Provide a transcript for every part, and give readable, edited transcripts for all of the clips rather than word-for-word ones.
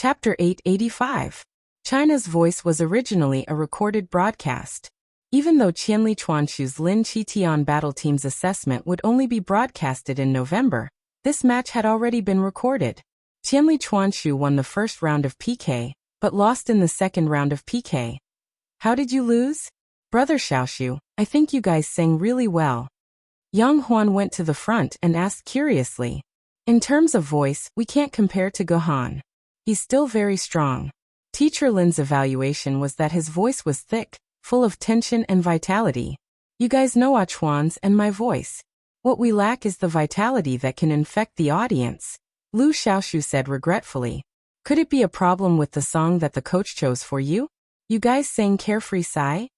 Chapter 885. China's Voice was originally a recorded broadcast. Even though Qianli Chuanshu's Lin Qitian battle team's assessment would only be broadcasted in November, this match had already been recorded. Qianli Chuanshu won the first round of PK, but lost in the second round of PK. How did you lose? Brother Xiaoshu, I think you guys sang really well. Yang Huan went to the front and asked curiously. In terms of voice, we can't compare to Gohan. He's still very strong. Teacher Lin's evaluation was that his voice was thick, full of tension and vitality. You guys know Ah Chuan's and my voice. What we lack is the vitality that can infect the audience, Lu Xiaoshu said regretfully. Could it be a problem with the song that the coach chose for you? You guys sang Carefree Sigh?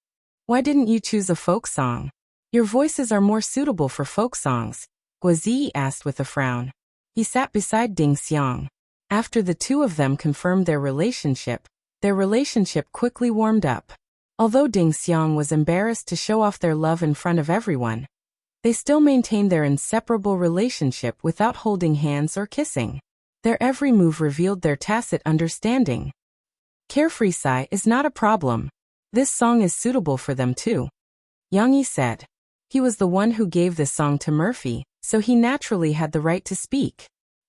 Why didn't you choose a folk song? Your voices are more suitable for folk songs, Guozi asked with a frown. He sat beside Ding Xiang. After the two of them confirmed their relationship quickly warmed up. Although Ding Xiang was embarrassed to show off their love in front of everyone, they still maintained their inseparable relationship without holding hands or kissing. Their every move revealed their tacit understanding. Carefree Sigh is not a problem. This song is suitable for them too, Yang Yi said. He was the one who gave this song to Murphy, so he naturally had the right to speak.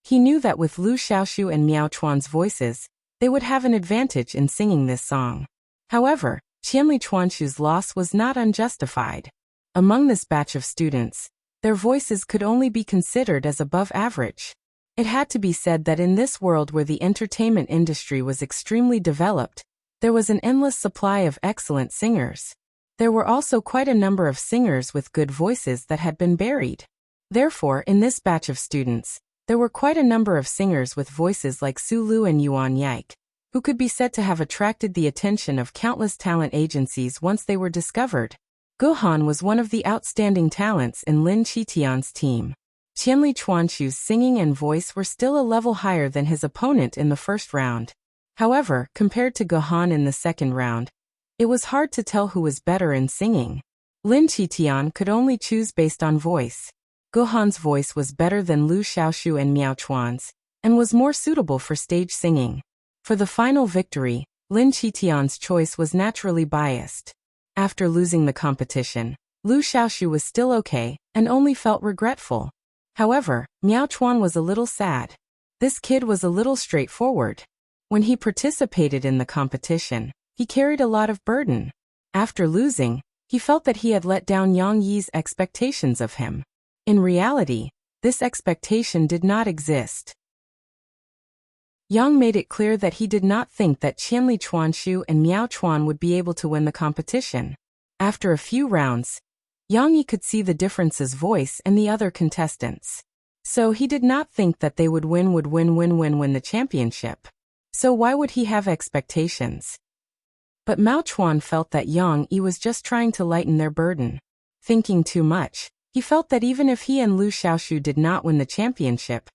He knew that with Lu Xiaoshu and Miao Chuan's voices, they would have an advantage in singing this song. However, Qianli Chuanshu's loss was not unjustified. Among this batch of students, their voices could only be considered as above average. It had to be said that in this world where the entertainment industry was extremely developed, there was an endless supply of excellent singers. There were also quite a number of singers with good voices that had been buried. Therefore, in this batch of students, there were quite a number of singers with voices like Su Lu and Yuan Yike, who could be said to have attracted the attention of countless talent agencies once they were discovered. Gohan was one of the outstanding talents in Lin Qitian's team. Qianli Chuanshu's singing and voice were still a level higher than his opponent in the first round. However, compared to Gohan in the second round, it was hard to tell who was better in singing. Lin Qitian could only choose based on voice. Gohan's voice was better than Lu Xiaoshu and Miao Chuan's, and was more suitable for stage singing. For the final victory, Lin Qitian's choice was naturally biased. After losing the competition, Lu Xiaoshu was still okay, and only felt regretful. However, Miao Chuan was a little sad. This kid was a little straightforward. When he participated in the competition, he carried a lot of burden. After losing, he felt that he had let down Yang Yi's expectations of him. In reality, this expectation did not exist. Yang made it clear that he did not think that Qianli Chuanshu and Miao Chuan would be able to win the competition. After a few rounds, Yang Yi could see the difference's voice and the other contestants. So he did not think that they would win the championship. So why would he have expectations? But Mao Chuan felt that Yang Yi was just trying to lighten their burden. Thinking too much, he felt that even if he and Lu Xiaoshu did not win the championship,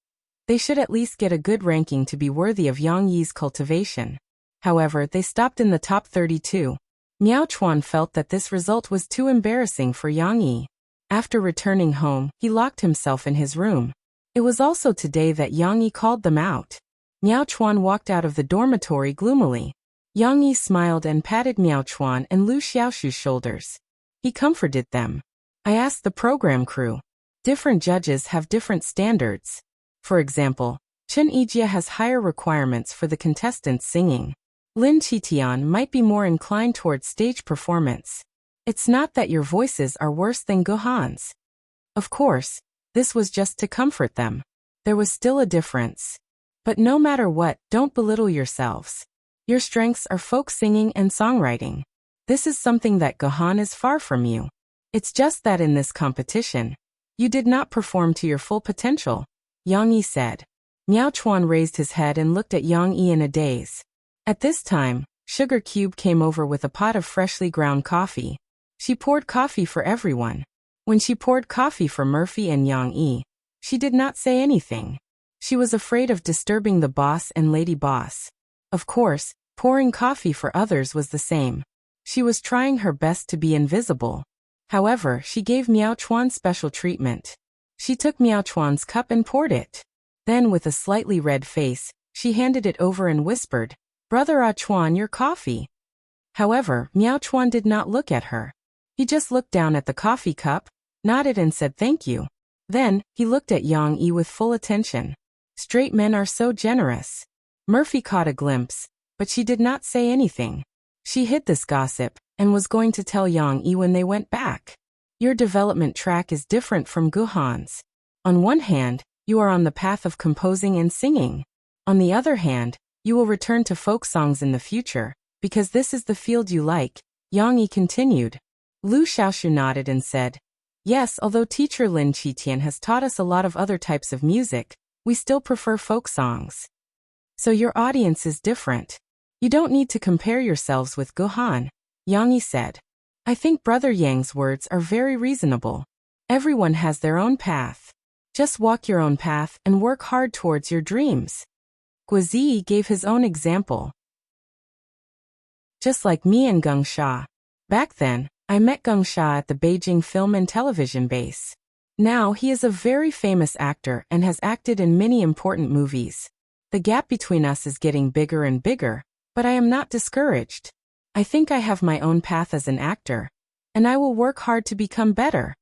they should at least get a good ranking to be worthy of Yang Yi's cultivation. However, they stopped in the top 32. Miao Chuan felt that this result was too embarrassing for Yang Yi. After returning home, he locked himself in his room. It was also today that Yang Yi called them out. Miao Chuan walked out of the dormitory gloomily. Yang Yi smiled and patted Miao Chuan and Lu Xiaoshu's shoulders. He comforted them. I asked the program crew. Different judges have different standards. For example, Chen Yijie has higher requirements for the contestants singing. Lin Qitian might be more inclined towards stage performance. It's not that your voices are worse than Gohan's. Of course, this was just to comfort them. There was still a difference. But no matter what, don't belittle yourselves. Your strengths are folk singing and songwriting. This is something that Gohan is far from you. It's just that in this competition, you did not perform to your full potential, Yang Yi said. Miao Chuan raised his head and looked at Yang Yi in a daze. At this time, Sugar Cube came over with a pot of freshly ground coffee. She poured coffee for everyone. When she poured coffee for Murphy and Yang Yi, she did not say anything. She was afraid of disturbing the boss and Lady Boss. Of course, pouring coffee for others was the same. She was trying her best to be invisible. However, she gave Miao Chuan special treatment. She took Miao Chuan's cup and poured it. Then, with a slightly red face, she handed it over and whispered, "Brother Ah Chuan, your coffee." However, Miao Chuan did not look at her. He just looked down at the coffee cup, nodded and said thank you. Then, he looked at Yang Yi with full attention. Straight men are so generous. Murphy caught a glimpse, but she did not say anything. She hid this gossip, and was going to tell Yang Yi when they went back. Your development track is different from Guhan's. On one hand, you are on the path of composing and singing. On the other hand, you will return to folk songs in the future, because this is the field you like, Yang Yi continued. Lu Xiaoshu nodded and said, yes, although teacher Lin Qitian has taught us a lot of other types of music, we still prefer folk songs. So your audience is different. You don't need to compare yourselves with Guhan, Yang Yi said. I think Brother Yang's words are very reasonable. Everyone has their own path. Just walk your own path and work hard towards your dreams. Guizi gave his own example. Just like me and Geng Sha. Back then, I met Geng Sha at the Beijing Film and Television Base. Now he is a very famous actor and has acted in many important movies. The gap between us is getting bigger and bigger, but I am not discouraged. I think I have my own path as an actor, and I will work hard to become better.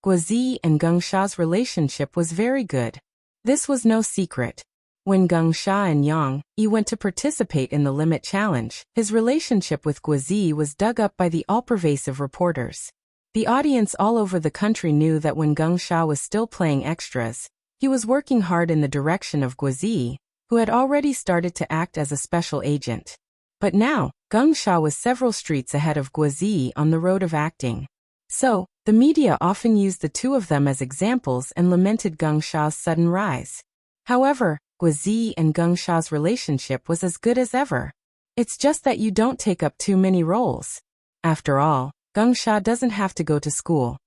Guizi and Geng Sha's relationship was very good. This was no secret. When Geng Sha and Yang Yi went to participate in the Limit Challenge, his relationship with Guizi was dug up by the all-pervasive reporters. The audience all over the country knew that when Geng Sha was still playing extras, he was working hard in the direction of Guizi, who had already started to act as a special agent. But now, Geng Sha was several streets ahead of Guizi on the road of acting. So, the media often used the two of them as examples and lamented Geng Sha's sudden rise. However, Guizi and Geng Sha's relationship was as good as ever. It's just that you don't take up too many roles. After all, Geng Sha doesn't have to go to school.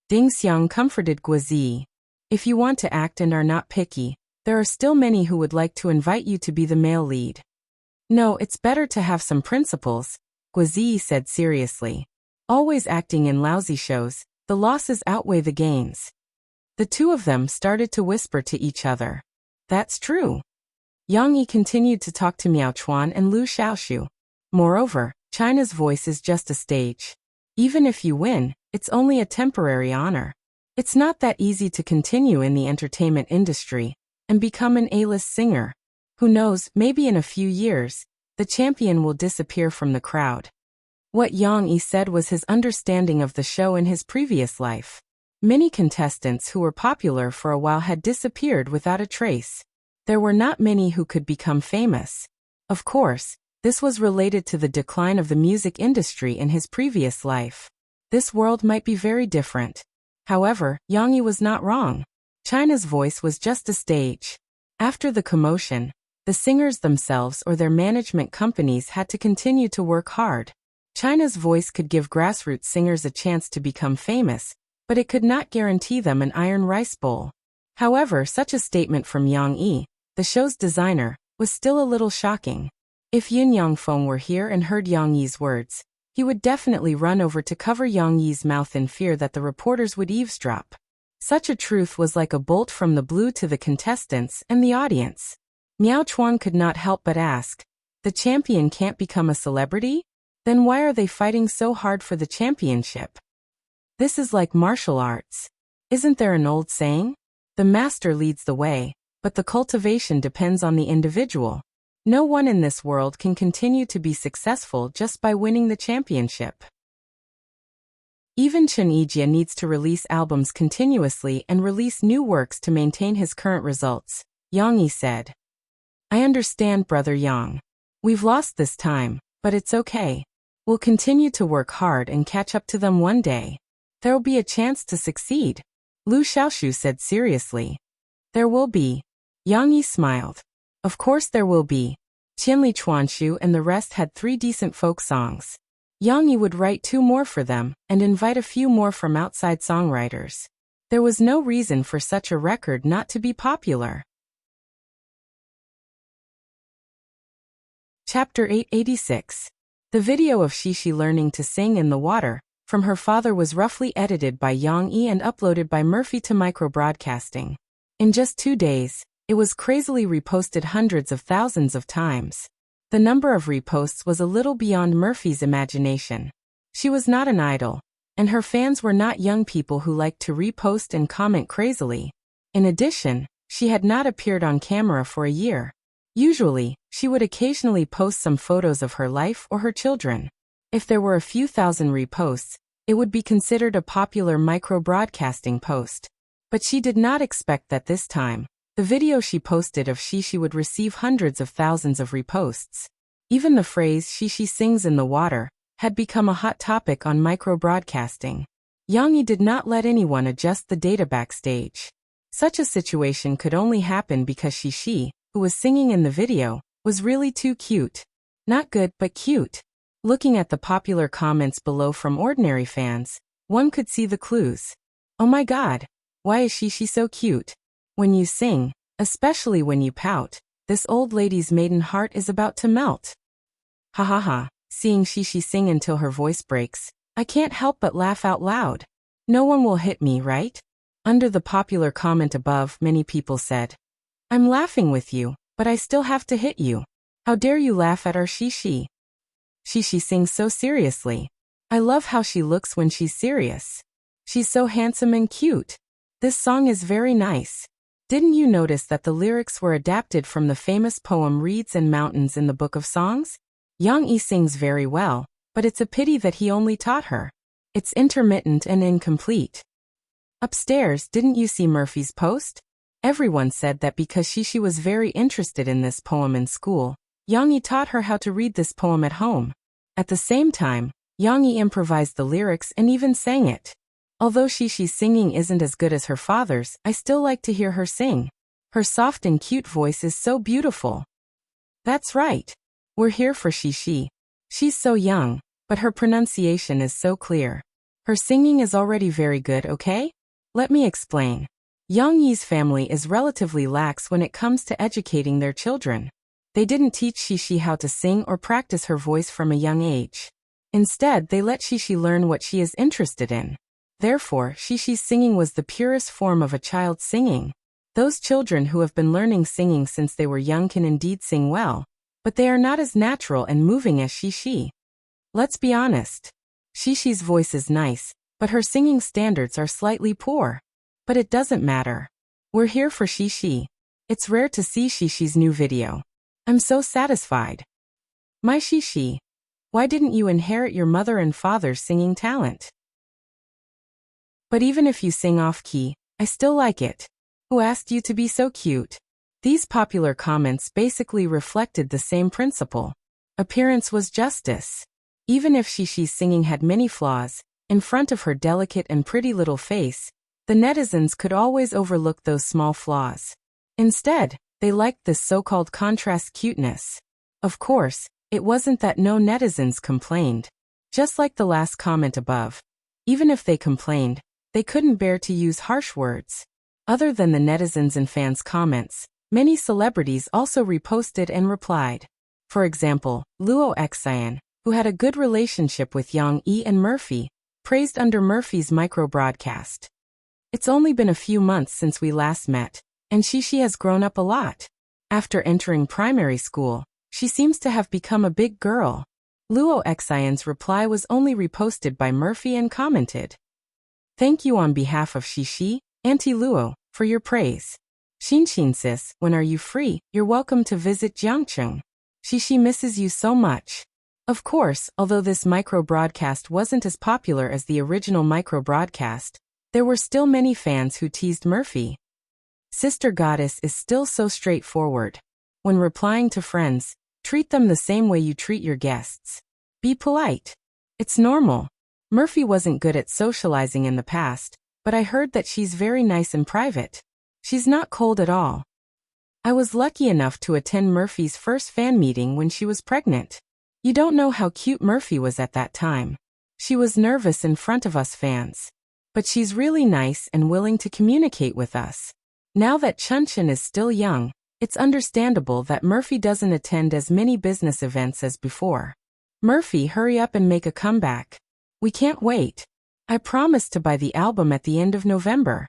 Ding Xiang comforted Guizi. If you want to act and are not picky, there are still many who would like to invite you to be the male lead. No, it's better to have some principles, Guizi said seriously. Always acting in lousy shows, the losses outweigh the gains. The two of them started to whisper to each other. That's true. Yang Yi continued to talk to Miao Chuan and Lu Xiaoshu. Moreover, China's voice is just a stage. Even if you win, it's only a temporary honor. It's not that easy to continue in the entertainment industry and become an A-list singer. Who knows, maybe in a few years, the champion will disappear from the crowd. What Yang Yi said was his understanding of the show in his previous life. Many contestants who were popular for a while had disappeared without a trace. There were not many who could become famous. Of course, this was related to the decline of the music industry in his previous life. This world might be very different. However, Yang Yi was not wrong. China's voice was just a stage. After the commotion, the singers themselves or their management companies had to continue to work hard. China's voice could give grassroots singers a chance to become famous, but it could not guarantee them an iron rice bowl. However, such a statement from Yang Yi, the show's designer, was still a little shocking. If Yin Yangfeng were here and heard Yang Yi's words, he would definitely run over to cover Yang Yi's mouth in fear that the reporters would eavesdrop. Such a truth was like a bolt from the blue to the contestants and the audience. Miao Chuan could not help but ask, the champion can't become a celebrity? Then why are they fighting so hard for the championship? This is like martial arts. Isn't there an old saying? The master leads the way, but the cultivation depends on the individual. No one in this world can continue to be successful just by winning the championship. Even Chen Yijie needs to release albums continuously and release new works to maintain his current results, Yang Yi said. I understand, Brother Yang. We've lost this time, but it's okay. We'll continue to work hard and catch up to them one day. There'll be a chance to succeed, Lu Xiaoshu said seriously. There will be. Yang Yi smiled. Of course there will be. Qianli Chuanshu and the rest had 3 decent folk songs. Yang Yi would write 2 more for them and invite a few more from outside songwriters. There was no reason for such a record not to be popular. Chapter 886. The video of Shishi learning to sing in the water from her father was roughly edited by Yang Yi and uploaded by Murphy to microbroadcasting. In just 2 days, It was crazily reposted hundreds of thousands of times. The number of reposts was a little beyond Murphy's imagination. She was not an idol, and her fans were not young people who liked to repost and comment crazily. In addition, she had not appeared on camera for a year. Usually, she would occasionally post some photos of her life or her children. If there were a few thousand reposts, it would be considered a popular micro-broadcasting post. But she did not expect that this time, the video she posted of Shishi would receive hundreds of thousands of reposts. Even the phrase "Shishi sings in the water" had become a hot topic on micro-broadcasting. Yang Yi did not let anyone adjust the data backstage. Such a situation could only happen because Shishi, who was singing in the video, was really too cute. Not good, but cute. Looking at the popular comments below from ordinary fans, one could see the clues. Oh my god, why is Shishi so cute? When you sing, especially when you pout, this old lady's maiden heart is about to melt. Ha ha ha, seeing Shishi sing until her voice breaks, I can't help but laugh out loud. No one will hit me, right? Under the popular comment above, many people said, I'm laughing with you, but I still have to hit you. How dare you laugh at our Shishi? Shishi sings so seriously. I love how she looks when she's serious. She's so handsome and cute. This song is very nice. Didn't you notice that the lyrics were adapted from the famous poem Reeds and Mountains in the Book of Songs? Yang Yi sings very well, but it's a pity that he only taught her. It's intermittent and incomplete. Upstairs, didn't you see Murphy's post? Everyone said that because Shishi was very interested in this poem in school, Yang Yi taught her how to read this poem at home. At the same time, Yang Yi improvised the lyrics and even sang it. Although Shishi's singing isn't as good as her father's, I still like to hear her sing. Her soft and cute voice is so beautiful. That's right. We're here for Shishi. She's so young, but her pronunciation is so clear. Her singing is already very good, okay? Let me explain. Yang Yi's family is relatively lax when it comes to educating their children. They didn't teach Shishi how to sing or practice her voice from a young age. Instead, they let Shishi learn what she is interested in. Therefore, Shishi's singing was the purest form of a child's singing. Those children who have been learning singing since they were young can indeed sing well, but they are not as natural and moving as Shishi. Let's be honest. Shishi's voice is nice, but her singing standards are slightly poor. But it doesn't matter. We're here for Shishi. It's rare to see Shishi's new video. I'm so satisfied. My Shishi, why didn't you inherit your mother and father's singing talent? But even if you sing off-key, I still like it. Who asked you to be so cute? These popular comments basically reflected the same principle. Appearance was justice. Even if Shishi's singing had many flaws, in front of her delicate and pretty little face, the netizens could always overlook those small flaws. Instead, they liked this so-called contrast cuteness. Of course, it wasn't that no netizens complained. Just like the last comment above. Even if they complained, they couldn't bear to use harsh words. Other than the netizens and fans' comments, many celebrities also reposted and replied. For example, Luo Xian, who had a good relationship with Yang Yi and Murphy, praised under Murphy's micro-broadcast. It's only been a few months since we last met, and Shishi has grown up a lot. After entering primary school, she seems to have become a big girl. Luo Xian's reply was only reposted by Murphy and commented, Thank you on behalf of Shishi, Auntie Luo, for your praise. Xinshin sis, when are you free? You're welcome to visit Jiangcheng. Shishi misses you so much. Of course, although this micro-broadcast wasn't as popular as the original micro-broadcast, there were still many fans who teased Murphy. Sister Goddess is still so straightforward. When replying to friends, treat them the same way you treat your guests. Be polite. It's normal. Murphy wasn't good at socializing in the past, but I heard that she's very nice in private. She's not cold at all. I was lucky enough to attend Murphy's first fan meeting when she was pregnant. You don't know how cute Murphy was at that time. She was nervous in front of us fans. But she's really nice and willing to communicate with us. Now that Chunchen is still young, it's understandable that Murphy doesn't attend as many business events as before. Murphy, hurry up and make a comeback. We can't wait. I promised to buy the album at the end of November.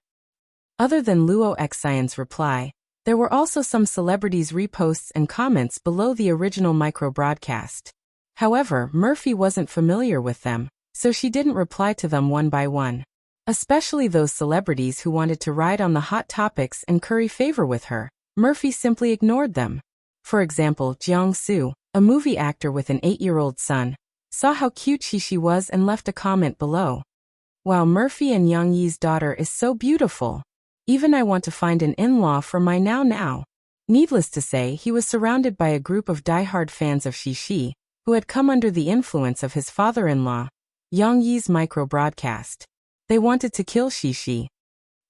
Other than Luo Xian's reply, There were also some celebrities' reposts and comments below the original micro-broadcast. However, Murphy wasn't familiar with them, so she didn't reply to them one by one. Especially those celebrities who wanted to ride on the hot topics and curry favor with her, Murphy simply ignored them. For example, Jiang Su, a movie actor with an 8-year-old son, saw how cute she was and left a comment below. Wow, Murphy and Yang Yi's daughter is so beautiful. Even I want to find an in-law for my now. Needless to say, he was surrounded by a group of die-hard fans of Shi, who had come under the influence of his father-in-law, Yang Yi's micro-broadcast. They wanted to kill Shi.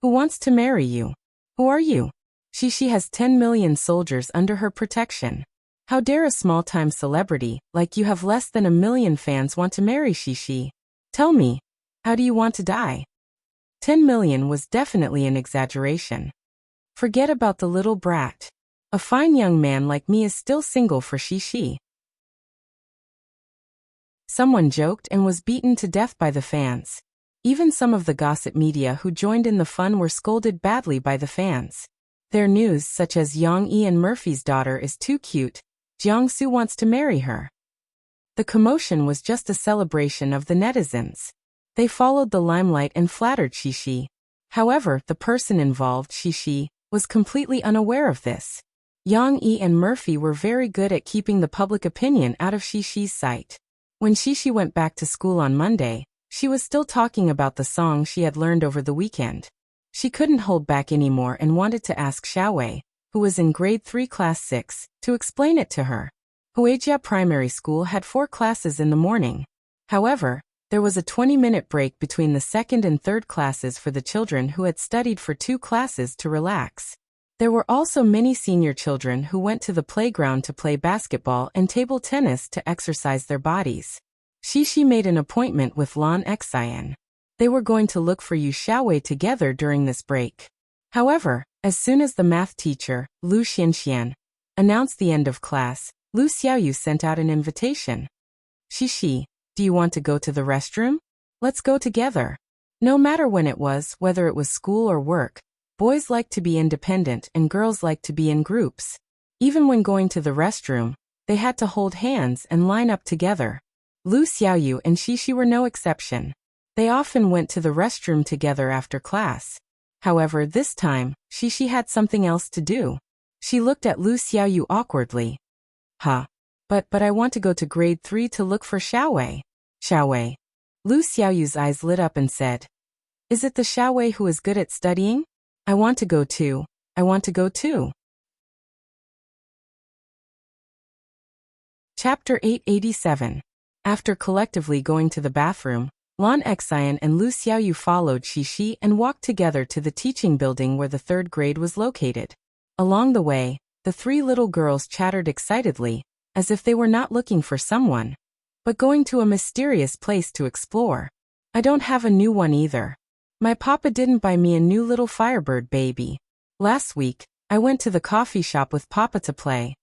Who wants to marry you? Who are you? Shi has 10 million soldiers under her protection. How dare a small-time celebrity, like you have less than 1 million fans want to marry Shi? Tell me, how do you want to die? 10 million was definitely an exaggeration. Forget about the little brat. A fine young man like me is still single for Shi. Someone joked and was beaten to death by the fans. Even some of the gossip media who joined in the fun were scolded badly by the fans. Their news, such as Yang Yi and Murphy's daughter is too cute, Jiang Su wants to marry her. The commotion was just a celebration of the netizens. They followed the limelight and flattered Shi. However, the person involved, Shi, was completely unaware of this. Yang Yi and Murphy were very good at keeping the public opinion out of Shi's sight. When Shi went back to school on Monday, she was still talking about the song she had learned over the weekend. She couldn't hold back anymore and wanted to ask Xiaowei, who was in grade 3 class 6, to explain it to her. Huijia Primary School had 4 classes in the morning. However, there was a 20-minute break between the second and third classes for the children who had studied for 2 classes to relax. There were also many senior children who went to the playground to play basketball and table tennis to exercise their bodies. Shi made an appointment with Lan Xian. They were going to look for Yu Xiaowei together during this break. However, as soon as the math teacher, Lu Xianxian, announced the end of class, Lu Xiaoyu sent out an invitation. Shi, do you want to go to the restroom? Let's go together. No matter when it was, whether it was school or work, boys like to be independent and girls like to be in groups. Even when going to the restroom, they had to hold hands and line up together. Lu Xiaoyu and Shi were no exception. They often went to the restroom together after class. However, this time, Shi had something else to do. She looked at Lu Xiaoyu awkwardly. But I want to go to grade 3 to look for Xiaowei. Xiaowei. Lu Xiaoyu's eyes lit up and said, Is it the Xiaowei who is good at studying? I want to go too. I want to go too. Chapter 887. After collectively going to the bathroom, Lan Xian and Lu Xiaoyu followed Shi and walked together to the teaching building where the 3rd grade was located. Along the way, the 3 little girls chattered excitedly, as if they were not looking for someone, but going to a mysterious place to explore. I don't have a new one either. My papa didn't buy me a new little Firebird baby. Last week, I went to the coffee shop with papa to play.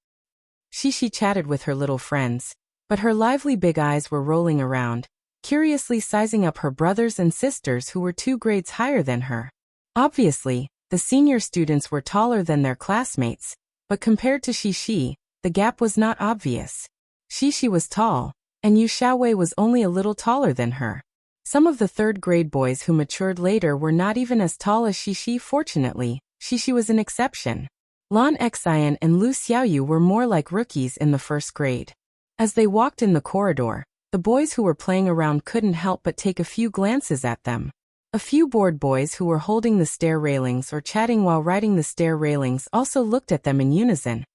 Shi chatted with her little friends, but her lively big eyes were rolling around, curiously sizing up her brothers and sisters who were 2 grades higher than her. Obviously, the senior students were taller than their classmates, but compared to Shi, the gap was not obvious. Shi was tall, and Yu Xiaowei was only a little taller than her. Some of the 3rd grade boys who matured later were not even as tall as Shi. Fortunately, Shi was an exception. Lan Xian and Lu Xiaoyu were more like rookies in the 1st grade. As they walked in the corridor, the boys who were playing around couldn't help but take a few glances at them. A few bored boys who were holding the stair railings or chatting while riding the stair railings also looked at them in unison,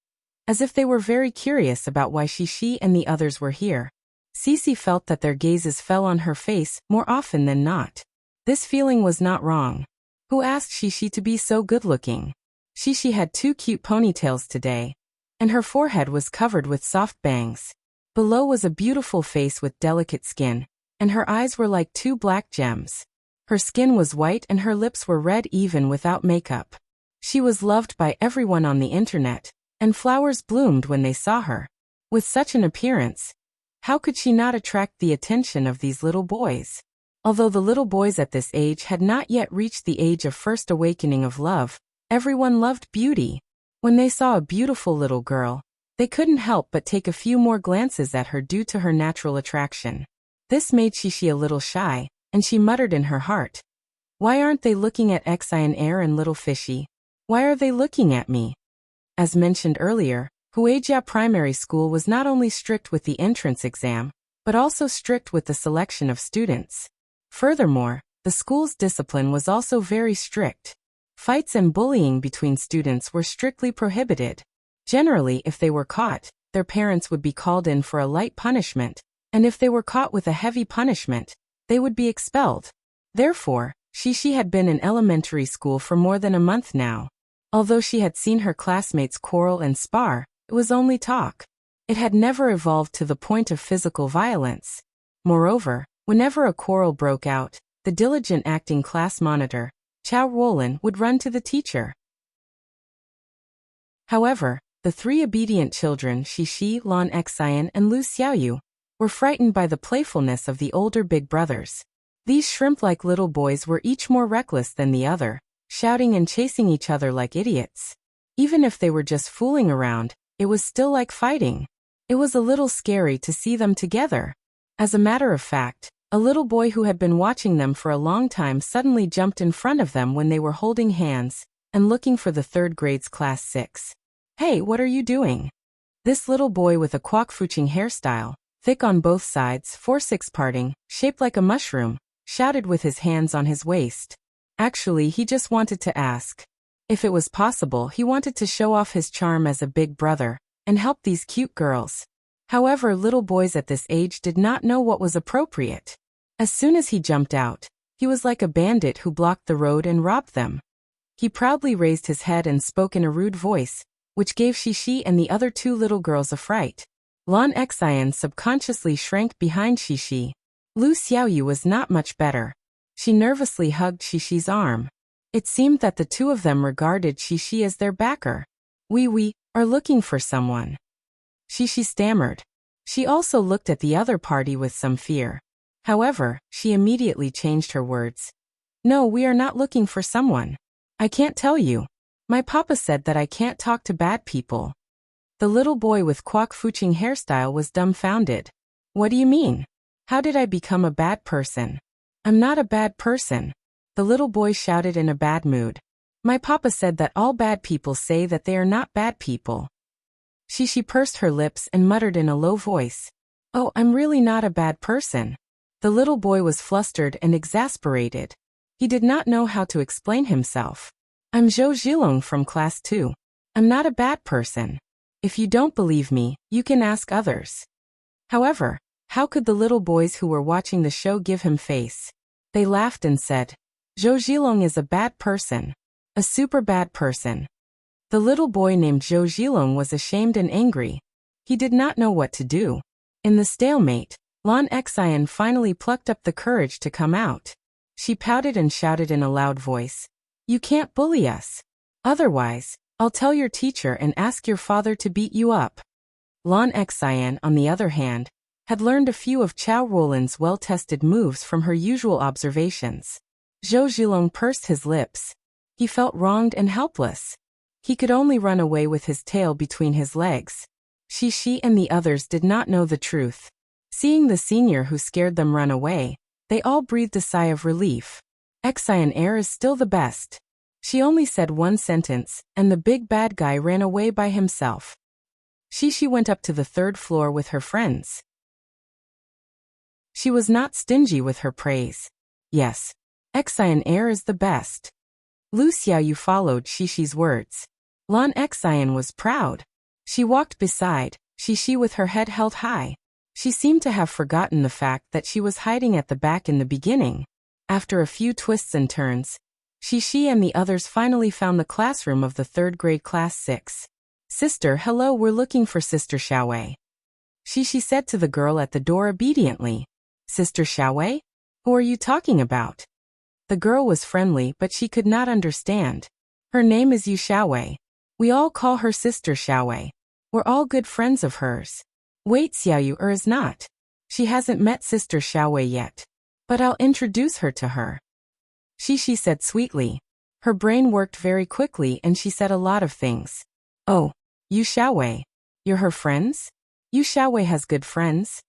as if they were very curious about why Shi and the others were here. Cici felt that their gazes fell on her face more often than not. This feeling was not wrong. Who asked Shi to be so good-looking? Shi had 2 cute ponytails today, and her forehead was covered with soft bangs. Below was a beautiful face with delicate skin, and her eyes were like 2 black gems. Her skin was white and her lips were red even without makeup. She was loved by everyone on the internet, and flowers bloomed when they saw her. With such an appearance, how could she not attract the attention of these little boys? Although the little boys at this age had not yet reached the age of first awakening of love, everyone loved beauty. When they saw a beautiful little girl, they couldn't help but take a few more glances at her due to her natural attraction. This made Shishi a little shy, and she muttered in her heart, "Why aren't they looking at Xian Air and Little Fishy? Why are they looking at me?" As mentioned earlier, Huijia Primary School was not only strict with the entrance exam, but also strict with the selection of students. Furthermore, the school's discipline was also very strict. Fights and bullying between students were strictly prohibited. Generally, if they were caught, their parents would be called in for a light punishment, and if they were caught with a heavy punishment, they would be expelled. Therefore, Shishi had been in elementary school for more than a month now. Although she had seen her classmates quarrel and spar, it was only talk. It had never evolved to the point of physical violence. Moreover, whenever a quarrel broke out, the diligent acting class monitor, Chao Roland, would run to the teacher. However, the three obedient children, Shishi, Lan Xian, and Lu Xiaoyu, were frightened by the playfulness of the older big brothers. These shrimp-like little boys were each more reckless than the other, shouting and chasing each other like idiots. Even if they were just fooling around, it was still like fighting. It was a little scary to see them together. As a matter of fact, a little boy who had been watching them for a long time suddenly jumped in front of them when they were holding hands and looking for the third grade's class 6. "Hey, what are you doing?" This little boy with a kwok-fuching hairstyle, thick on both sides, 4-6 parting, shaped like a mushroom, shouted with his hands on his waist. Actually, he just wanted to ask. If it was possible, he wanted to show off his charm as a big brother and help these cute girls. However, little boys at this age did not know what was appropriate. As soon as he jumped out, he was like a bandit who blocked the road and robbed them. He proudly raised his head and spoke in a rude voice, which gave Shishi and the other two little girls a fright. Lan Xian subconsciously shrank behind Shishi. Lu Xiaoyu was not much better. She nervously hugged Shishi's arm. It seemed that the two of them regarded Shishi as their backer. We are looking for someone," Shishi stammered. She also looked at the other party with some fear. However, she immediately changed her words. "No, we are not looking for someone. I can't tell you. My papa said that I can't talk to bad people." The little boy with kwok-fuching hairstyle was dumbfounded. "What do you mean? How did I become a bad person? I'm not a bad person," the little boy shouted in a bad mood. "My papa said that all bad people say that they are not bad people." Shishi pursed her lips and muttered in a low voice, "Oh, I'm really not a bad person." The little boy was flustered and exasperated. He did not know how to explain himself. "I'm Zhou Zhilong from class 2. I'm not a bad person. If you don't believe me, you can ask others." However, how could the little boys who were watching the show give him face? They laughed and said, "Zhou Zhilong is a bad person. A super bad person." The little boy named Zhou Zhilong was ashamed and angry. He did not know what to do. In the stalemate, Lan Xian finally plucked up the courage to come out. She pouted and shouted in a loud voice, "You can't bully us. Otherwise, I'll tell your teacher and ask your father to beat you up." Lan Xian, on the other hand, had learned a few of Chao Roland's well-tested moves from her usual observations. Zhou Zhilong pursed his lips. He felt wronged and helpless. He could only run away with his tail between his legs. Shishi and the others did not know the truth. Seeing the senior who scared them run away, they all breathed a sigh of relief. Xian Air is still the best. She only said one sentence, and the big bad guy ran away by himself. Shishi went up to the 3rd floor with her friends. She was not stingy with her praise. Yes, Xian Air is the best. Lu Xiaoyu followed Shishi's words. Lan Xian was proud. She walked beside Shishi with her head held high. She seemed to have forgotten the fact that she was hiding at the back in the beginning. After a few twists and turns, Shishi and the others finally found the classroom of the 3rd grade class 6. "Sister, hello, we're looking for Sister Xiaowei," Shishi said to the girl at the door obediently. "Sister Xiaowei? Who are you talking about?" The girl was friendly, but she could not understand. "Her name is Yu Xiaowei. We all call her Sister Xiaowei. We're all good friends of hers." "Wait, Xiaoyu is not. She hasn't met Sister Xiaowei yet. But I'll introduce her to her," Shishi said sweetly. Her brain worked very quickly and she said a lot of things. Oh, Yu Xiaowei. You're her friends? Yu Xiaowei has good friends?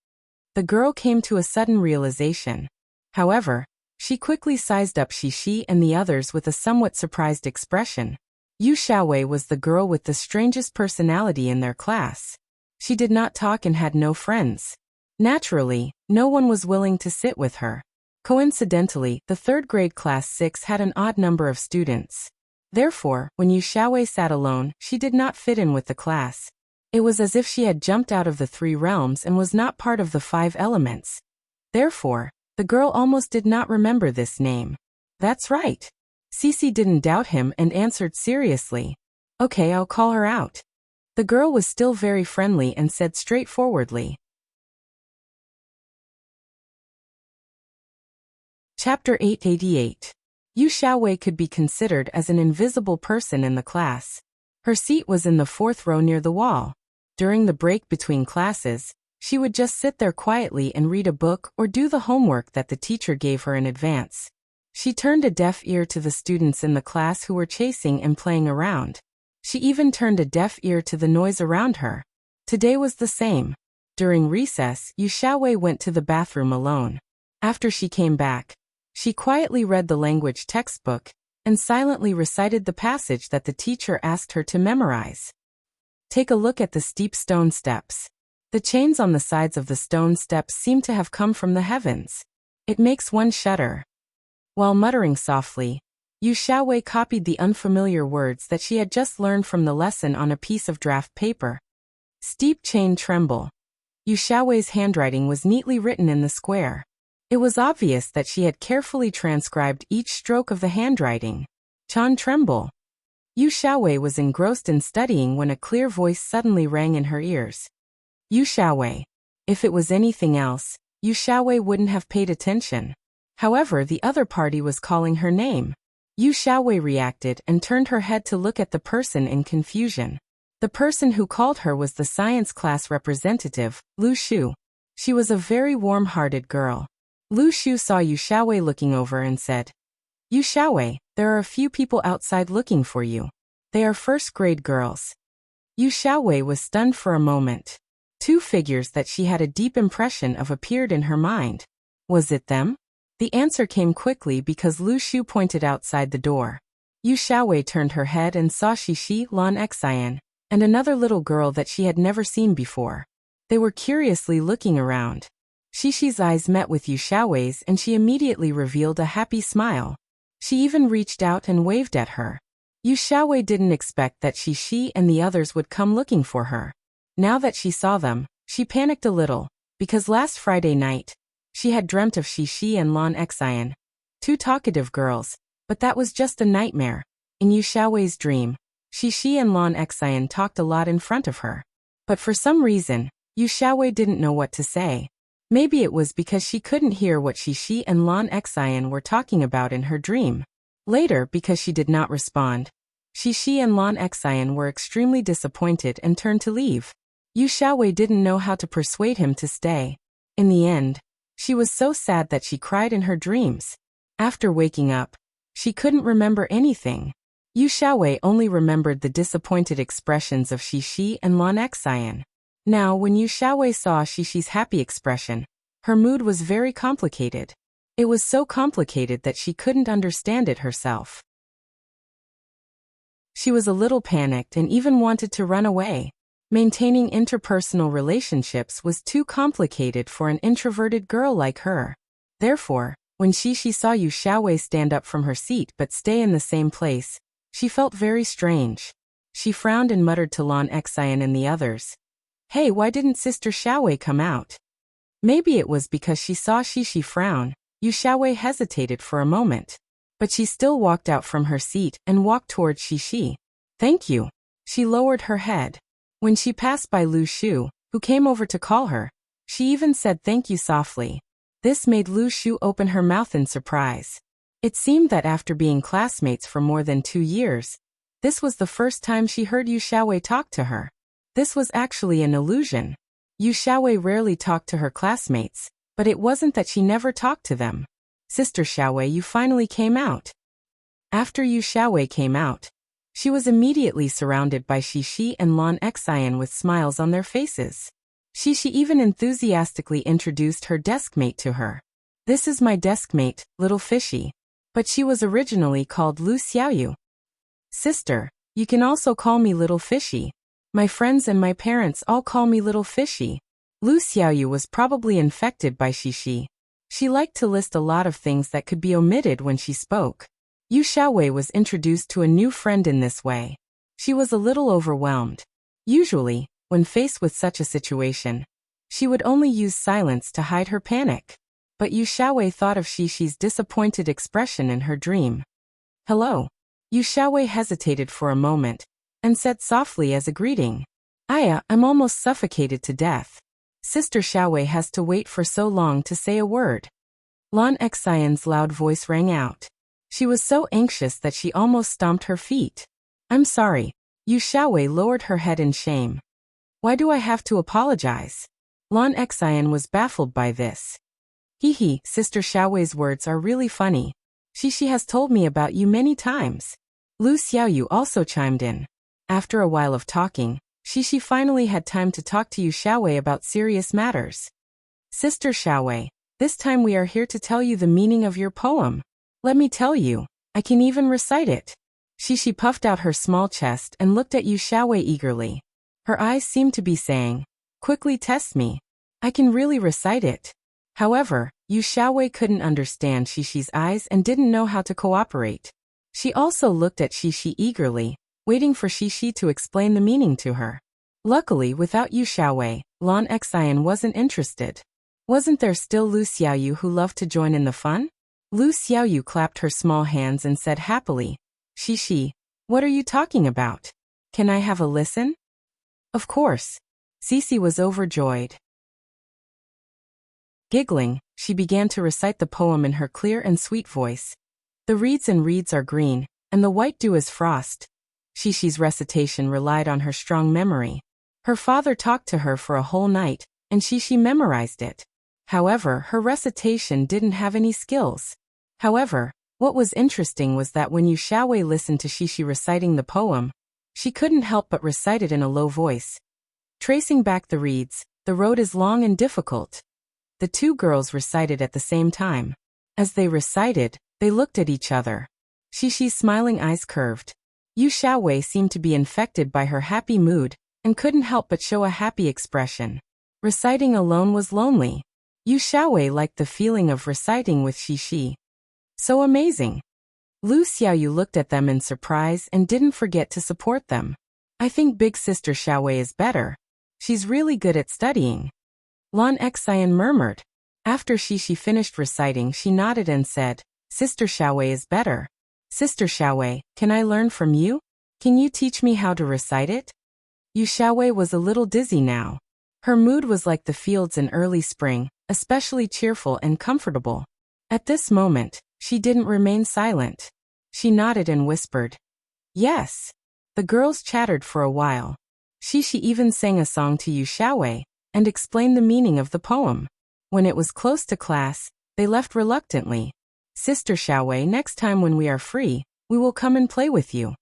The girl came to a sudden realization. However, she quickly sized up Xi and the others with a somewhat surprised expression. Yu Xiaowei was the girl with the strangest personality in their class. She did not talk and had no friends. Naturally, no one was willing to sit with her. Coincidentally, the third-grade class 6 had an odd number of students. Therefore, when Yu Xiaowei sat alone, she did not fit in with the class. It was as if she had jumped out of the 3 realms and was not part of the 5 elements. Therefore, the girl almost did not remember this name. That's right. Cece didn't doubt him and answered seriously. Okay, I'll call her out. The girl was still very friendly and said straightforwardly. Chapter 888. Yu Xiaowei could be considered as an invisible person in the class. Her seat was in the 4th row near the wall. During the break between classes, she would just sit there quietly and read a book or do the homework that the teacher gave her in advance. She turned a deaf ear to the students in the class who were chasing and playing around. She even turned a deaf ear to the noise around her. Today was the same. During recess, Yu Xiaowei went to the bathroom alone. After she came back, she quietly read the language textbook and silently recited the passage that the teacher asked her to memorize. Take a look at the steep stone steps. The chains on the sides of the stone steps seem to have come from the heavens. It makes one shudder. While muttering softly, Yu Xiaowei copied the unfamiliar words that she had just learned from the lesson on a piece of draft paper. Steep chain tremble. Yu Xiaowei's handwriting was neatly written in the square. It was obvious that she had carefully transcribed each stroke of the handwriting. Chan tremble. Yu Xiaowei was engrossed in studying when a clear voice suddenly rang in her ears. Yu Xiaowei. If it was anything else, Yu Xiaowei wouldn't have paid attention. However, the other party was calling her name. Yu Xiaowei reacted and turned her head to look at the person in confusion. The person who called her was the science class representative, Lu Shu. She was a very warm-hearted girl. Lu Shu saw Yu Xiaowei looking over and said, Yu Xiaowei, there are a few people outside looking for you. They are first-grade girls. Yu Xiaowei was stunned for a moment. 2 figures that she had a deep impression of appeared in her mind. Was it them? The answer came quickly because Lu Shu pointed outside the door. Yu Xiaowei turned her head and saw Xi, Lan Xian, and another little girl that she had never seen before. They were curiously looking around. Xi's eyes met with Yu Xiaowei's and she immediately revealed a happy smile. She even reached out and waved at her. Yu Xiaowei didn't expect that Xi and the others would come looking for her. Now that she saw them, she panicked a little, because last Friday night, she had dreamt of Xi and Lan Xian, 2 talkative girls, but that was just a nightmare. In Yu Xiaowei's dream, Xi and Lan Xian talked a lot in front of her. But for some reason, Yu Xiaowei didn't know what to say. Maybe it was because she couldn't hear what Xi and Lan Xian were talking about in her dream. Later, because she did not respond, Xi and Lan Xian were extremely disappointed and turned to leave. Yu Xiaowei didn't know how to persuade him to stay. In the end, she was so sad that she cried in her dreams. After waking up, she couldn't remember anything. Yu Xiaowei only remembered the disappointed expressions of Xi and Lan Xian. Now, when Yu Xiaowei saw Xi's happy expression, her mood was very complicated. It was so complicated that she couldn't understand it herself. She was a little panicked and even wanted to run away. Maintaining interpersonal relationships was too complicated for an introverted girl like her. Therefore, when Xi saw Yu Xiaowei stand up from her seat but stay in the same place, she felt very strange. She frowned and muttered to Lan Xian and the others, Hey, why didn't Sister Xiaowei come out? Maybe it was because she saw Xi frown. Yu Xiaowei hesitated for a moment. But she still walked out from her seat and walked towards Xi. Thank you. She lowered her head. When she passed by Lu Shu, who came over to call her, she even said thank you softly. This made Lu Shu open her mouth in surprise. It seemed that after being classmates for more than 2 years, this was the first time she heard Yu Xiaowei talk to her. This was actually an illusion. Yu Xiaowei rarely talked to her classmates, but it wasn't that she never talked to them. Sister Xiaowei, you finally came out. After Yu Xiaowei came out, She was immediately surrounded by Shishi and Lan Xian with smiles on their faces. Shishi even enthusiastically introduced her deskmate to her. This is my deskmate, Little Fishy. But she was originally called Lu Xiaoyu. Sister, you can also call me Little Fishy. My friends and my parents all call me Little Fishy. Lu Xiaoyu was probably infected by Shishi. She liked to list a lot of things that could be omitted when she spoke. Yu Xiaowei was introduced to a new friend in this way. She was a little overwhelmed. Usually, when faced with such a situation, she would only use silence to hide her panic. But Yu Xiaowei thought of Shishi's disappointed expression in her dream. Hello. Yu Xiaowei hesitated for a moment, and said softly as a greeting. Aya, I'm almost suffocated to death. Sister Xiaowei has to wait for so long to say a word. Lan Xian's loud voice rang out. She was so anxious that she almost stomped her feet. I'm sorry. Yu Xiaowei lowered her head in shame. Why do I have to apologize? Lan Xian was baffled by this. Hee, Sister Xiaowei's words are really funny. Shishi has told me about you many times. Lu Xiaoyu also chimed in. After a while of talking, Shishi finally had time to talk to Yu Xiaowei about serious matters. Sister Xiaowei, this time we are here to tell you the meaning of your poem. Let me tell you, I can even recite it. Shishi puffed out her small chest and looked at Yu Xiaowei eagerly. Her eyes seemed to be saying, quickly test me. I can really recite it. However, Yu Xiaowei couldn't understand Shishi's eyes and didn't know how to cooperate. She also looked at Shishi eagerly, waiting for Shishi to explain the meaning to her. Luckily, without Yu Xiaowei, Lan Xian wasn't interested. Wasn't there still Lu Xiaoyu who loved to join in the fun? Lu Xiaoyu clapped her small hands and said happily, Shishi, what are you talking about? Can I have a listen? Of course. Sisi was overjoyed. Giggling, she began to recite the poem in her clear and sweet voice. The reeds and reeds are green, and the white dew is frost. Shishi's recitation relied on her strong memory. Her father talked to her for a whole night, and Shishi memorized it. However, her recitation didn't have any skills. However, what was interesting was that when Yu Xiaowei listened to Shishi reciting the poem, she couldn't help but recite it in a low voice. Tracing back the reeds, the road is long and difficult. The two girls recited at the same time. As they recited, they looked at each other. Shishi's smiling eyes curved. Yu Xiaowei seemed to be infected by her happy mood, and couldn't help but show a happy expression. Reciting alone was lonely. Yu Xiaowei liked the feeling of reciting with Shishi. So amazing. Lu Xiaoyu looked at them in surprise and didn't forget to support them. I think big sister Xiaowei is better. She's really good at studying. Lan Xian murmured. After Shishi finished reciting, she nodded and said, Sister Xiaowei is better. Sister Xiaowei, can I learn from you? Can you teach me how to recite it? Yu Xiaowei was a little dizzy now. Her mood was like the fields in early spring, especially cheerful and comfortable. At this moment, she didn't remain silent. She nodded and whispered, Yes. The girls chattered for a while. Shishi even sang a song to Yu Xiaowei, and explained the meaning of the poem. When it was close to class, they left reluctantly. Sister Xiaowei, next time when we are free, we will come and play with you.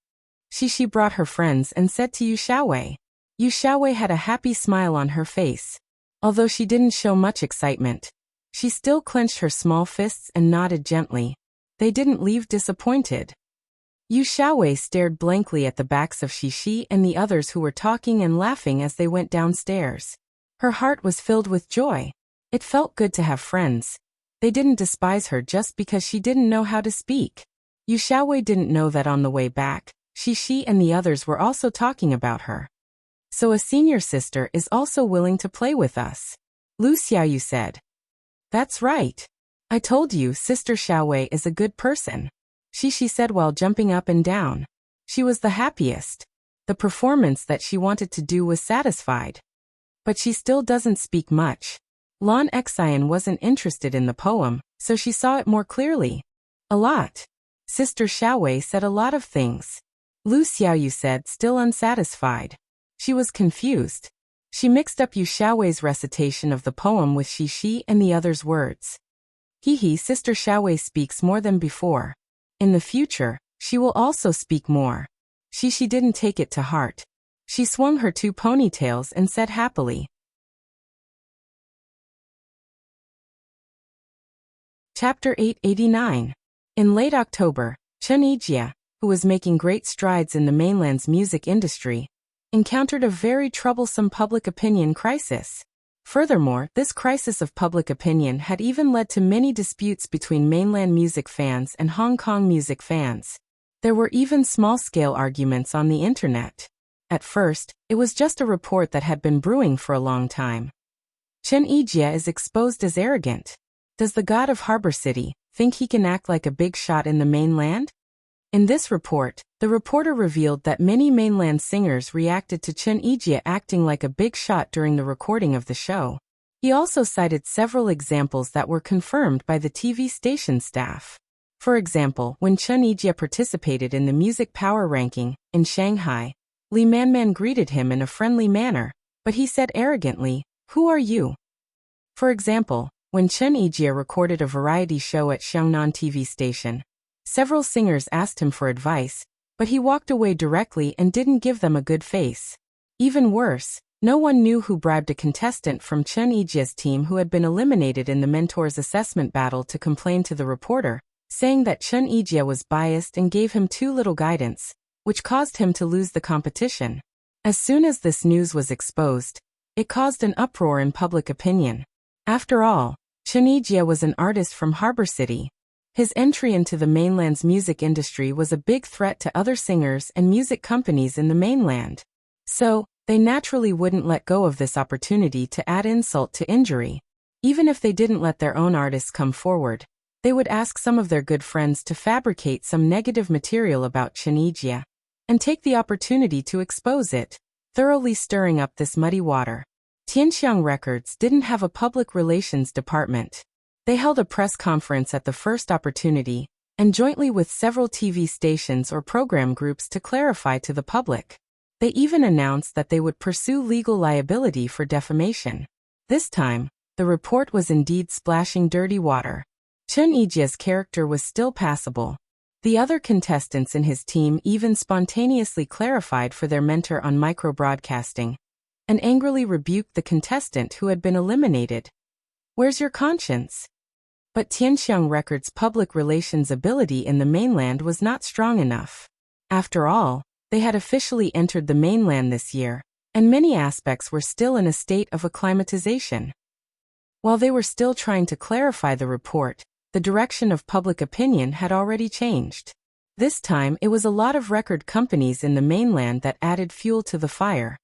Shishi brought her friends and said to Yu Xiaowei. Yu Xiaowei had a happy smile on her face. Although she didn't show much excitement, she still clenched her small fists and nodded gently. They didn't leave disappointed. Yu Xiaowei stared blankly at the backs of Shishi and the others who were talking and laughing as they went downstairs. Her heart was filled with joy. It felt good to have friends. They didn't despise her just because she didn't know how to speak. Yu Xiaowei didn't know that on the way back, Shishi and the others were also talking about her. So a senior sister is also willing to play with us. Lu Xiaoyu said. That's right. I told you Sister Xiaowei is a good person. Shishi said while jumping up and down. She was the happiest. The performance that she wanted to do was satisfied. But she still doesn't speak much. Lan Xian wasn't interested in the poem, so she saw it more clearly. A lot. Sister Xiaowei said a lot of things. Lu Xiaoyu said, still unsatisfied. She was confused. She mixed up Yu Xiaowei's recitation of the poem with Shishi and the others' words. Sister Xiaowei speaks more than before. In the future, she will also speak more. She didn't take it to heart. She swung her 2 ponytails and said happily. Chapter 889. In late October, Chun Ijia, who was making great strides in the mainland's music industry, encountered a very troublesome public opinion crisis. Furthermore, this crisis of public opinion had even led to many disputes between mainland music fans and Hong Kong music fans. There were even small-scale arguments on the internet. At first, it was just a report that had been brewing for a long time. Chun Ijia is exposed as arrogant. Does the god of Harbor City think he can act like a big shot in the mainland? In this report, the reporter revealed that many mainland singers reacted to Chun Ijia acting like a big shot during the recording of the show. He also cited several examples that were confirmed by the TV station staff. For example, when Chun Ijia participated in the Music Power Ranking in Shanghai, Li Manman greeted him in a friendly manner, but he said arrogantly, "Who are you?" For example, when Chun Ijia recorded a variety show at Xiangnan TV station, several singers asked him for advice, but he walked away directly and didn't give them a good face. Even worse, no one knew who bribed a contestant from Chun Ijia's team who had been eliminated in the Mentor's assessment battle to complain to the reporter, saying that Chun Ijia was biased and gave him too little guidance, which caused him to lose the competition. As soon as this news was exposed, it caused an uproar in public opinion. After all, Chun Ijia was an artist from Harbor City. His entry into the mainland's music industry was a big threat to other singers and music companies in the mainland. So, they naturally wouldn't let go of this opportunity to add insult to injury. Even if they didn't let their own artists come forward, they would ask some of their good friends to fabricate some negative material about Chun Ijia and take the opportunity to expose it, thoroughly stirring up this muddy water. Tianxiang Records didn't have a public relations department. They held a press conference at the first opportunity, and jointly with several TV stations or program groups to clarify to the public. They even announced that they would pursue legal liability for defamation. This time, the report was indeed splashing dirty water. Chun Ijia's character was still passable. The other contestants in his team even spontaneously clarified for their mentor on micro-broadcasting, and angrily rebuked the contestant who had been eliminated. "Where's your conscience?" But Tianxiang Records' public relations ability in the mainland was not strong enough. After all, they had officially entered the mainland this year, and many aspects were still in a state of acclimatization. While they were still trying to clarify the report, the direction of public opinion had already changed. This time it was a lot of record companies in the mainland that added fuel to the fire.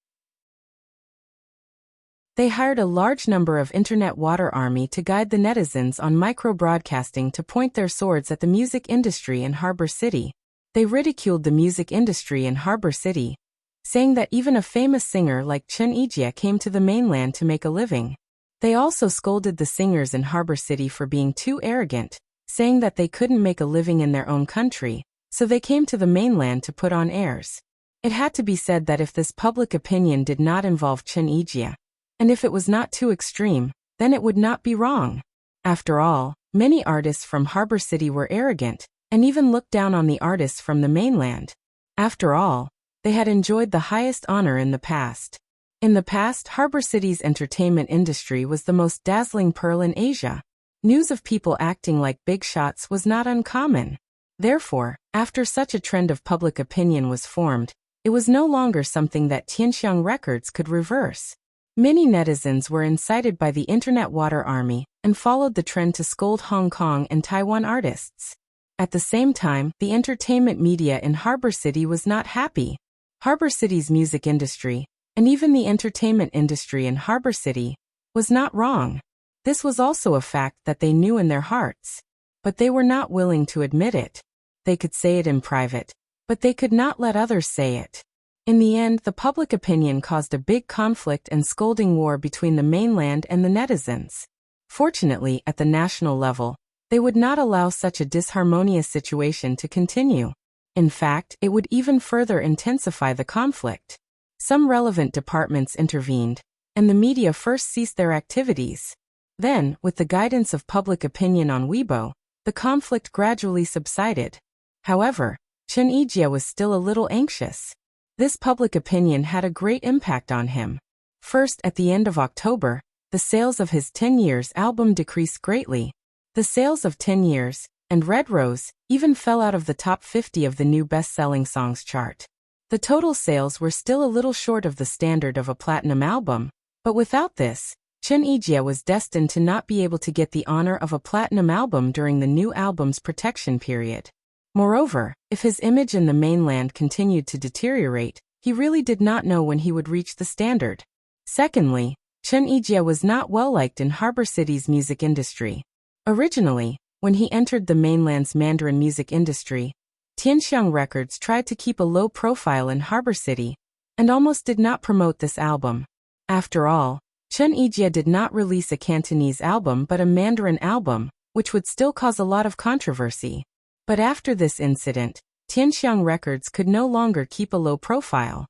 They hired a large number of internet water army to guide the netizens on micro-broadcasting to point their swords at the music industry in Harbor City. They ridiculed the music industry in Harbor City, saying that even a famous singer like Chun Ijia came to the mainland to make a living. They also scolded the singers in Harbor City for being too arrogant, saying that they couldn't make a living in their own country, so they came to the mainland to put on airs. It had to be said that if this public opinion did not involve Chun Ijia, and if it was not too extreme, then it would not be wrong. After all, many artists from Harbor City were arrogant, and even looked down on the artists from the mainland. After all, they had enjoyed the highest honor in the past. In the past, Harbor City's entertainment industry was the most dazzling pearl in Asia. News of people acting like big shots was not uncommon. Therefore, after such a trend of public opinion was formed, it was no longer something that Tianxiang Records could reverse. Many netizens were incited by the internet water army and followed the trend to scold Hong Kong and Taiwan artists. At the same time, the entertainment media in Harbor City was not happy. Harbor City's music industry, and even the entertainment industry in Harbor City, was not wrong. This was also a fact that they knew in their hearts. But they were not willing to admit it. They could say it in private, but they could not let others say it. In the end, the public opinion caused a big conflict and scolding war between the mainland and the netizens. Fortunately, at the national level, they would not allow such a disharmonious situation to continue. In fact, it would even further intensify the conflict. Some relevant departments intervened, and the media first ceased their activities. Then, with the guidance of public opinion on Weibo, the conflict gradually subsided. However, Chen Yijie was still a little anxious. This public opinion had a great impact on him. First, at the end of October, the sales of his 10 Years album decreased greatly. The sales of 10 Years and Red Rose even fell out of the top 50 of the new best-selling songs chart. The total sales were still a little short of the standard of a platinum album, but without this, Chen Yijie was destined to not be able to get the honor of a platinum album during the new album's protection period. Moreover, if his image in the mainland continued to deteriorate, he really did not know when he would reach the standard. Secondly, Chen Yijie was not well liked in Harbor City's music industry. Originally, when he entered the mainland's Mandarin music industry, Tianxiang Records tried to keep a low profile in Harbor City and almost did not promote this album. After all, Chen Yijie did not release a Cantonese album but a Mandarin album, which would still cause a lot of controversy. But after this incident, Tianxiang Records could no longer keep a low profile.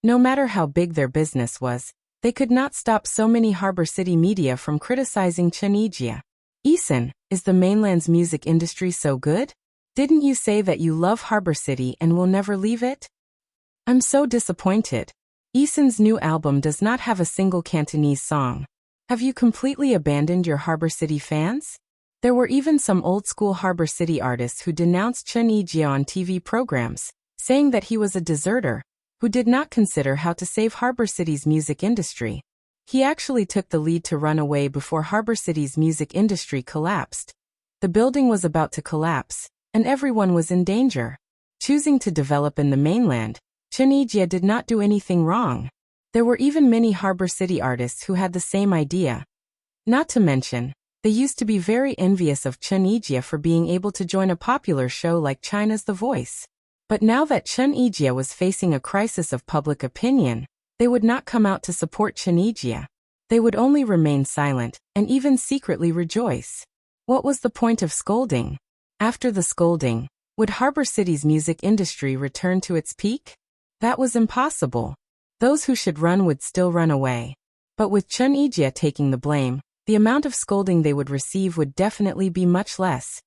No matter how big their business was, they could not stop so many Harbor City media from criticizing Chen Yijie. "Eason, is the mainland's music industry so good? Didn't you say that you love Harbor City and will never leave it? I'm so disappointed. Eason's new album does not have a single Cantonese song. Have you completely abandoned your Harbor City fans?" There were even some old-school Harbor City artists who denounced Chen Yijie on TV programs, saying that he was a deserter who did not consider how to save Harbor City's music industry. He actually took the lead to run away before Harbor City's music industry collapsed. The building was about to collapse, and everyone was in danger. Choosing to develop in the mainland, Chen Yijie did not do anything wrong. There were even many Harbor City artists who had the same idea. Not to mention, they used to be very envious of Chen Yijie for being able to join a popular show like China's The Voice. But now that Chen Yijie was facing a crisis of public opinion, they would not come out to support Chen Yijie. They would only remain silent and even secretly rejoice. What was the point of scolding? After the scolding, would Harbor City's music industry return to its peak? That was impossible. Those who should run would still run away. But with Chen Yijie taking the blame, the amount of scolding they would receive would definitely be much less.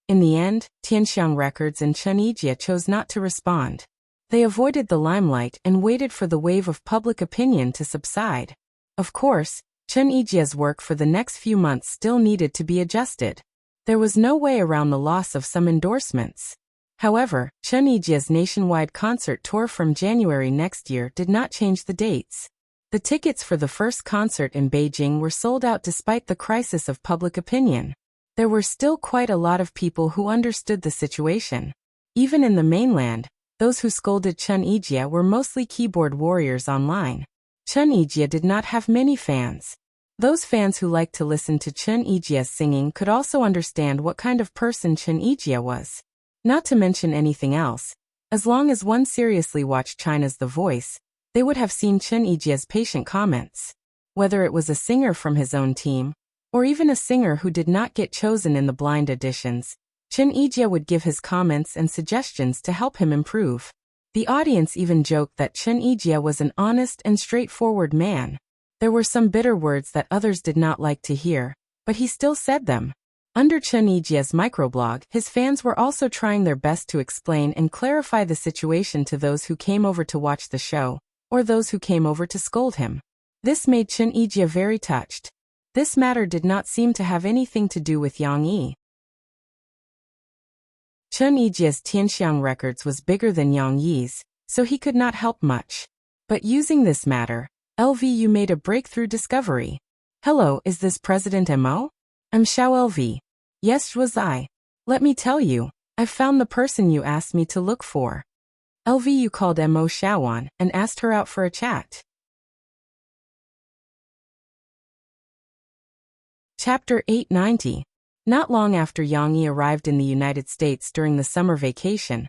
In the end, Tianxiang Records and Chen Yijie chose not to respond. They avoided the limelight and waited for the wave of public opinion to subside. Of course, Chen Yijie's work for the next few months still needed to be adjusted. There was no way around the loss of some endorsements. However, Chen Yijie's nationwide concert tour from January next year did not change the dates. The tickets for the first concert in Beijing were sold out despite the crisis of public opinion. There were still quite a lot of people who understood the situation. Even in the mainland, those who scolded Chen Yijie were mostly keyboard warriors online. Chen Yijie did not have many fans. Those fans who liked to listen to Chen Yijie's singing could also understand what kind of person Chen Yijie was. Not to mention anything else, as long as one seriously watched China's The Voice, they would have seen Chen Yijie's patient comments. Whether it was a singer from his own team, or even a singer who did not get chosen in the blind auditions, Chen Yijie would give his comments and suggestions to help him improve. The audience even joked that Chen Yijie was an honest and straightforward man. There were some bitter words that others did not like to hear, but he still said them. Under Chen Yijie's microblog, his fans were also trying their best to explain and clarify the situation to those who came over to watch the show, or those who came over to scold him. This made Chen Yijie very touched. This matter did not seem to have anything to do with Yang Yi. Chen Yijie's Tianxiang Records was bigger than Yang Yi's, so he could not help much. But using this matter, LVU made a breakthrough discovery. "Hello, is this President Mo? I'm Xiao LV. Yes, was I. Let me tell you, I've found the person you asked me to look for." LVU called Mo Xiaoan and asked her out for a chat. Chapter 890. Not long after Yang Yi arrived in the United States during the summer vacation,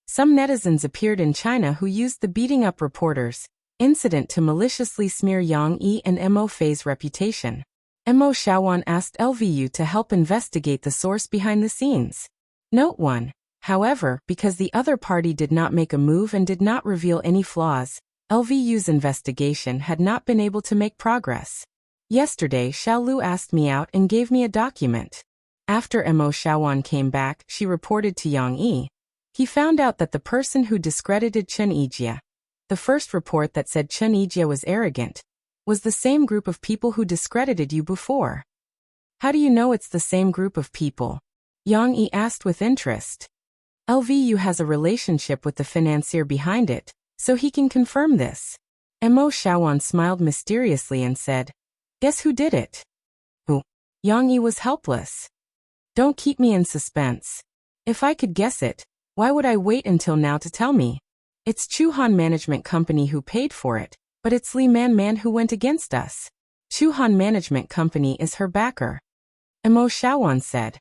some netizens appeared in China who used the beating up reporters incident to maliciously smear Yang Yi and Mo Fei's reputation. Mo Xiaoan asked LVU to help investigate the source behind the scenes. Note 1. However, because the other party did not make a move and did not reveal any flaws, LVU's investigation had not been able to make progress. Yesterday, Xiao Lu asked me out and gave me a document. After Mo Xiaowan came back, she reported to Yang Yi. He found out that the person who discredited Chen Yijie, the first report that said Chen Yijie was arrogant, was the same group of people who discredited you before. How do you know it's the same group of people? Yang Yi asked with interest. LVU has a relationship with the financier behind it, so he can confirm this. Mo Xiaowan smiled mysteriously and said, "Guess who did it?" "Who?" Yang Yi was helpless. "Don't keep me in suspense. If I could guess it, why would I wait until now to tell me? It's Chuhan Management Company who paid for it, but it's Li Man who went against us. Chuhan Management Company is her backer." Mo Xiaowan said.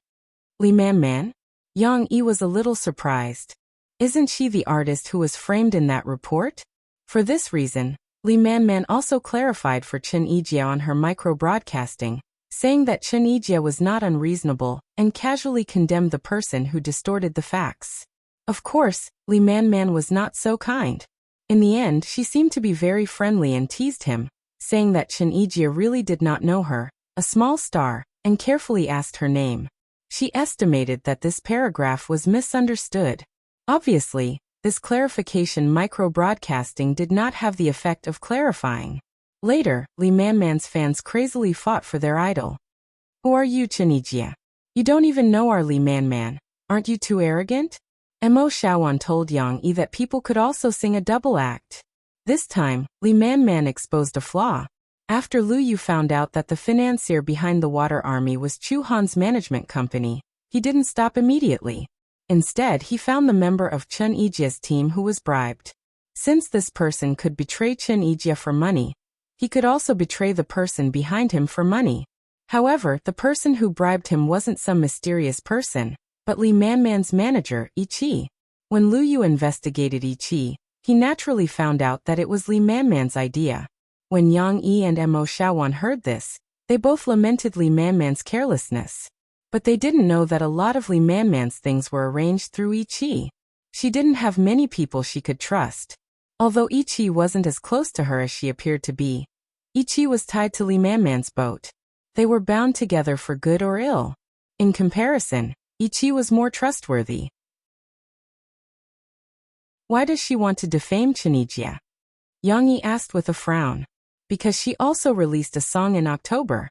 "Li Man?" Yang Yi was a little surprised. Isn't she the artist who was framed in that report? For this reason, Li Man also clarified for Chen Yijie on her micro-broadcasting, saying that Chen Yijie was not unreasonable and casually condemned the person who distorted the facts. Of course, Li Man was not so kind. In the end, she seemed to be very friendly and teased him, saying that Chen Yijie really did not know her, a small star, and carefully asked her name. She estimated that this paragraph was misunderstood. Obviously, this clarification micro-broadcasting did not have the effect of clarifying. Later, Li Man's fans crazily fought for their idol. "Who are you, Chen Yijie? You don't even know our Li Man. Aren't you too arrogant?" Mo Xiaowan told Yang Yi that people could also sing a double act. This time, Li Man exposed a flaw. After Lu Yu found out that the financier behind the Water Army was Chu Han's management company, he didn't stop immediately. Instead, he found the member of Chen Yijie's team who was bribed. Since this person could betray Chen Yijie for money, he could also betray the person behind him for money. However, the person who bribed him wasn't some mysterious person, but Li Man's manager, Ichi. When Lu Yu investigated Ichi, he naturally found out that it was Li Man's idea. When Yang Yi and Mo Xiaowan heard this, they both lamented Li Man's carelessness. But they didn't know that a lot of Li Man's things were arranged through Ichi. She didn't have many people she could trust. Although Ichi wasn't as close to her as she appeared to be, Ichi was tied to Li Man's boat. They were bound together for good or ill. In comparison, Ichi was more trustworthy. Why does she want to defame Chen Yijie? Yang Yi asked with a frown. Because she also released a song in October.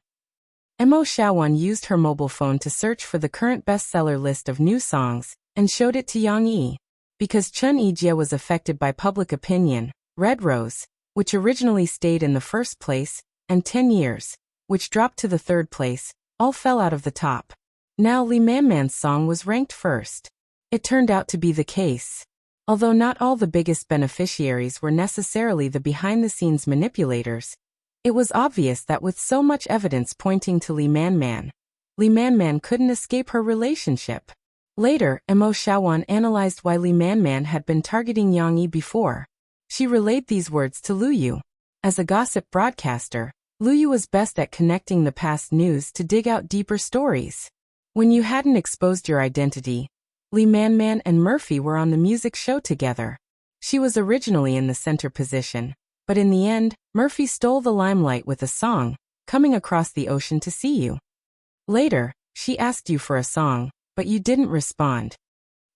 Mo Xiaowan used her mobile phone to search for the current bestseller list of new songs and showed it to Yang Yi. Because Chen Yijie was affected by public opinion, Red Rose, which originally stayed in the first place, and 10 Years, which dropped to the third place, all fell out of the top. Now Li Man's song was ranked first. It turned out to be the case. Although not all the biggest beneficiaries were necessarily the behind-the-scenes manipulators, it was obvious that with so much evidence pointing to Li Man couldn't escape her relationship. Later, Mo Xiaowan analyzed why Li Man had been targeting Yang Yi before. She relayed these words to Lu Yu. As a gossip broadcaster, Lu Yu was best at connecting the past news to dig out deeper stories. When you hadn't exposed your identity, Li Man and Murphy were on the music show together. She was originally in the center position, but in the end, Murphy stole the limelight with a song, Coming Across the Ocean to See You. Later, she asked you for a song, but you didn't respond.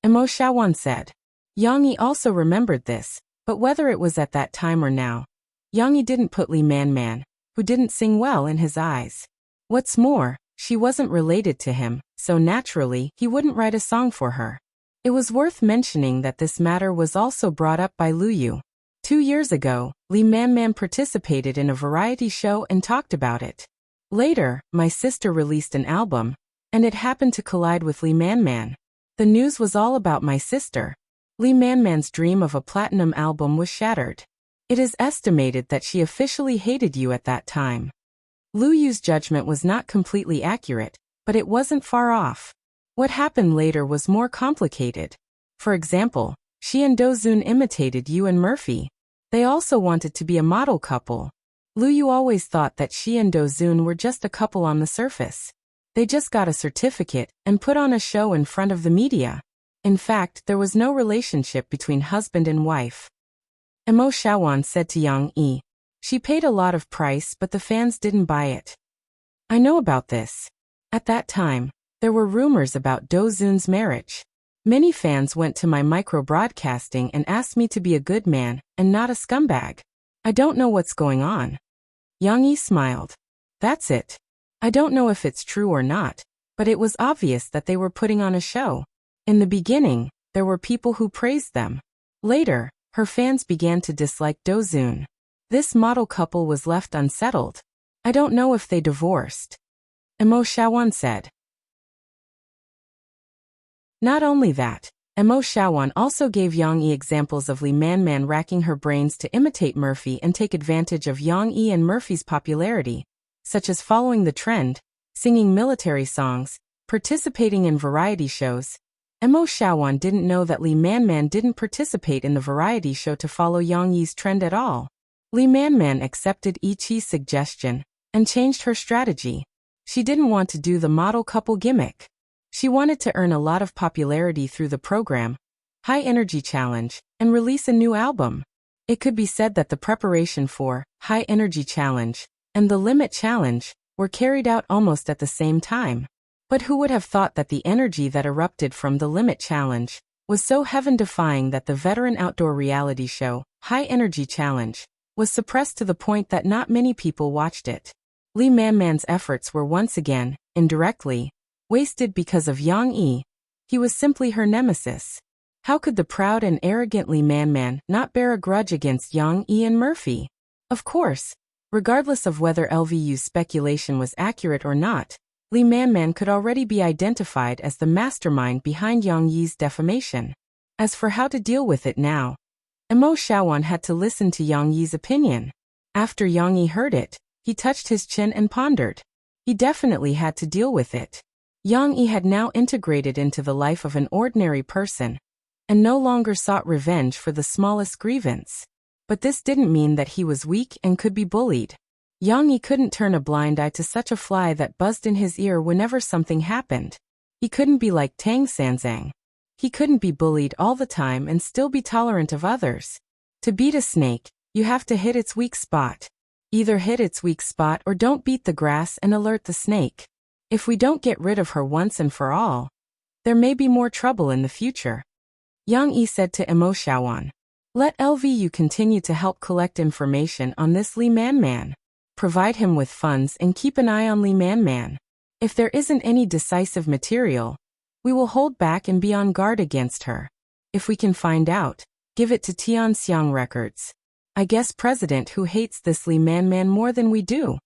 Mo Xiaowan said. Yang Yi also remembered this, but whether it was at that time or now, Yang Yi didn't put Li Man, who didn't sing well, in his eyes. What's more, she wasn't related to him, so naturally, he wouldn't write a song for her. It was worth mentioning that this matter was also brought up by Lu Yu. 2 years ago, Li Man participated in a variety show and talked about it. Later, my sister released an album, and it happened to collide with Li Man. The news was all about my sister. Li Man's dream of a platinum album was shattered. It is estimated that she officially hated you at that time. Lu Yu's judgment was not completely accurate, but it wasn't far off. What happened later was more complicated. For example, she and Dozun imitated you and Murphy. They also wanted to be a model couple. Lu Yu always thought that she and Dozun were just a couple on the surface. They just got a certificate and put on a show in front of the media. In fact, there was no relationship between husband and wife. Mo Xiaowan said to Yang Yi. She paid a lot of price, but the fans didn't buy it. I know about this. At that time, There were rumors about Do Zun's marriage. Many fans went to my micro-broadcasting and asked me to be a good man and not a scumbag. I don't know what's going on. Yang Yi smiled. That's it. I don't know if it's true or not, but it was obvious that they were putting on a show. In the beginning, there were people who praised them. Later, her fans began to dislike Do Zun. This model couple was left unsettled. I don't know if they divorced. Mo Xiaowan said. Not only that, Mo Xiaowan also gave Yang Yi examples of Li Manman racking her brains to imitate Murphy and take advantage of Yang Yi and Murphy's popularity, such as following the trend, singing military songs, participating in variety shows. Mo Xiaowan didn't know that Li Manman didn't participate in the variety show to follow Yang Yi's trend at all. Li Manman accepted Yi Qi's suggestion and changed her strategy. She didn't want to do the model couple gimmick. She wanted to earn a lot of popularity through the program, High Energy Challenge, and release a new album. It could be said that the preparation for High Energy Challenge and the Limit Challenge were carried out almost at the same time. But who would have thought that the energy that erupted from the Limit Challenge was so heaven-defying that the veteran outdoor reality show, High Energy Challenge, was suppressed to the point that not many people watched it. Li Manman's efforts were once again, indirectly, wasted because of Yang Yi. He was simply her nemesis. How could the proud and arrogant Li Manman not bear a grudge against Yang Yi and Murphy? Of course, regardless of whether LVU's speculation was accurate or not, Li Manman could already be identified as the mastermind behind Yang Yi's defamation. As for how to deal with it now, Mo Xiaowan had to listen to Yang Yi's opinion. After Yang Yi heard it, he touched his chin and pondered. He definitely had to deal with it. Yang Yi had now integrated into the life of an ordinary person, and no longer sought revenge for the smallest grievance. But this didn't mean that he was weak and could be bullied. Yang Yi couldn't turn a blind eye to such a fly that buzzed in his ear whenever something happened. He couldn't be like Tang Sanzang. He couldn't be bullied all the time and still be tolerant of others. To beat a snake, you have to hit its weak spot. Either hit its weak spot or don't beat the grass and alert the snake. If we don't get rid of her once and for all, there may be more trouble in the future. Yang Yi said to Mo Xiaowan. Let LVU continue to help collect information on this Li Manman. Provide him with funds and keep an eye on Li Manman. If there isn't any decisive material, we will hold back and be on guard against her. If we can find out, give it to Tianxiang Records. I guess president who hates this Li Manman more than we do.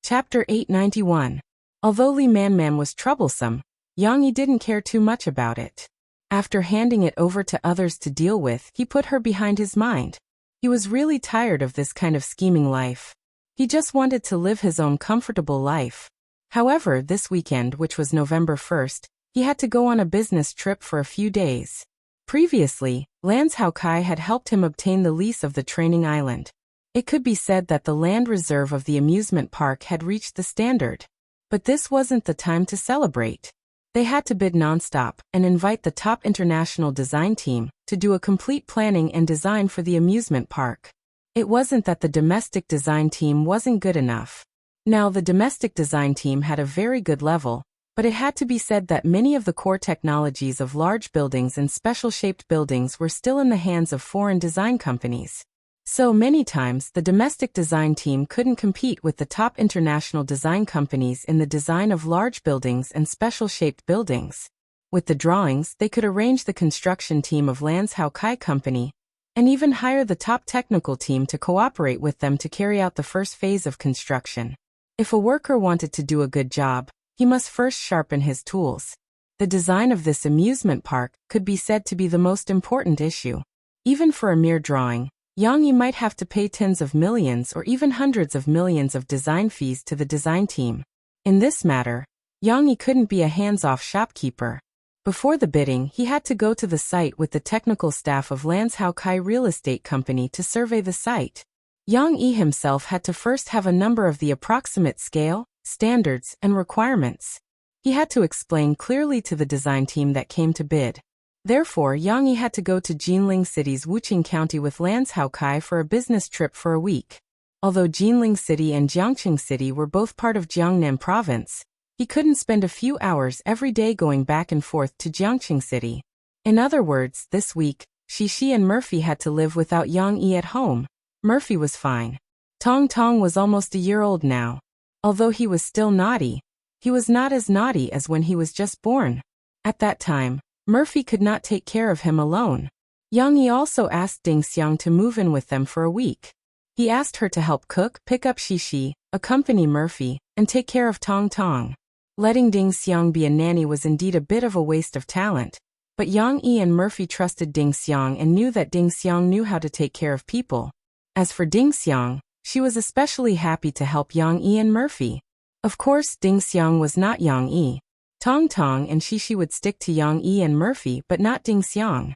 Chapter 891. Although Li Manman was troublesome, Yang Yi didn't care too much about it. After handing it over to others to deal with, he put her behind his mind. He was really tired of this kind of scheming life. He just wanted to live his own comfortable life. However, this weekend, which was November 1st, he had to go on a business trip for a few days. Previously, Lan Zhaokai had helped him obtain the lease of the training island. It could be said that the land reserve of the amusement park had reached the standard. But this wasn't the time to celebrate. They had to bid nonstop and invite the top international design team to do a complete planning and design for the amusement park. It wasn't that the domestic design team wasn't good enough. Now, the domestic design team had a very good level, but it had to be said that many of the core technologies of large buildings and special-shaped buildings were still in the hands of foreign design companies. So many times, the domestic design team couldn't compete with the top international design companies in the design of large buildings and special-shaped buildings. With the drawings, they could arrange the construction team of Lan Zhaokai Company, and even hire the top technical team to cooperate with them to carry out the first phase of construction. If a worker wanted to do a good job, he must first sharpen his tools. The design of this amusement park could be said to be the most important issue. Even for a mere drawing, Yang Yi might have to pay tens of millions or even hundreds of millions of design fees to the design team. In this matter, Yang Yi couldn't be a hands-off shopkeeper. Before the bidding, he had to go to the site with the technical staff of Lan Zhaokai Real Estate Company to survey the site. Yang Yi himself had to first have a number of the approximate scale, standards, and requirements. He had to explain clearly to the design team that came to bid. Therefore, Yang Yi had to go to Jinling City's Wuqing County with Lan Zhaokai for a business trip for a week. Although Jinling City and Jiangqing City were both part of Jiangnan Province, he couldn't spend a few hours every day going back and forth to Jiangqing City. In other words, this week, Xixi and Murphy had to live without Yang Yi at home. Murphy was fine. Tong Tong was almost a year old now. Although he was still naughty, he was not as naughty as when he was just born. At that time, Murphy could not take care of him alone. Yang Yi also asked Ding Xiang to move in with them for a week. He asked her to help cook, pick up Xixi, accompany Murphy, and take care of Tong Tong. Letting Ding Xiang be a nanny was indeed a bit of a waste of talent, but Yang Yi and Murphy trusted Ding Xiang and knew that Ding Xiang knew how to take care of people. As for Ding Xiang, she was especially happy to help Yang Yi and Murphy. Of course, Ding Xiang was not Yang Yi. Tong Tong and Xixi would stick to Yang Yi and Murphy but not Ding Xiang.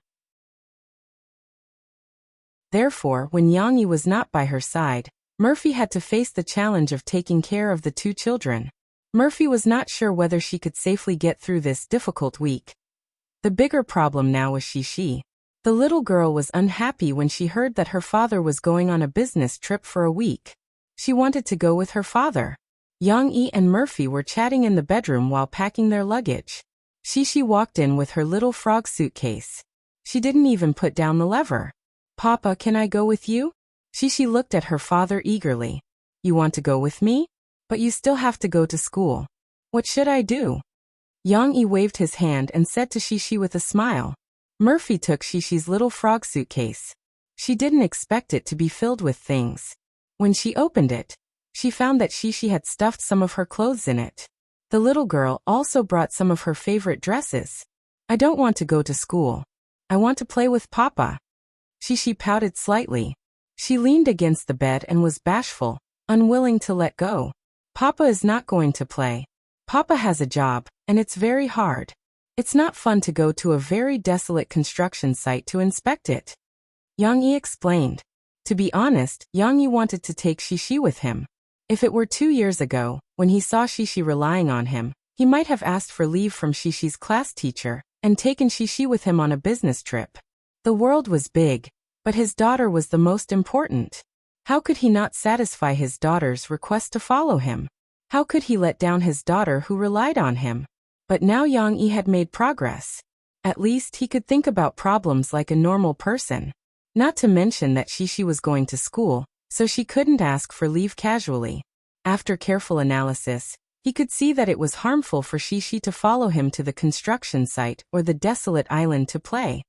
Therefore, when Yang Yi was not by her side, Murphy had to face the challenge of taking care of the two children. Murphy was not sure whether she could safely get through this difficult week. The bigger problem now was Xixi. The little girl was unhappy when she heard that her father was going on a business trip for a week. She wanted to go with her father. Yang Yi and Murphy were chatting in the bedroom while packing their luggage. Xixi walked in with her little frog suitcase. She didn't even put down the lever. "Papa, can I go with you?" Xixi looked at her father eagerly. "You want to go with me? But you still have to go to school. What should I do?" Yang Yi waved his hand and said to Xixi with a smile. Murphy took Xixi's little frog suitcase. She didn't expect it to be filled with things. When she opened it, she found that Xixi had stuffed some of her clothes in it. The little girl also brought some of her favorite dresses. "I don't want to go to school. I want to play with Papa." Xixi pouted slightly. She leaned against the bed and was bashful, unwilling to let go. "Papa is not going to play. Papa has a job, and it's very hard. It's not fun to go to a very desolate construction site to inspect it." Yang Yi explained. To be honest, Yang Yi wanted to take Xixi with him. If it were 2 years ago, when he saw Xixi relying on him, he might have asked for leave from Xixi's class teacher and taken Xixi with him on a business trip. The world was big, but his daughter was the most important. How could he not satisfy his daughter's request to follow him? How could he let down his daughter who relied on him? But now Yang Yi had made progress. At least he could think about problems like a normal person. Not to mention that Xixi was going to school, so she couldn't ask for leave casually. After careful analysis, he could see that it was harmful for Xixi to follow him to the construction site or the desolate island to play.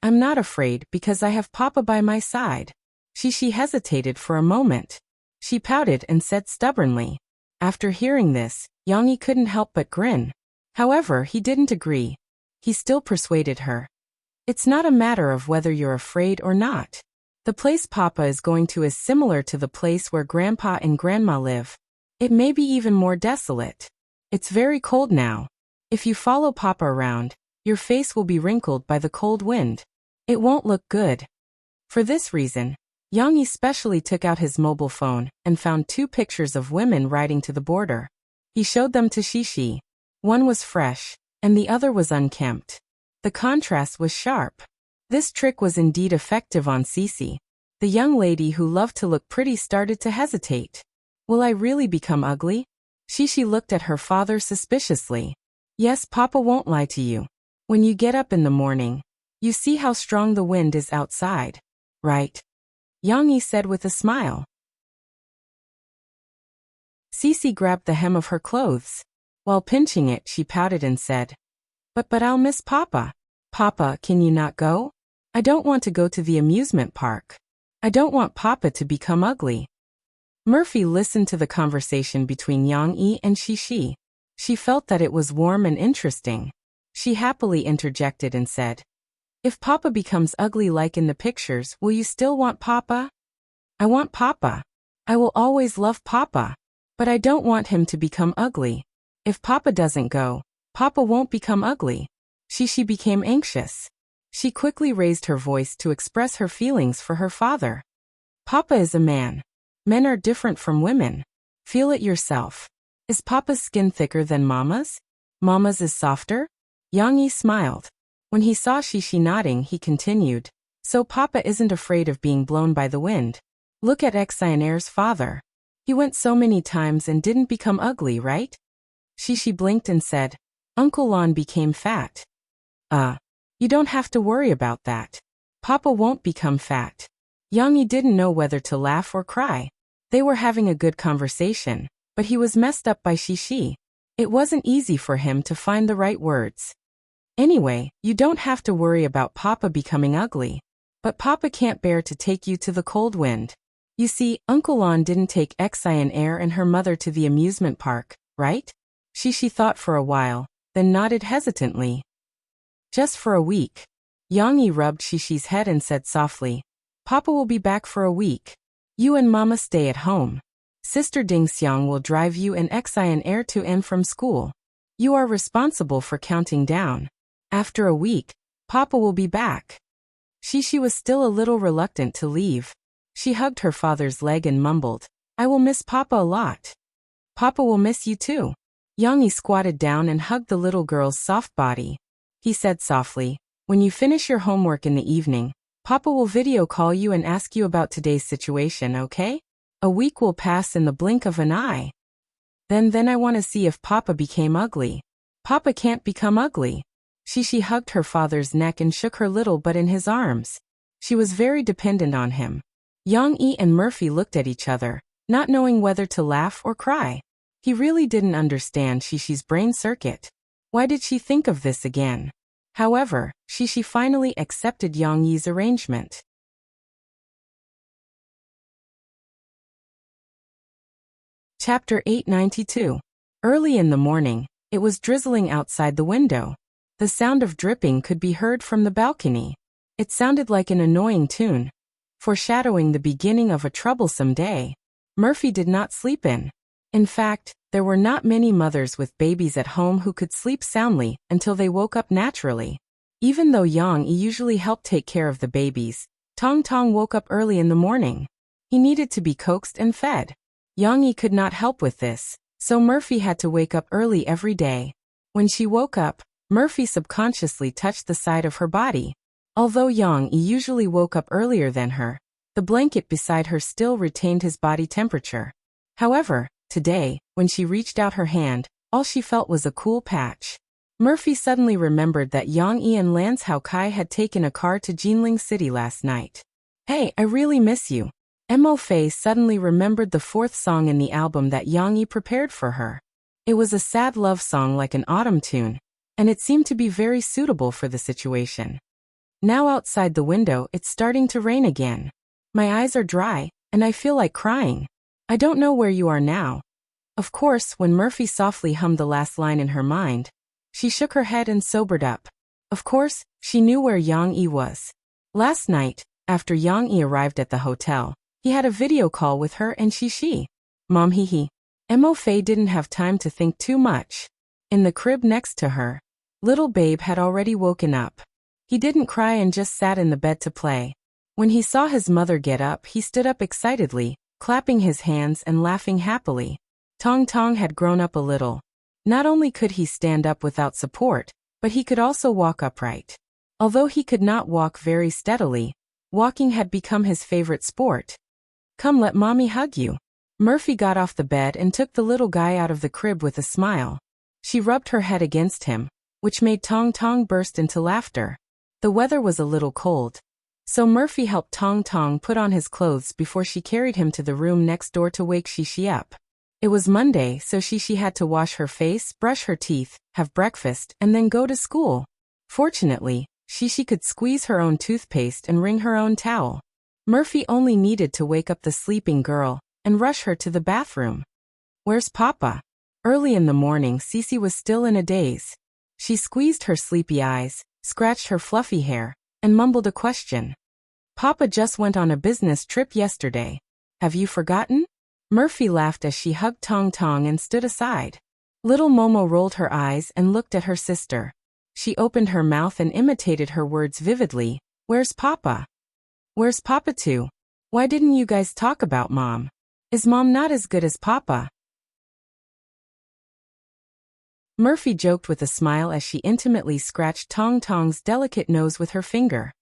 I'm not afraid because I have Papa by my side." Xixi hesitated for a moment. She pouted and said stubbornly. After hearing this, Yang Yi couldn't help but grin. However, he didn't agree. He still persuaded her. "It's not a matter of whether you're afraid or not. The place Papa is going to is similar to the place where Grandpa and Grandma live. It may be even more desolate. It's very cold now. If you follow Papa around, your face will be wrinkled by the cold wind. It won't look good." For this reason, Yang Yi specially took out his mobile phone and found 2 pictures of women riding to the border. He showed them to Xixi. One was fresh, and the other was unkempt. The contrast was sharp. This trick was indeed effective on Cici. The young lady who loved to look pretty started to hesitate. "Will I really become ugly?" Xixi looked at her father suspiciously. "Yes, Papa won't lie to you. When you get up in the morning, you see how strong the wind is outside, right?" Yang Yi said with a smile. Cici grabbed the hem of her clothes. While pinching it, she pouted and said, But I'll miss Papa. Papa, can you not go? I don't want to go to the amusement park. I don't want Papa to become ugly." Murphy listened to the conversation between Yang Yi and Xixi. She felt that it was warm and interesting. She happily interjected and said, "If Papa becomes ugly like in the pictures, will you still want Papa?" "I want Papa. I will always love Papa. But I don't want him to become ugly. If Papa doesn't go, Papa won't become ugly." Xixi became anxious. She quickly raised her voice to express her feelings for her father. "Papa is a man. Men are different from women. Feel it yourself. Is Papa's skin thicker than Mama's? Mama's is softer?" Yang Yi smiled. When he saw Xixi nodding, he continued, "So Papa isn't afraid of being blown by the wind. Look at Xionaire's father. He went so many times and didn't become ugly, right? Shishi blinked and said, Uncle Lon became fat. You don't have to worry about that. Papa won't become fat. Yang Yi didn't know whether to laugh or cry. They were having a good conversation, but he was messed up by Shishi. It wasn't easy for him to find the right words. Anyway, you don't have to worry about Papa becoming ugly. But Papa can't bear to take you to the cold wind. You see, Uncle Lon didn't take Xionnaire and her mother to the amusement park, right? Shishi thought for a while, then nodded hesitantly. Just for a week. Yang Yi rubbed Shishi's head and said softly, Papa will be back for a week. You and Mama stay at home. Sister Ding Xiang will drive you and Xionnaire to and from school. You are responsible for counting down. After a week, Papa will be back. Shishi was still a little reluctant to leave. She hugged her father's leg and mumbled, I will miss Papa a lot. Papa will miss you too. Yang Yi squatted down and hugged the little girl's soft body. He said softly, when you finish your homework in the evening, Papa will video call you and ask you about today's situation, okay? A week will pass in the blink of an eye. Then I want to see if Papa became ugly. Papa can't become ugly. Shishi hugged her father's neck and shook her little butt in his arms. She was very dependent on him. Yang Yi and Murphy looked at each other, not knowing whether to laugh or cry. He really didn't understand Shishi's brain circuit. Why did she think of this again? However, Shishi finally accepted Yang Yi's arrangement. Chapter 892. Early in the morning, it was drizzling outside the window. The sound of dripping could be heard from the balcony. It sounded like an annoying tune, foreshadowing the beginning of a troublesome day. Murphy did not sleep in. In fact, there were not many mothers with babies at home who could sleep soundly until they woke up naturally. Even though Yang Yi usually helped take care of the babies, Tong Tong woke up early in the morning. He needed to be coaxed and fed. Yang Yi could not help with this, so Murphy had to wake up early every day. When she woke up, Murphy subconsciously touched the side of her body. Although Yang Yi usually woke up earlier than her, the blanket beside her still retained his body temperature. However, today, when she reached out her hand, all she felt was a cool patch. Murphy suddenly remembered that Yang Yi and Lance Hao Kai had taken a car to Jinling City last night. Hey, I really miss you. Mo Fei suddenly remembered the fourth song in the album that Yang Yi prepared for her. It was a sad love song like an autumn tune, and it seemed to be very suitable for the situation. Now outside the window, it's starting to rain again. My eyes are dry, and I feel like crying. I don't know where you are now. Of course, when Murphy softly hummed the last line in her mind, she shook her head and sobered up. Of course, she knew where Yang Yi was. Last night, after Yang Yi arrived at the hotel, he had a video call with her and Shishi. Mom hee. Mo Fei didn't have time to think too much. In the crib next to her, little babe had already woken up. He didn't cry and just sat in the bed to play. When he saw his mother get up, he stood up excitedly, clapping his hands and laughing happily. Tong Tong had grown up a little. Not only could he stand up without support, but he could also walk upright. Although he could not walk very steadily, walking had become his favorite sport. Come, let mommy hug you. Murphy got off the bed and took the little guy out of the crib with a smile. She rubbed her head against him, which made Tong Tong burst into laughter. The weather was a little cold, so Murphy helped Tong Tong put on his clothes before she carried him to the room next door to wake Shishi up. It was Monday, so Shishi had to wash her face, brush her teeth, have breakfast, and then go to school. Fortunately, Shishi could squeeze her own toothpaste and wring her own towel. Murphy only needed to wake up the sleeping girl and rush her to the bathroom. Where's Papa? Early in the morning, Cece was still in a daze. She squeezed her sleepy eyes, scratched her fluffy hair, and mumbled a question. Papa just went on a business trip yesterday. Have you forgotten? Murphy laughed as she hugged Tong Tong and stood aside. Little Momo rolled her eyes and looked at her sister. She opened her mouth and imitated her words vividly. Where's Papa? Where's Papa too? Why didn't you guys talk about Mom? Is Mom not as good as Papa? Murphy joked with a smile as she intimately scratched Tong Tong's delicate nose with her finger.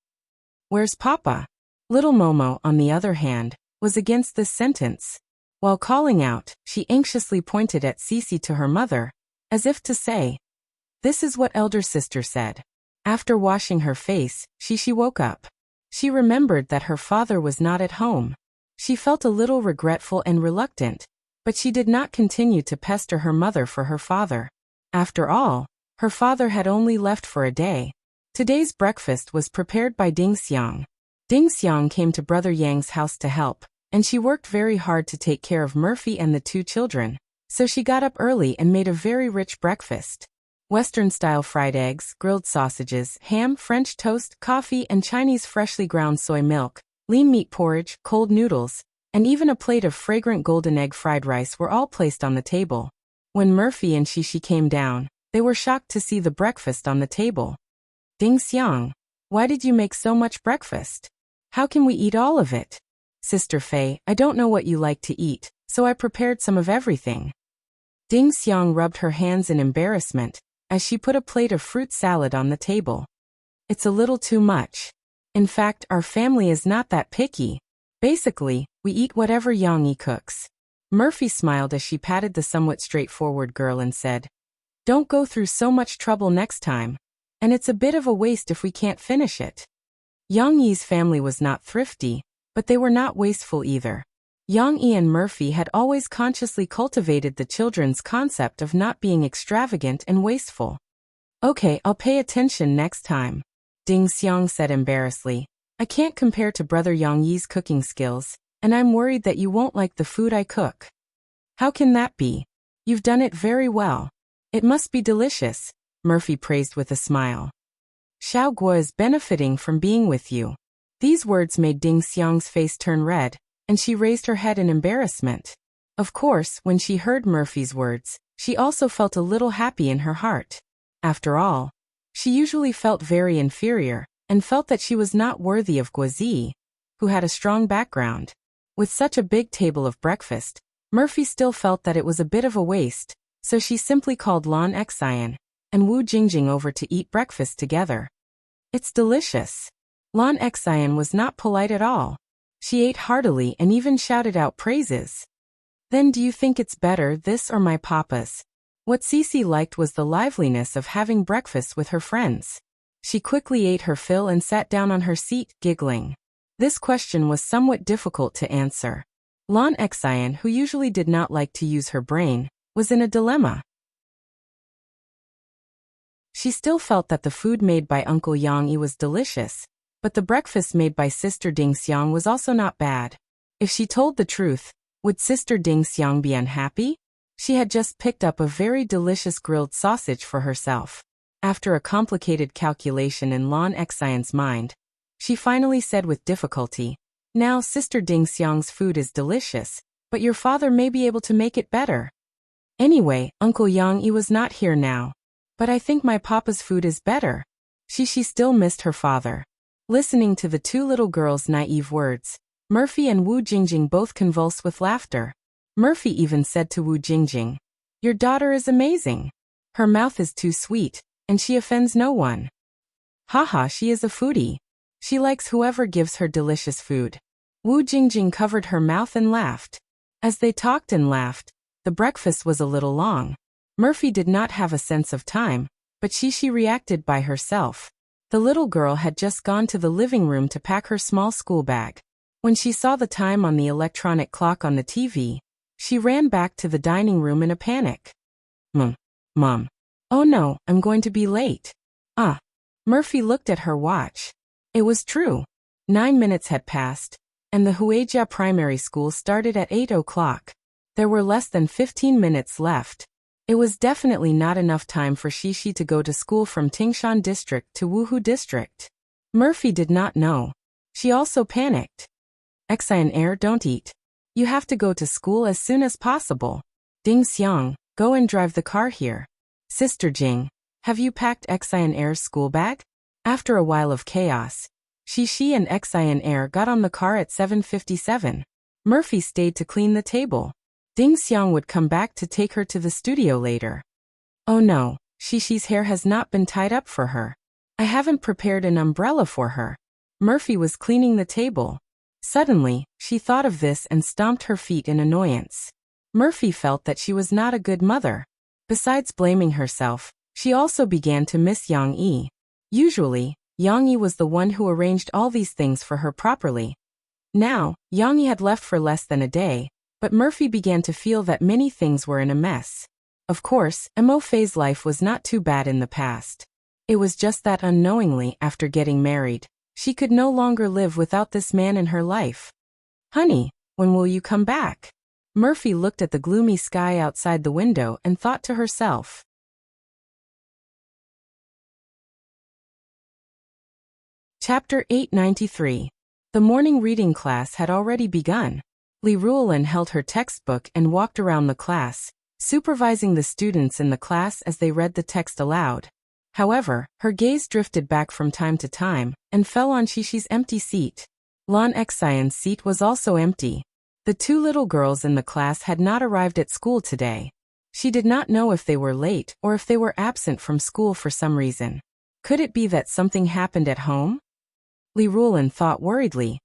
Where's Papa? Little Momo, on the other hand, was against this sentence. While calling out, she anxiously pointed at Cece to her mother, as if to say, "This is what elder sister said." After washing her face, she woke up. She remembered that her father was not at home. She felt a little regretful and reluctant, but she did not continue to pester her mother for her father. After all, her father had only left for a day. Today's breakfast was prepared by Ding Xiang. Ding Xiang came to Brother Yang's house to help, and she worked very hard to take care of Murphy and the two children, so she got up early and made a very rich breakfast. Western-style fried eggs, grilled sausages, ham, French toast, coffee, and Chinese freshly ground soy milk, lean meat porridge, cold noodles, and even a plate of fragrant golden egg fried rice were all placed on the table. When Murphy and Shishi came down, they were shocked to see the breakfast on the table. "Ding Xiang, why did you make so much breakfast? How can we eat all of it?" "Sister Fei, I don't know what you like to eat, so I prepared some of everything." Ding Xiang rubbed her hands in embarrassment as she put a plate of fruit salad on the table. "It's a little too much. In fact, our family is not that picky. Basically, we eat whatever Yang Yi cooks." Murphy smiled as she patted the somewhat straightforward girl and said, "Don't go through so much trouble next time, and it's a bit of a waste if we can't finish it." Yang Yi's family was not thrifty, but they were not wasteful either. Yang Yi and Murphy had always consciously cultivated the children's concept of not being extravagant and wasteful. "Okay, I'll pay attention next time," Ding Xiang said embarrassedly. "I can't compare to Brother Yang Yi's cooking skills, and I'm worried that you won't like the food I cook." "How can that be? You've done it very well. It must be delicious," Murphy praised with a smile. "Xiao Guo is benefiting from being with you." These words made Ding Xiang's face turn red, and she raised her head in embarrassment. Of course, when she heard Murphy's words, she also felt a little happy in her heart. After all, she usually felt very inferior, and felt that she was not worthy of Guozi, who had a strong background. With such a big table of breakfast, Murphy still felt that it was a bit of a waste, so she simply called Lan Xian and Wu Jingjing over to eat breakfast together. "It's delicious." Lan Xian was not polite at all. She ate heartily and even shouted out praises. "Then do you think it's better this or my papa's?" What Cece liked was the liveliness of having breakfast with her friends. She quickly ate her fill and sat down on her seat, giggling. This question was somewhat difficult to answer. Lan Xian, who usually did not like to use her brain, was in a dilemma. She still felt that the food made by Uncle Yang Yi was delicious, but the breakfast made by Sister Ding Xiang was also not bad. If she told the truth, would Sister Ding Xiang be unhappy? She had just picked up a very delicious grilled sausage for herself. After a complicated calculation in Lan Xian's mind, she finally said with difficulty, "Now Sister Ding Xiang's food is delicious, but your father may be able to make it better. Anyway, Uncle Yang Yi was not here now. But I think my papa's food is better." She still missed her father. Listening to the two little girls' naive words, Murphy and Wu Jingjing both convulsed with laughter. Murphy even said to Wu Jingjing, "Your daughter is amazing. Her mouth is too sweet, and she offends no one. Haha, she is a foodie. She likes whoever gives her delicious food." Wu Jingjing covered her mouth and laughed. As they talked and laughed, the breakfast was a little long. Murphy did not have a sense of time, but she reacted by herself. The little girl had just gone to the living room to pack her small school bag. When she saw the time on the electronic clock on the TV, she ran back to the dining room in a panic. Mom. Oh no, I'm going to be late." Murphy looked at her watch. It was true. 9 minutes had passed, and the Huijia Primary School started at 8 o'clock. There were less than 15 minutes left. It was definitely not enough time for Shishi to go to school from Tingshan District to Wuhu District. Murphy did not know. She also panicked. "Xian Air, don't eat. You have to go to school as soon as possible. Ding Xiang, go and drive the car here. Sister Jing, have you packed Xian Air's school bag?" After a while of chaos, Shishi and Xian Air got on the car at 7:57. Murphy stayed to clean the table. Ding Xiang would come back to take her to the studio later. "Oh no, Shishi's hair has not been tied up for her. I haven't prepared an umbrella for her." Murphy was cleaning the table. Suddenly, she thought of this and stomped her feet in annoyance. Murphy felt that she was not a good mother. Besides blaming herself, she also began to miss Yang Yi. Usually, Yang Yi was the one who arranged all these things for her properly. Now, Yang Yi had left for less than a day, but Murphy began to feel that many things were in a mess. Of course, Mo Fei's life was not too bad in the past. It was just that unknowingly, after getting married, she could no longer live without this man in her life. "Honey, when will you come back?" Murphy looked at the gloomy sky outside the window and thought to herself. Chapter 893. The morning reading class had already begun. Li Ruolin held her textbook and walked around the class, supervising the students in the class as they read the text aloud. However, her gaze drifted back from time to time and fell on Shishi's empty seat. Lan Xian's seat was also empty. The two little girls in the class had not arrived at school today. She did not know if they were late or if they were absent from school for some reason. Could it be that something happened at home? Li Ruolin thought worriedly.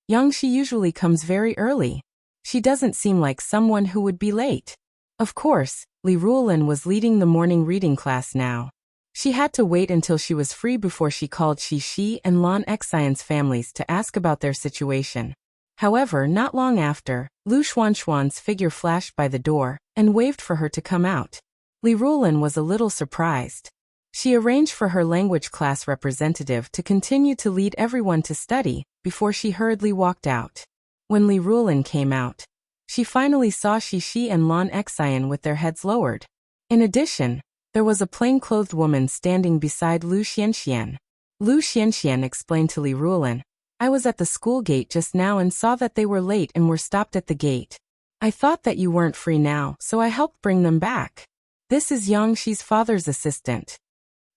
Yang Shi usually comes very early. She doesn't seem like someone who would be late. Of course, Li Ruolin was leading the morning reading class now. She had to wait until she was free before she called Shishi and Lan Xian's families to ask about their situation. However, not long after, Lu Xuanxuan's figure flashed by the door and waved for her to come out. Li Ruolin was a little surprised. She arranged for her language class representative to continue to lead everyone to study before she hurriedly walked out. When Li Ruolin came out, she finally saw Shishi and Lan Xian with their heads lowered. In addition, there was a plain-clothed woman standing beside Lu Xianxian. Lu Xianxian explained to Li Ruolin, "I was at the school gate just now and saw that they were late and were stopped at the gate. I thought that you weren't free now, so I helped bring them back. This is Yang Shi's father's assistant."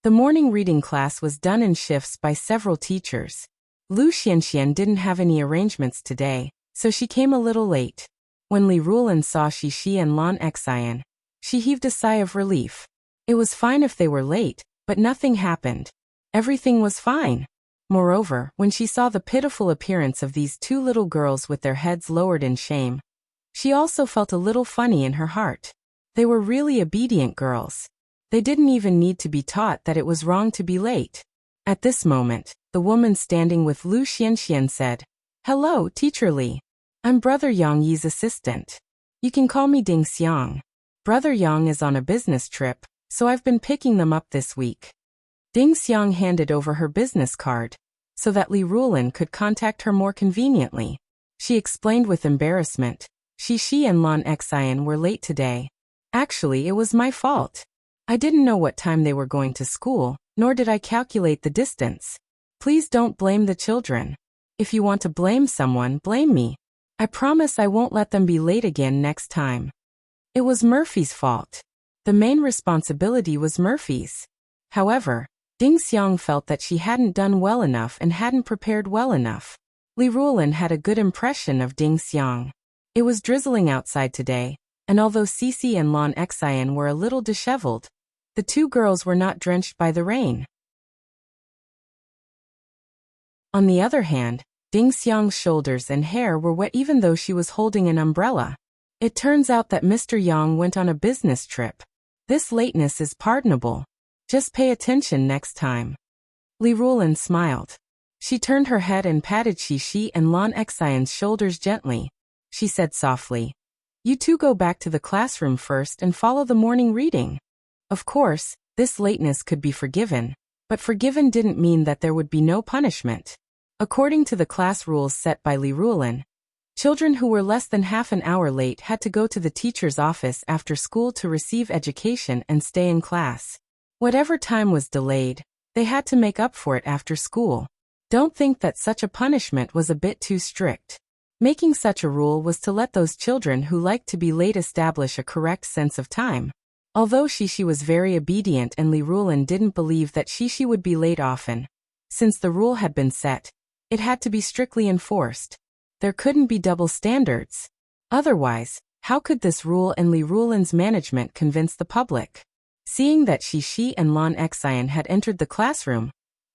The morning reading class was done in shifts by several teachers. Lu Xianxian didn't have any arrangements today, so she came a little late. When Li Ruolin saw Shishi and Lan Xian, she heaved a sigh of relief. It was fine if they were late, but nothing happened. Everything was fine. Moreover, when she saw the pitiful appearance of these two little girls with their heads lowered in shame, she also felt a little funny in her heart. They were really obedient girls. They didn't even need to be taught that it was wrong to be late. At this moment, the woman standing with Lu Xianxian said, "Hello, Teacher Li. I'm Brother Yang Yi's assistant. You can call me Ding Xiang. Brother Yang is on a business trip, so I've been picking them up this week." Ding Xiang handed over her business card, so that Li Ruolin could contact her more conveniently. She explained with embarrassment, "Shishi and Lan Xian were late today. Actually, it was my fault. I didn't know what time they were going to school, nor did I calculate the distance. Please don't blame the children. If you want to blame someone, blame me. I promise I won't let them be late again next time." It was Murphy's fault. The main responsibility was Murphy's. However, Ding Xiang felt that she hadn't done well enough and hadn't prepared well enough. Li Ruolin had a good impression of Ding Xiang. It was drizzling outside today, and although Cici and Lan Xian were a little disheveled, the two girls were not drenched by the rain. On the other hand, Ding Xiang's shoulders and hair were wet even though she was holding an umbrella. It turns out that Mr. Yang went on a business trip. This lateness is pardonable. Just pay attention next time. Li Ruolin smiled. She turned her head and patted Shishi and Lan Xian's shoulders gently. She said softly, "You two go back to the classroom first and follow the morning reading." Of course, this lateness could be forgiven, but forgiven didn't mean that there would be no punishment. According to the class rules set by Li Ruolin, children who were less than half an hour late had to go to the teacher's office after school to receive education and stay in class. Whatever time was delayed, they had to make up for it after school. Don't think that such a punishment was a bit too strict. Making such a rule was to let those children who liked to be late establish a correct sense of time. Although Shishi was very obedient and Li Ruolin didn't believe that Shishi would be late often, since the rule had been set, it had to be strictly enforced. There couldn't be double standards. Otherwise, how could this rule and Li Ruolin's management convince the public? Seeing that Shishi and Lan Xian had entered the classroom,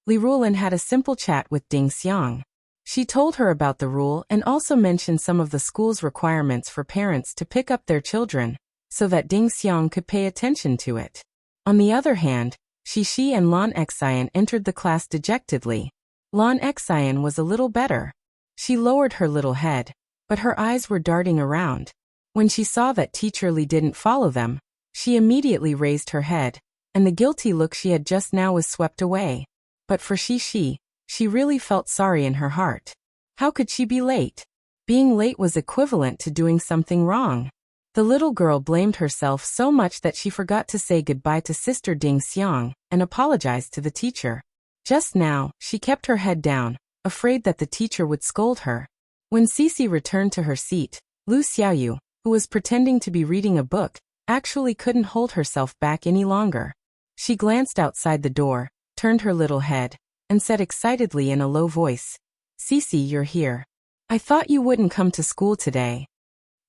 Li Ruolin had a simple chat with Ding Xiang. She told her about the rule and also mentioned some of the school's requirements for parents to pick up their children, so that Ding Xiang could pay attention to it. On the other hand, Xixi and Lan Xian entered the class dejectedly. Lan Xian was a little better. She lowered her little head, but her eyes were darting around. When she saw that Teacher Li didn't follow them, she immediately raised her head, and the guilty look she had just now was swept away. But for Xixi, she really felt sorry in her heart. How could she be late? Being late was equivalent to doing something wrong. The little girl blamed herself so much that she forgot to say goodbye to Sister Ding Xiang and apologized to the teacher. Just now, she kept her head down, afraid that the teacher would scold her. When Cece returned to her seat, Lu Xiaoyu, who was pretending to be reading a book, actually couldn't hold herself back any longer. She glanced outside the door, turned her little head, and said excitedly in a low voice, "Cece, you're here. I thought you wouldn't come to school today.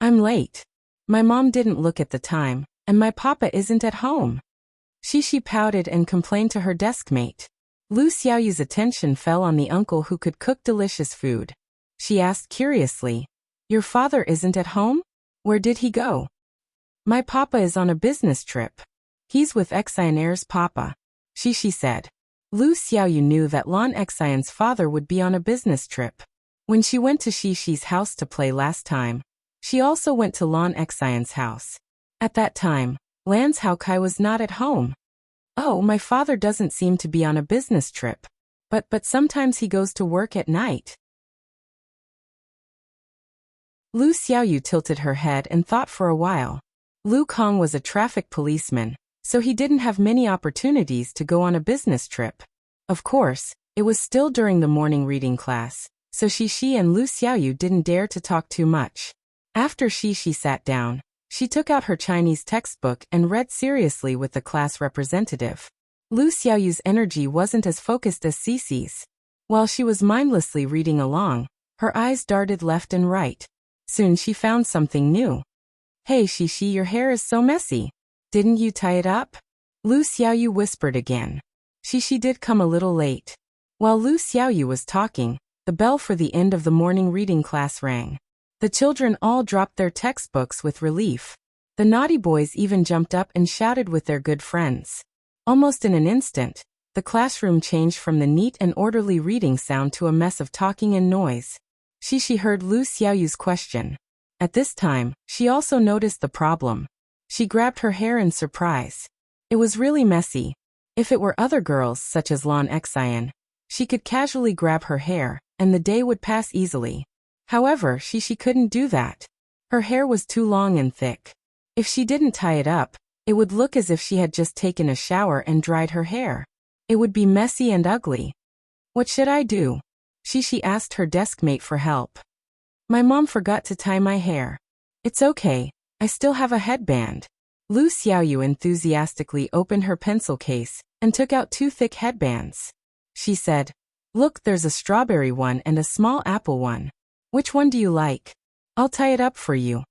I'm late. My mom didn't look at the time, and my papa isn't at home." Xixi pouted and complained to her deskmate. Lu Xiaoyu's attention fell on the uncle who could cook delicious food. She asked curiously, "Your father isn't at home? Where did he go?" "My papa is on a business trip. He's with Xian's papa," Xixi said. Lu Xiaoyu knew that Lan Xian's father would be on a business trip. When she went to Xixi's house to play last time, she also went to Lan Xian's house. At that time, Lan Haokai was not at home. "Oh, my father doesn't seem to be on a business trip. But sometimes he goes to work at night." Lu Xiaoyu tilted her head and thought for a while. Lu Kong was a traffic policeman, so he didn't have many opportunities to go on a business trip. Of course, it was still during the morning reading class, so Xixi and Lu Xiaoyu didn't dare to talk too much. After Xixi sat down, she took out her Chinese textbook and read seriously with the class representative. Lu Xiaoyu's energy wasn't as focused as Cece's. While she was mindlessly reading along, her eyes darted left and right. Soon she found something new. "Hey Xixi, your hair is so messy. Didn't you tie it up?" Lu Xiaoyu whispered again. Xixi did come a little late. While Lu Xiaoyu was talking, the bell for the end of the morning reading class rang. The children all dropped their textbooks with relief. The naughty boys even jumped up and shouted with their good friends. Almost in an instant, the classroom changed from the neat and orderly reading sound to a mess of talking and noise. Xixi heard Lu Xiaoyu's question. At this time, she also noticed the problem. She grabbed her hair in surprise. It was really messy. If it were other girls such as Lan Xian, she could casually grab her hair, and the day would pass easily. However, Xixi couldn't do that. Her hair was too long and thick. If she didn't tie it up, it would look as if she had just taken a shower and dried her hair. It would be messy and ugly. "What should I do?" Xixi asked her deskmate for help. "My mom forgot to tie my hair." "It's okay, I still have a headband." Lu Xiaoyu enthusiastically opened her pencil case and took out 2 thick headbands. She said, "Look, there's a strawberry one and a small apple one. Which one do you like? I'll tie it up for you."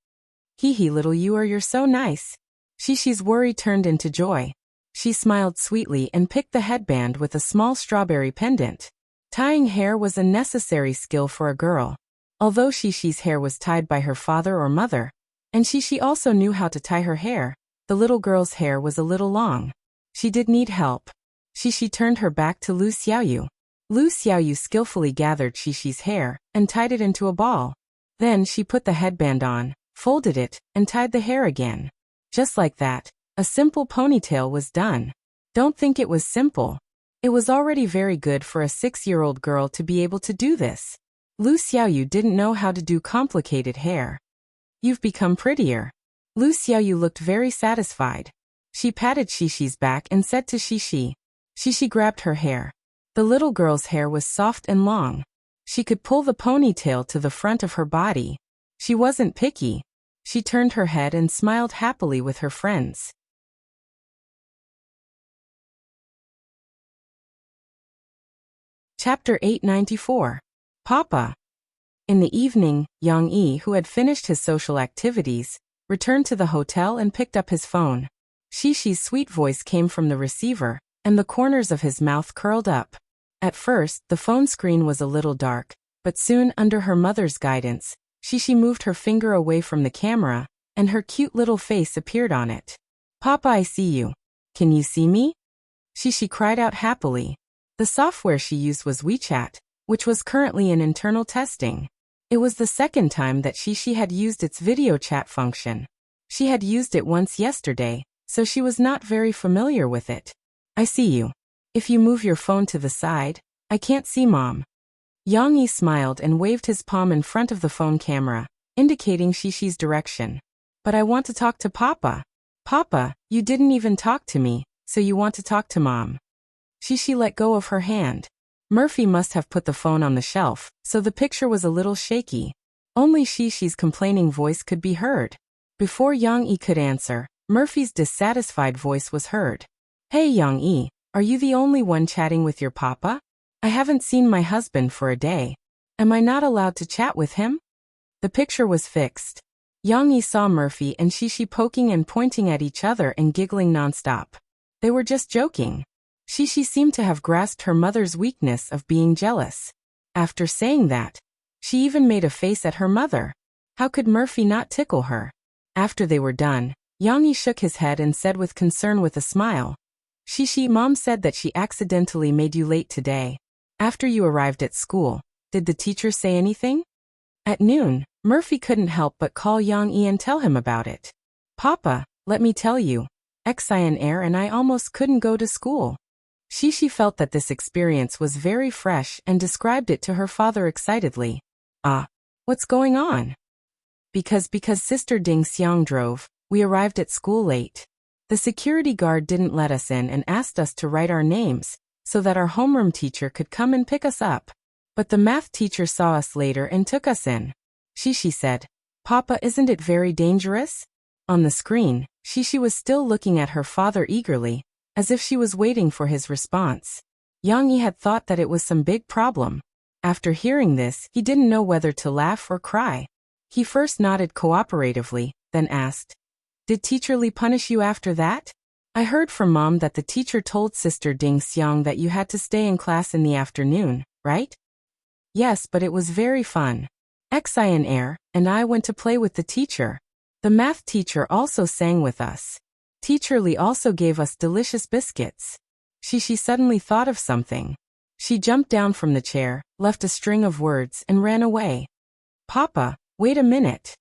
"Hee hee, little you are, you're so nice." Xixi's worry turned into joy. She smiled sweetly and picked the headband with a small strawberry pendant. Tying hair was a necessary skill for a girl. Although Xixi's hair was tied by her father or mother, and Xixi also knew how to tie her hair, the little girl's hair was a little long. She did need help. Xixi turned her back to Lu Xiaoyu. Lu Xiaoyu skillfully gathered Xixi's hair and tied it into a ball. Then she put the headband on, folded it, and tied the hair again. Just like that, a simple ponytail was done. Don't think it was simple. It was already very good for a 6-year-old girl to be able to do this. Lu Xiaoyu didn't know how to do complicated hair. "You've become prettier." Lu Xiaoyu looked very satisfied. She patted Xixi's back and said to Xixi. Xixi grabbed her hair. The little girl's hair was soft and long. She could pull the ponytail to the front of her body. She wasn't picky. She turned her head and smiled happily with her friends. Chapter 894. Papa. In the evening, Yang Yi, who had finished his social activities, returned to the hotel and picked up his phone. Xixi's sweet voice came from the receiver, and the corners of his mouth curled up. At first, the phone screen was a little dark, But soon, under her mother's guidance, Shishi moved her finger away from the camera, and her cute little face appeared on it. Papa, I see you. Can you see me? Shishi cried out happily. The software she used was WeChat, which was currently in internal testing. It was the second time that Shishi had used its video chat function. She had used it once yesterday, so she was not very familiar with it. I see you. If you move your phone to the side, I can't see Mom. Yang Yi smiled and waved his palm in front of the phone camera, indicating Shishi's direction. But I want to talk to Papa. Papa, you didn't even talk to me, so you want to talk to Mom. Shishi let go of her hand. Murphy must have put the phone on the shelf, so the picture was a little shaky. Only Shishi's complaining voice could be heard. Before Yang Yi could answer, Murphy's dissatisfied voice was heard. Hey Yang Yi, are you the only one chatting with your papa? I haven't seen my husband for a day. Am I not allowed to chat with him? The picture was fixed. Yang Yi saw Murphy and Shishi poking and pointing at each other and giggling nonstop. They were just joking. Shishi seemed to have grasped her mother's weakness of being jealous. After saying that, she even made a face at her mother. How could Murphy not tickle her? After they were done, Yang Yi shook his head and said with concern with a smile, Shishi, Mom said that she accidentally made you late today. After you arrived at school, did the teacher say anything? At noon, Murphy couldn't help but call Yang Yi and tell him about it. Papa, let me tell you, Xian Air and I almost couldn't go to school. Shishi felt that this experience was very fresh and described it to her father excitedly. What's going on? Because Sister Ding Xiang drove, we arrived at school late. The security guard didn't let us in and asked us to write our names, so that our homeroom teacher could come and pick us up. But the math teacher saw us later and took us in. Shishi said, Papa, isn't it very dangerous? On the screen, Shishi was still looking at her father eagerly, as if she was waiting for his response. Yang Yi had thought that it was some big problem. After hearing this, he didn't know whether to laugh or cry. He first nodded cooperatively, then asked, Did Teacher Li punish you after that? I heard from Mom that the teacher told Sister Ding Xiang that you had to stay in class in the afternoon, right? Yes, but it was very fun. Xian Air and I went to play with the teacher. The math teacher also sang with us. Teacher Li also gave us delicious biscuits. Shishi suddenly thought of something. She jumped down from the chair, left a string of words and ran away. Papa, wait a minute.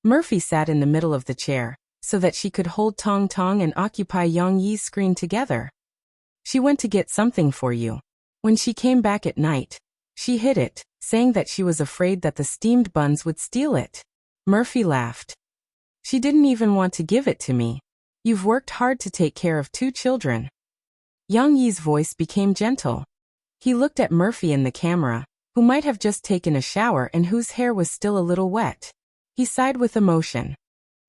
Murphy sat in the middle of the chair, so that she could hold Tong Tong and occupy Yang Yi's screen together. She went to get something for you. When she came back at night, she hid it, saying that she was afraid that the steamed buns would steal it. Murphy laughed. She didn't even want to give it to me. You've worked hard to take care of 2 children. Yang Yi's voice became gentle. He looked at Murphy in the camera, who might have just taken a shower and whose hair was still a little wet. He sighed with emotion.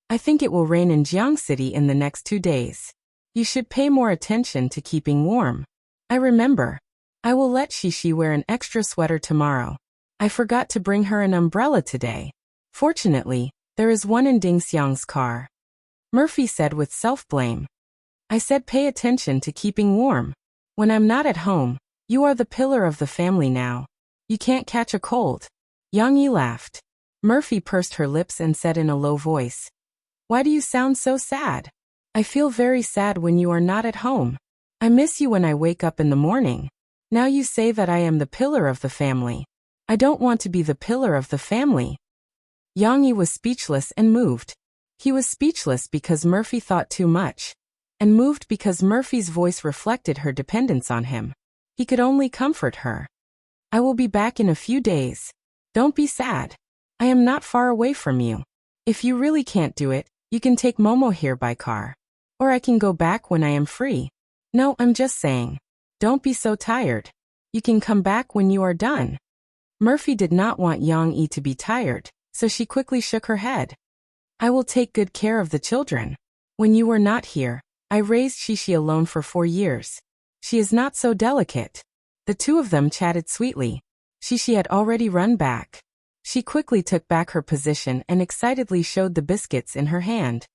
I think it will rain in Jiang City in the next 2 days. You should pay more attention to keeping warm. I remember. I will let Shishi wear an extra sweater tomorrow. I forgot to bring her an umbrella today. Fortunately, there is one in Ding Xiang's car. Murphy said with self-blame. I said pay attention to keeping warm. When I'm not at home, you are the pillar of the family now. You can't catch a cold. Yang Yi laughed. Murphy pursed her lips and said in a low voice, Why do you sound so sad? I feel very sad when you are not at home. I miss you when I wake up in the morning. Now you say that I am the pillar of the family. I don't want to be the pillar of the family. Yang Yi was speechless and moved. He was speechless because Murphy thought too much, and moved because Murphy's voice reflected her dependence on him. He could only comfort her. I will be back in a few days. Don't be sad. I am not far away from you. If you really can't do it, you can take Momo here by car. Or I can go back when I am free. No, I'm just saying. Don't be so tired. You can come back when you are done. Murphy did not want Yang Yi to be tired, so she quickly shook her head. I will take good care of the children. When you were not here, I raised Shishi alone for 4 years. She is not so delicate. The 2 of them chatted sweetly. Shishi had already run back. She quickly took back her position and excitedly showed the biscuits in her hand.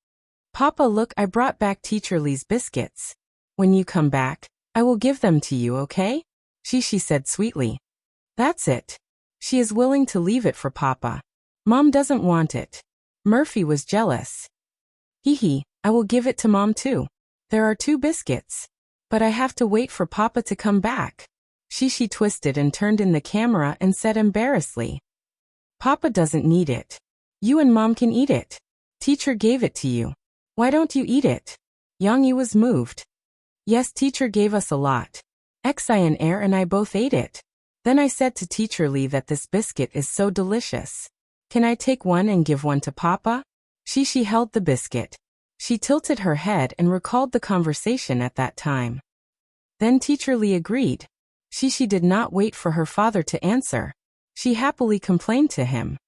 Papa, look, I brought back Teacher Li's biscuits. When you come back, I will give them to you, okay? She said sweetly. That's it. She is willing to leave it for Papa. Mom doesn't want it. Murphy was jealous. Hee, I will give it to Mom too. There are 2 biscuits. But I have to wait for Papa to come back. She twisted and turned in the camera and said embarrassedly. Papa doesn't need it. You and Mom can eat it. Teacher gave it to you. Why don't you eat it? Yang Yi was moved. Yes, teacher gave us a lot. Xian Air and I both ate it. Then I said to Teacher Lee that this biscuit is so delicious. Can I take one and give one to Papa? She held the biscuit. She tilted her head and recalled the conversation at that time. Then Teacher Lee agreed. She did not wait for her father to answer. She happily complained to him.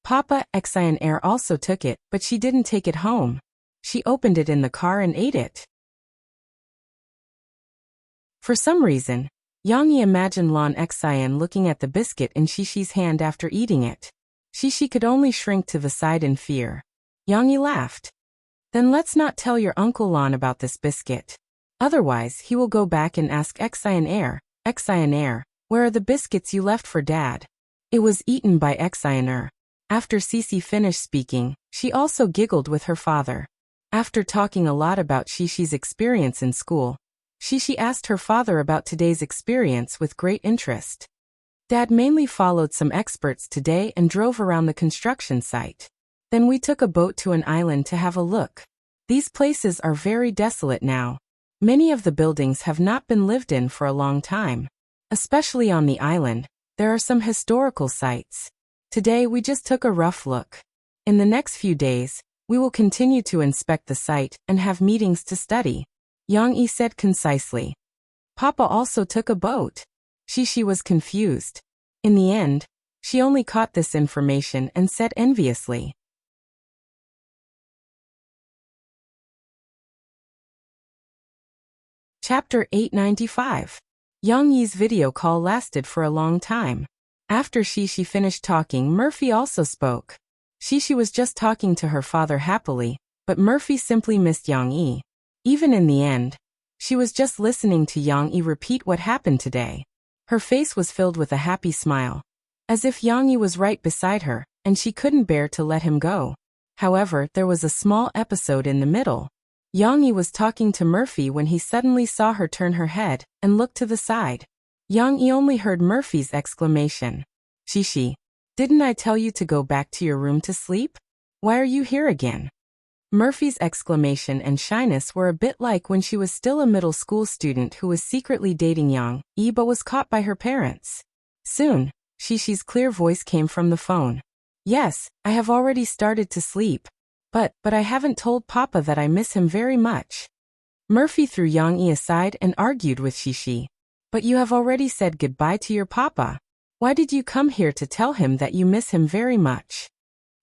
Papa, Xian Air also took it, but she didn't take it home. She opened it in the car and ate it. For some reason, Yang Yi imagined Lan Xian looking at the biscuit in Shishi's hand after eating it. She could only shrink to the side in fear. Yang Yi laughed. Then let's not tell your Uncle Lan about this biscuit. Otherwise he will go back and ask Xian Air, where are the biscuits you left for Dad? It was eaten by Xian Air. After Sisi finished speaking, she also giggled with her father. After talking a lot about Shishi's experience in school, Shishi asked her father about today's experience with great interest. Dad mainly followed some experts today and drove around the construction site. Then we took a boat to an island to have a look. These places are very desolate now. Many of the buildings have not been lived in for a long time. Especially on the island, there are some historical sites. Today we just took a rough look. In the next few days, we will continue to inspect the site and have meetings to study. Yang Yi said concisely. Papa also took a boat. Shishi was confused. In the end, she only caught this information and said enviously. Chapter 895. Yang Yi's video call lasted for a long time. After Shishi finished talking, Murphy also spoke. Shishi was just talking to her father happily, but Murphy simply missed Yang Yi. Even in the end, she was just listening to Yang Yi repeat what happened today. Her face was filled with a happy smile, as if Yang Yi was right beside her, and she couldn't bear to let him go. However, there was a small episode in the middle. Yang Yi was talking to Murphy when he suddenly saw her turn her head and look to the side. Yang Yi only heard Murphy's exclamation. Shishi, didn't I tell you to go back to your room to sleep? Why are you here again? Murphy's exclamation and shyness were a bit like when she was still a middle school student who was secretly dating Yang Yi but was caught by her parents. Soon, Shishi's clear voice came from the phone. Yes, I have already started to sleep. But I haven't told Papa that I miss him very much. Murphy threw Yang Yi aside and argued with Shishi. But you have already said goodbye to your Papa. Why did you come here to tell him that you miss him very much?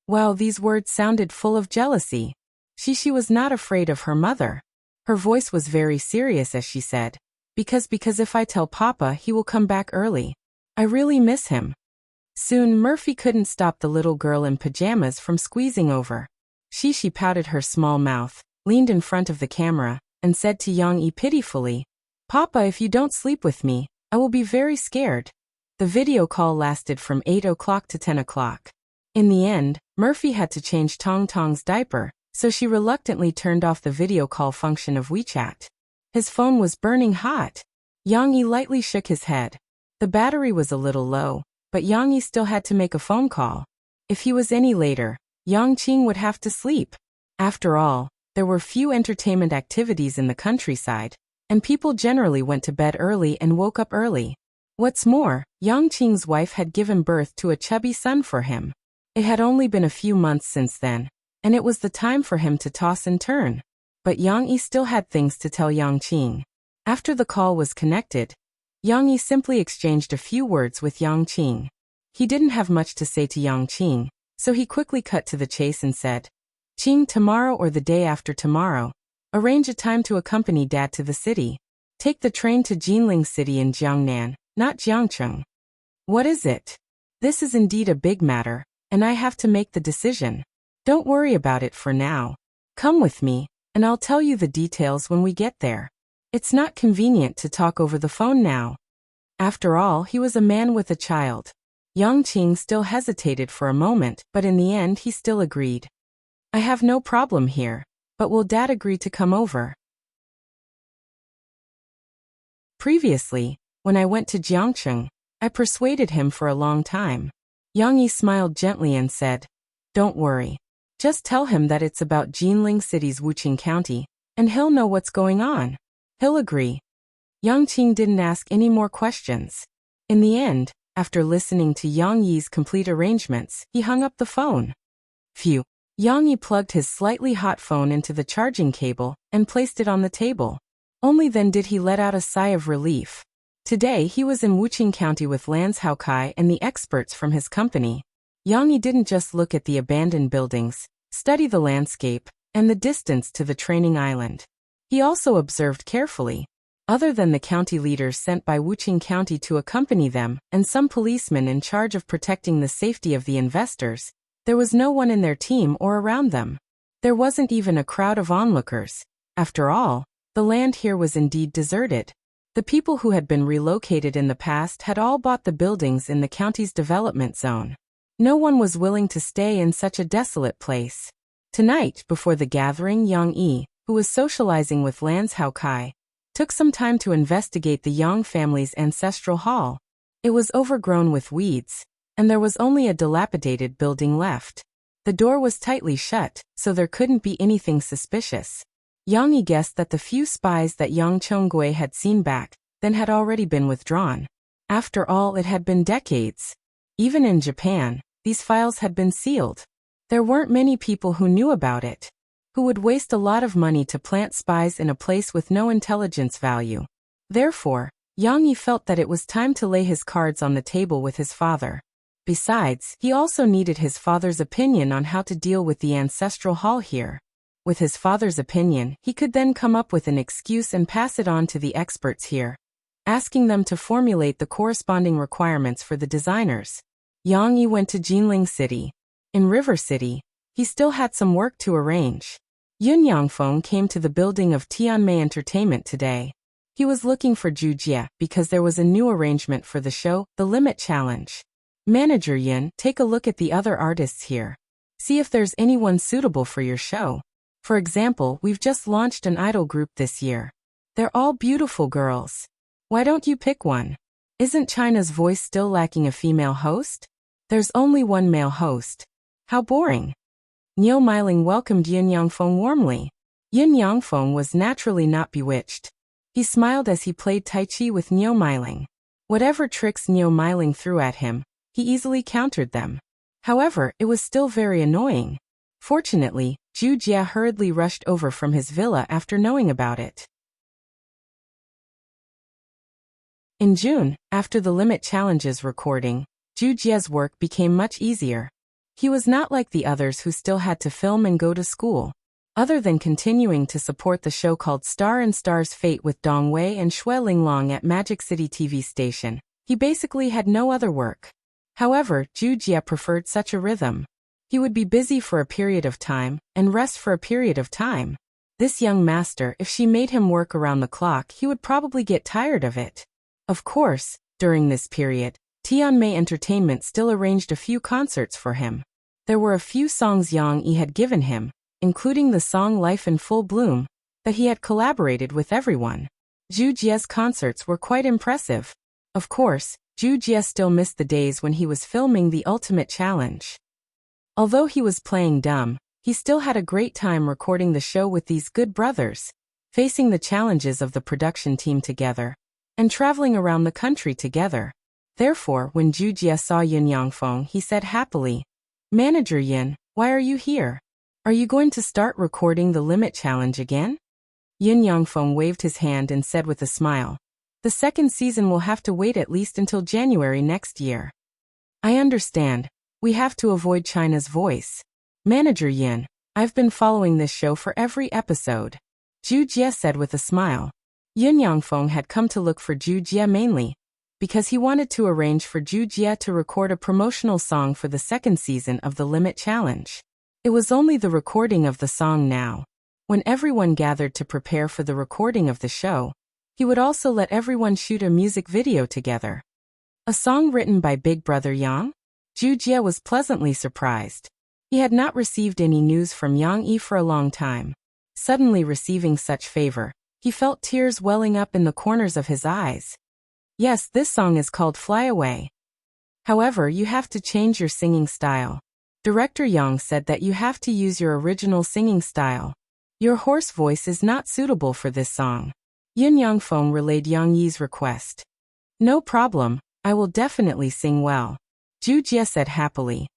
Well, these words sounded full of jealousy. Shishi was not afraid of her mother. Her voice was very serious as she said, Because if I tell Papa he will come back early. I really miss him. Soon Murphy couldn't stop the little girl in pajamas from squeezing over. Shishi pouted her small mouth, leaned in front of the camera, and said to Yang Yi pitifully, Papa, if you don't sleep with me, I will be very scared. The video call lasted from 8 o'clock to 10 o'clock. In the end, Murphy had to change Tong Tong's diaper, so she reluctantly turned off the video call function of WeChat. His phone was burning hot. Yang Yi lightly shook his head. The battery was a little low, but Yang Yi still had to make a phone call. If he was any later, Yang Qing would have to sleep. After all, there were few entertainment activities in the countryside, and people generally went to bed early and woke up early. What's more, Yang Qing's wife had given birth to a chubby son for him. It had only been a few months since then, and it was the time for him to toss and turn. But Yang Yi still had things to tell Yang Qing. After the call was connected, Yang Yi simply exchanged a few words with Yang Qing. He didn't have much to say to Yang Qing, so he quickly cut to the chase and said, Qing, tomorrow or the day after tomorrow, arrange a time to accompany Dad to the city. Take the train to Jinling City in Jiangnan, not Jiangcheng. What is it? This is indeed a big matter, and I have to make the decision. Don't worry about it for now. Come with me, and I'll tell you the details when we get there. It's not convenient to talk over the phone now. After all, he was a man with a child. Yang Qing still hesitated for a moment, but in the end he still agreed. I have no problem here, but will Dad agree to come over? Previously, when I went to Jiangcheng, I persuaded him for a long time. Yang Yi smiled gently and said, don't worry. Just tell him that it's about Jinling City's Wuqing County, and he'll know what's going on. He'll agree. Yang Qing didn't ask any more questions. In the end, after listening to Yang Yi's complete arrangements, he hung up the phone. Phew. Yang Yi plugged his slightly hot phone into the charging cable and placed it on the table. Only then did he let out a sigh of relief. Today he was in Wuqing County with Lance Haokai and the experts from his company. Yang Yi didn't just look at the abandoned buildings, study the landscape, and the distance to the training island. He also observed carefully. Other than the county leaders sent by Wuqing County to accompany them, and some policemen in charge of protecting the safety of the investors, there was no one in their team or around them. There wasn't even a crowd of onlookers. After all, the land here was indeed deserted. The people who had been relocated in the past had all bought the buildings in the county's development zone. No one was willing to stay in such a desolate place. Tonight, before the gathering, Yang Yi, who was socializing with Lance Haokai, took some time to investigate the Yang family's ancestral hall. It was overgrown with weeds, and there was only a dilapidated building left. The door was tightly shut, so there couldn't be anything suspicious. Yang Yi guessed that the few spies that Yang Chonggui had seen back then had already been withdrawn. After all, it had been decades. Even in Japan, these files had been sealed. There weren't many people who knew about it, who would waste a lot of money to plant spies in a place with no intelligence value. Therefore, Yang Yi felt that it was time to lay his cards on the table with his father. Besides, he also needed his father's opinion on how to deal with the ancestral hall here. With his father's opinion, he could then come up with an excuse and pass it on to the experts here, asking them to formulate the corresponding requirements for the designers. Yang Yi went to Jinling City. In River City, he still had some work to arrange. Yun Yangfeng came to the building of Tianmei Entertainment today. He was looking for Zhu Jie because there was a new arrangement for the show, The Limit Challenge. Manager Yun, take a look at the other artists here. See if there's anyone suitable for your show. For example, we've just launched an idol group this year. They're all beautiful girls. Why don't you pick one? Isn't China's Voice still lacking a female host? There's only one male host. How boring. Niu Meiling welcomed Yun Yangfeng warmly. Yun Yangfeng was naturally not bewitched. He smiled as he played Tai Chi with Niu Meiling. Whatever tricks Niu Meiling threw at him, he easily countered them. However, it was still very annoying. Fortunately, Zhu Jie hurriedly rushed over from his villa after knowing about it. In June, after the Limit Challenge's recording, Zhu Jie's work became much easier. He was not like the others who still had to film and go to school. Other than continuing to support the show called Star and Star's Fate with Dong Wei and Shui Linglong at Magic City TV station, he basically had no other work. However, Zhu Jie preferred such a rhythm. He would be busy for a period of time, and rest for a period of time. This young master, if she made him work around the clock, he would probably get tired of it. Of course, during this period, Tianmei Entertainment still arranged a few concerts for him. There were a few songs Yang Yi had given him, including the song Life in Full Bloom, that he had collaborated with everyone. Zhu Jie's concerts were quite impressive. Of course, Zhu Jie still missed the days when he was filming The Ultimate Challenge. Although he was playing dumb, he still had a great time recording the show with these good brothers, facing the challenges of the production team together, and traveling around the country together. Therefore, when Zhu Jie saw Yun Yangfeng, he said happily, "Manager Yun, why are you here? Are you going to start recording the Limit Challenge again?" Yun Yangfeng waved his hand and said with a smile, "The second season will have to wait at least until January next year." "I understand. We have to avoid China's Voice. Manager Yun, I've been following this show for every episode," Zhu Jie said with a smile. Yun Yangfeng had come to look for Zhu Jie mainly because he wanted to arrange for Zhu Jie to record a promotional song for the second season of the Limit Challenge. It was only the recording of the song now. When everyone gathered to prepare for the recording of the show, He would also let everyone shoot a music video together. A song written by Big Brother Yang? Zhu Jie was pleasantly surprised. He had not received any news from Yang Yi for a long time. Suddenly receiving such favor, he felt tears welling up in the corners of his eyes. Yes, this song is called Fly Away. However, you have to change your singing style. Director Yang said that you have to use your original singing style. Your hoarse voice is not suitable for this song. Yin Yangfeng relayed Yang Yi's request. No problem, I will definitely sing well, Zhu Jie said happily.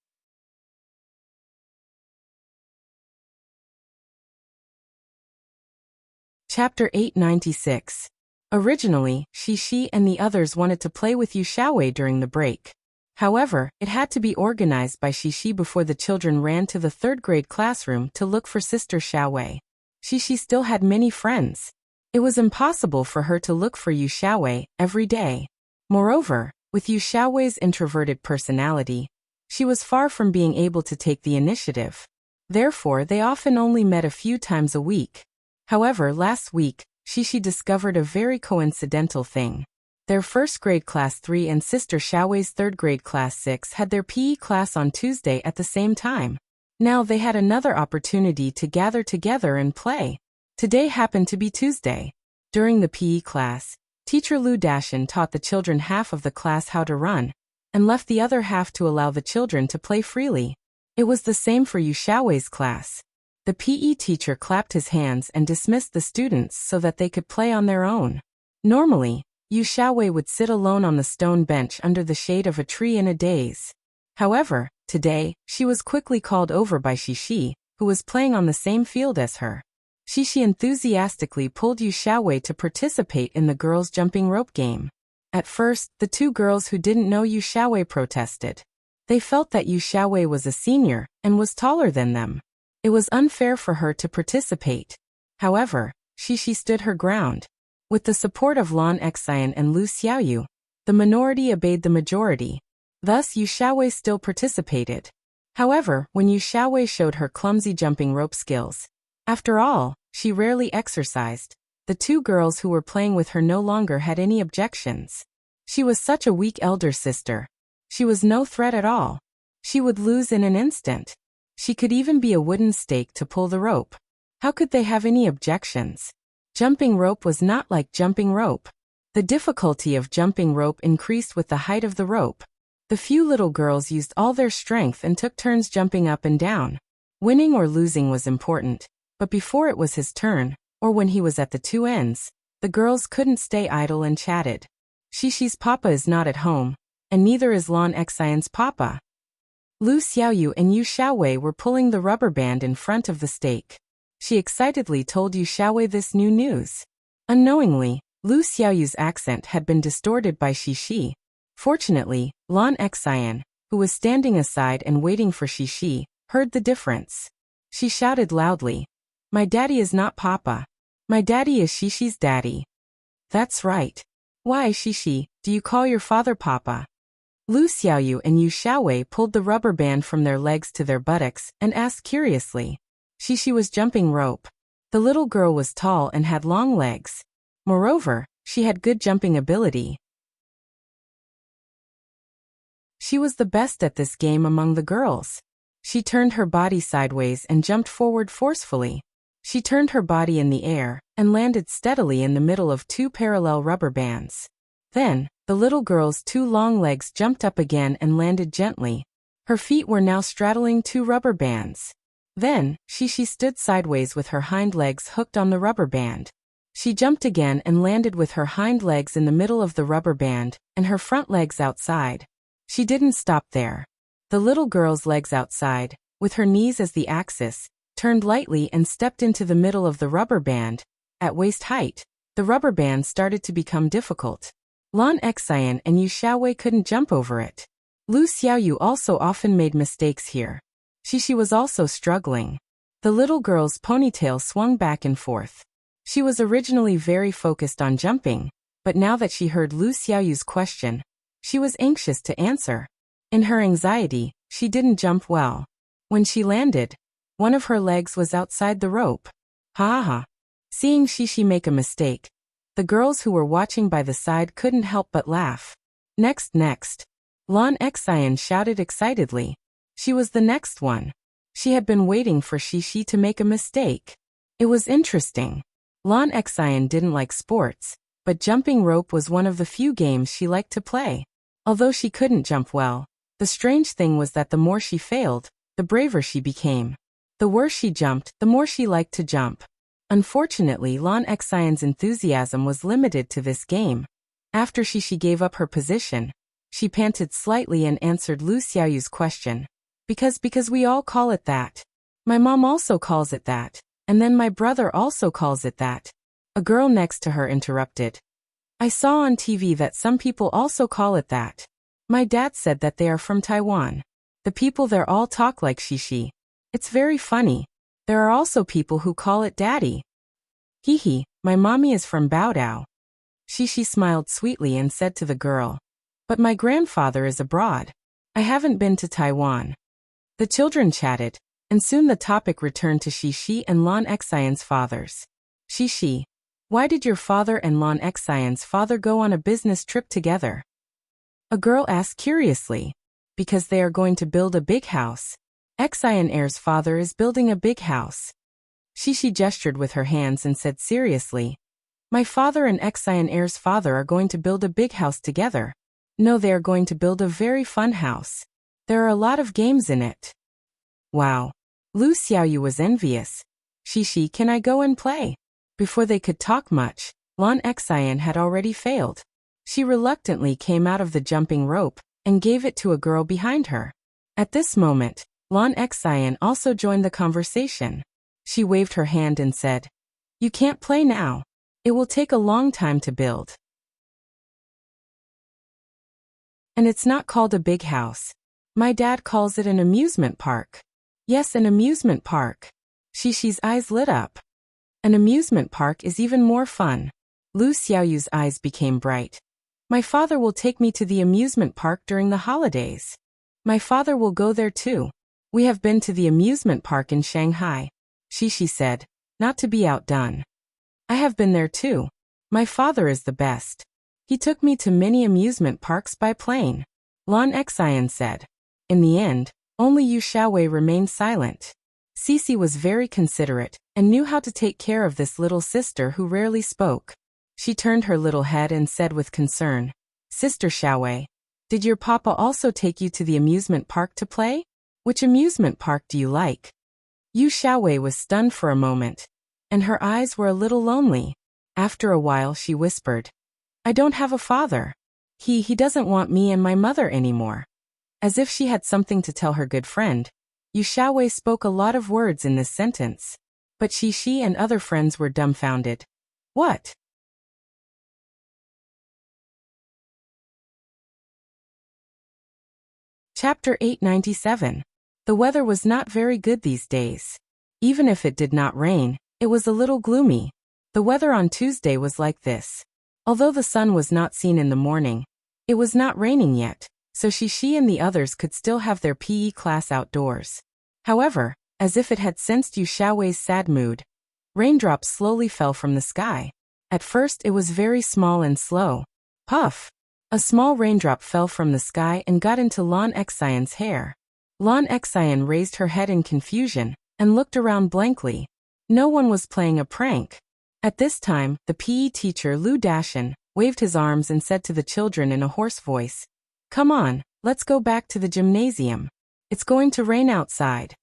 Chapter 896. Originally, Xixi and the others wanted to play with Yu Xiaowei during the break. However, it had to be organized by Xixi before the children ran to the third-grade classroom to look for Sister Xiaowei. Xixi still had many friends. It was impossible for her to look for Yu Xiaowei every day. Moreover, with Yu Xiaowei's introverted personality, she was far from being able to take the initiative. Therefore, they often only met a few times a week. However, last week, Xixi discovered a very coincidental thing. Their first-grade class 3 and Sister Xiaowei's third-grade class 6 had their PE class on Tuesday at the same time. Now they had another opportunity to gather together and play. Today happened to be Tuesday. During the PE class, teacher Lu Dashan taught the children half of the class how to run, and left the other half to allow the children to play freely. It was the same for Yu Xiaowei's class. The PE teacher clapped his hands and dismissed the students so that they could play on their own. Normally, Yu Xiaowei would sit alone on the stone bench under the shade of a tree in a daze. However, today, she was quickly called over by Xixi, who was playing on the same field as her. Xixi enthusiastically pulled Yu Xiaowei to participate in the girls' jumping rope game. At first, the two girls who didn't know Yu Xiaowei protested. They felt that Yu Xiaowei was a senior and was taller than them. It was unfair for her to participate. However, Xixi stood her ground. With the support of Lan Xian and Lu Xiaoyu, the minority obeyed the majority. Thus, Yu Xiaowei still participated. However, when Yu Xiaowei showed her clumsy jumping rope skills, after all, she rarely exercised, the two girls who were playing with her no longer had any objections. She was such a weak elder sister. She was no threat at all. She would lose in an instant. She could even be a wooden stake to pull the rope. How could they have any objections? Jumping rope was not like jumping rope. The difficulty of jumping rope increased with the height of the rope. The few little girls used all their strength and took turns jumping up and down. Winning or losing was important, but before it was his turn, or when he was at the two ends, the girls couldn't stay idle and chatted. Xixi's papa is not at home, and neither is Lan Xian's papa. Lu Xiaoyu and Yu Xiaowei were pulling the rubber band in front of the stake. She excitedly told Yu Xiaowei this new news. Unknowingly, Lu Xiaoyu's accent had been distorted by Xixi. Fortunately, Lan Xian, who was standing aside and waiting for Xixi, heard the difference. She shouted loudly, "My daddy is not Papa. My daddy is Xixi's daddy." That's right. Why, Xixi, do you call your father Papa? Lu Xiaoyu and Yu Xiaowei pulled the rubber band from their legs to their buttocks and asked curiously. Xixi was jumping rope. The little girl was tall and had long legs. Moreover, she had good jumping ability. She was the best at this game among the girls. She turned her body sideways and jumped forward forcefully. She turned her body in the air and landed steadily in the middle of two parallel rubber bands. Then, the little girl's two long legs jumped up again and landed gently. Her feet were now straddling two rubber bands. Then, Xixi stood sideways with her hind legs hooked on the rubber band. She jumped again and landed with her hind legs in the middle of the rubber band and her front legs outside. She didn't stop there. The little girl's legs outside, with her knees as the axis, turned lightly and stepped into the middle of the rubber band. At waist height, the rubber band started to become difficult. Lan Xian and Yu Xiaowei couldn't jump over it. Lu Xiaoyu also often made mistakes here. Xixi was also struggling. The little girl's ponytail swung back and forth. She was originally very focused on jumping, but now that she heard Lu Xiaoyu's question, she was anxious to answer. In her anxiety, she didn't jump well. When she landed, one of her legs was outside the rope. Ha ha. Seeing Xixi make a mistake, The girls who were watching by the side couldn't help but laugh. Next. Lan Xian shouted excitedly. She was the next one. She had been waiting for Shishi to make a mistake. It was interesting. Lan Xian didn't like sports, but jumping rope was one of the few games she liked to play. Although she couldn't jump well, the strange thing was that the more she failed, the braver she became. The worse she jumped, the more she liked to jump. Unfortunately, Lan Xian's enthusiasm was limited to this game. After Shishi gave up her position, she panted slightly and answered Lu Xiaoyu's question. Because we all call it that. My mom also calls it that, and then my brother also calls it that. A girl next to her interrupted. I saw on TV that some people also call it that. My dad said that they are from Taiwan. The people there all talk like Shishi. It's very funny. There are also people who call it daddy. Hee, my mommy is from Baodao. Shishi smiled sweetly and said to the girl. But my grandfather is abroad. I haven't been to Taiwan. The children chatted, and soon the topic returned to Shishi and Lan Xian's fathers. Shishi, why did your father and Lan Xian's father go on a business trip together? A girl asked curiously. Because they are going to build a big house. Xian Air's father is building a big house. Shishi gestured with her hands and said seriously. My father and Xian Air's father are going to build a big house together. No, they are going to build a very fun house. There are a lot of games in it. Wow. Lu Xiaoyu was envious. Shishi, can I go and play? Before they could talk much, Lan Xian had already failed. She reluctantly came out of the jumping rope and gave it to a girl behind her. At this moment, Lan Xian also joined the conversation. She waved her hand and said, You can't play now. It will take a long time to build. And it's not called a big house. My dad calls it an amusement park. Yes, an amusement park. Shishi's eyes lit up. An amusement park is even more fun. Lu Xiaoyu's eyes became bright. My father will take me to the amusement park during the holidays. My father will go there too. We have been to the amusement park in Shanghai. Shishi said, not to be outdone. I have been there too. My father is the best. He took me to many amusement parks by plane. Lan Xian said. In the end, only Yu Xiaowei remained silent. Cici was very considerate and knew how to take care of this little sister who rarely spoke. She turned her little head and said with concern, Sister Xiaowei, did your papa also take you to the amusement park to play? Which amusement park do you like? Yu Xiaowei was stunned for a moment, and her eyes were a little lonely. After a while she whispered, I don't have a father. He doesn't want me and my mother anymore. As if she had something to tell her good friend, Yu Xiaowei spoke a lot of words in this sentence. But Shishi and other friends were dumbfounded. What? Chapter 897. The weather was not very good these days. Even if it did not rain, it was a little gloomy. The weather on Tuesday was like this. Although the sun was not seen in the morning, it was not raining yet, so Shishi and the others could still have their PE class outdoors. However, as if it had sensed Yu Xiaowei's sad mood, raindrops slowly fell from the sky. At first it was very small and slow. Puff! A small raindrop fell from the sky and got into Lan Xian's hair. Lan Xian raised her head in confusion and looked around blankly. No one was playing a prank. At this time, the PE teacher Lu Dashan waved his arms and said to the children in a hoarse voice, Come on, let's go back to the gymnasium. It's going to rain outside.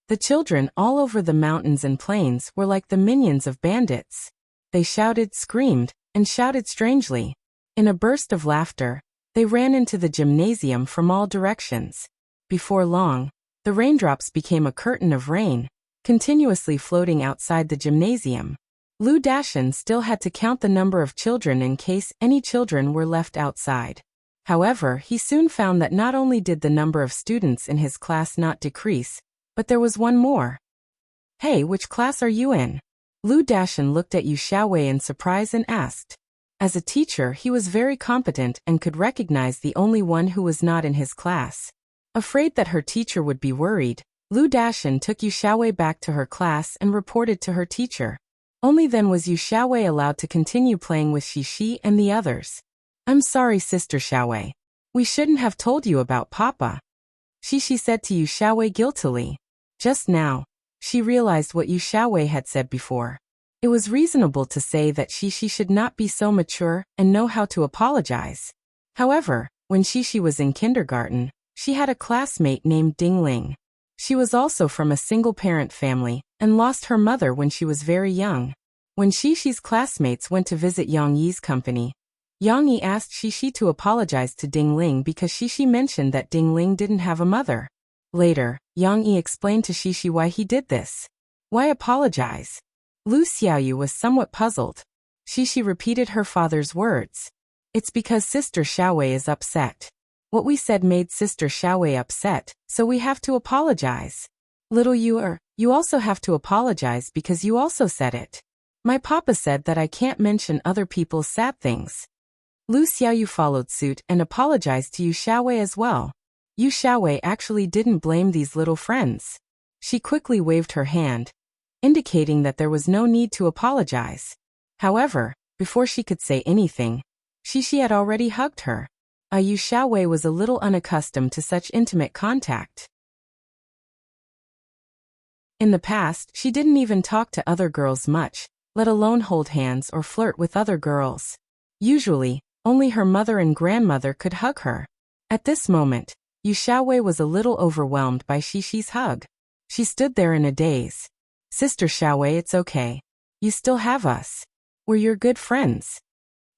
The children all over the mountains and plains were like the minions of bandits. They shouted, screamed, and shouted strangely. In a burst of laughter, they ran into the gymnasium from all directions. Before long, the raindrops became a curtain of rain, continuously floating outside the gymnasium. Lu Dashan still had to count the number of children in case any children were left outside. However, he soon found that not only did the number of students in his class not decrease, but there was one more. Hey, which class are you in? Lu Dashan looked at Yu Xiaowei in surprise and asked. As a teacher, he was very competent and could recognize the only one who was not in his class. Afraid that her teacher would be worried, Lu Dashan took Yu Xiaowei back to her class and reported to her teacher. Only then was Yu Xiaowei allowed to continue playing with Xixi and the others. I'm sorry, Sister Xiaowei. We shouldn't have told you about Papa, Xixi said to Yu Xiaowei guiltily. Just now, she realized what Yu Xiaowei had said before. It was reasonable to say that Xixi should not be so mature and know how to apologize. However, when Xixi was in kindergarten, she had a classmate named Ding Ling. She was also from a single-parent family and lost her mother when she was very young. When Xixi's classmates went to visit Yang Yi's company, Yang Yi asked Xixi to apologize to Ding Ling because Xixi mentioned that Ding Ling didn't have a mother. Later, Yang Yi explained to Xixi why he did this. Why apologize? Lu Xiaoyu was somewhat puzzled. Xixi repeated her father's words. It's because Sister Xiaowei is upset. What we said made Sister Xiaowei upset, so we have to apologize. Little you also have to apologize because you also said it. My papa said that I can't mention other people's sad things. Lu Xiaoyu followed suit and apologized to Yu Xiaowei as well. Yu Xiaowei actually didn't blame these little friends. She quickly waved her hand, indicating that there was no need to apologize. However, before she could say anything, Xixi had already hugged her. Yu Xiaowei was a little unaccustomed to such intimate contact. In the past, she didn't even talk to other girls much, let alone hold hands or flirt with other girls. Usually, only her mother and grandmother could hug her. At this moment, Yu Xiaowei was a little overwhelmed by Xixi's hug. She stood there in a daze. Sister Xiaowei, it's okay. You still have us. We're your good friends.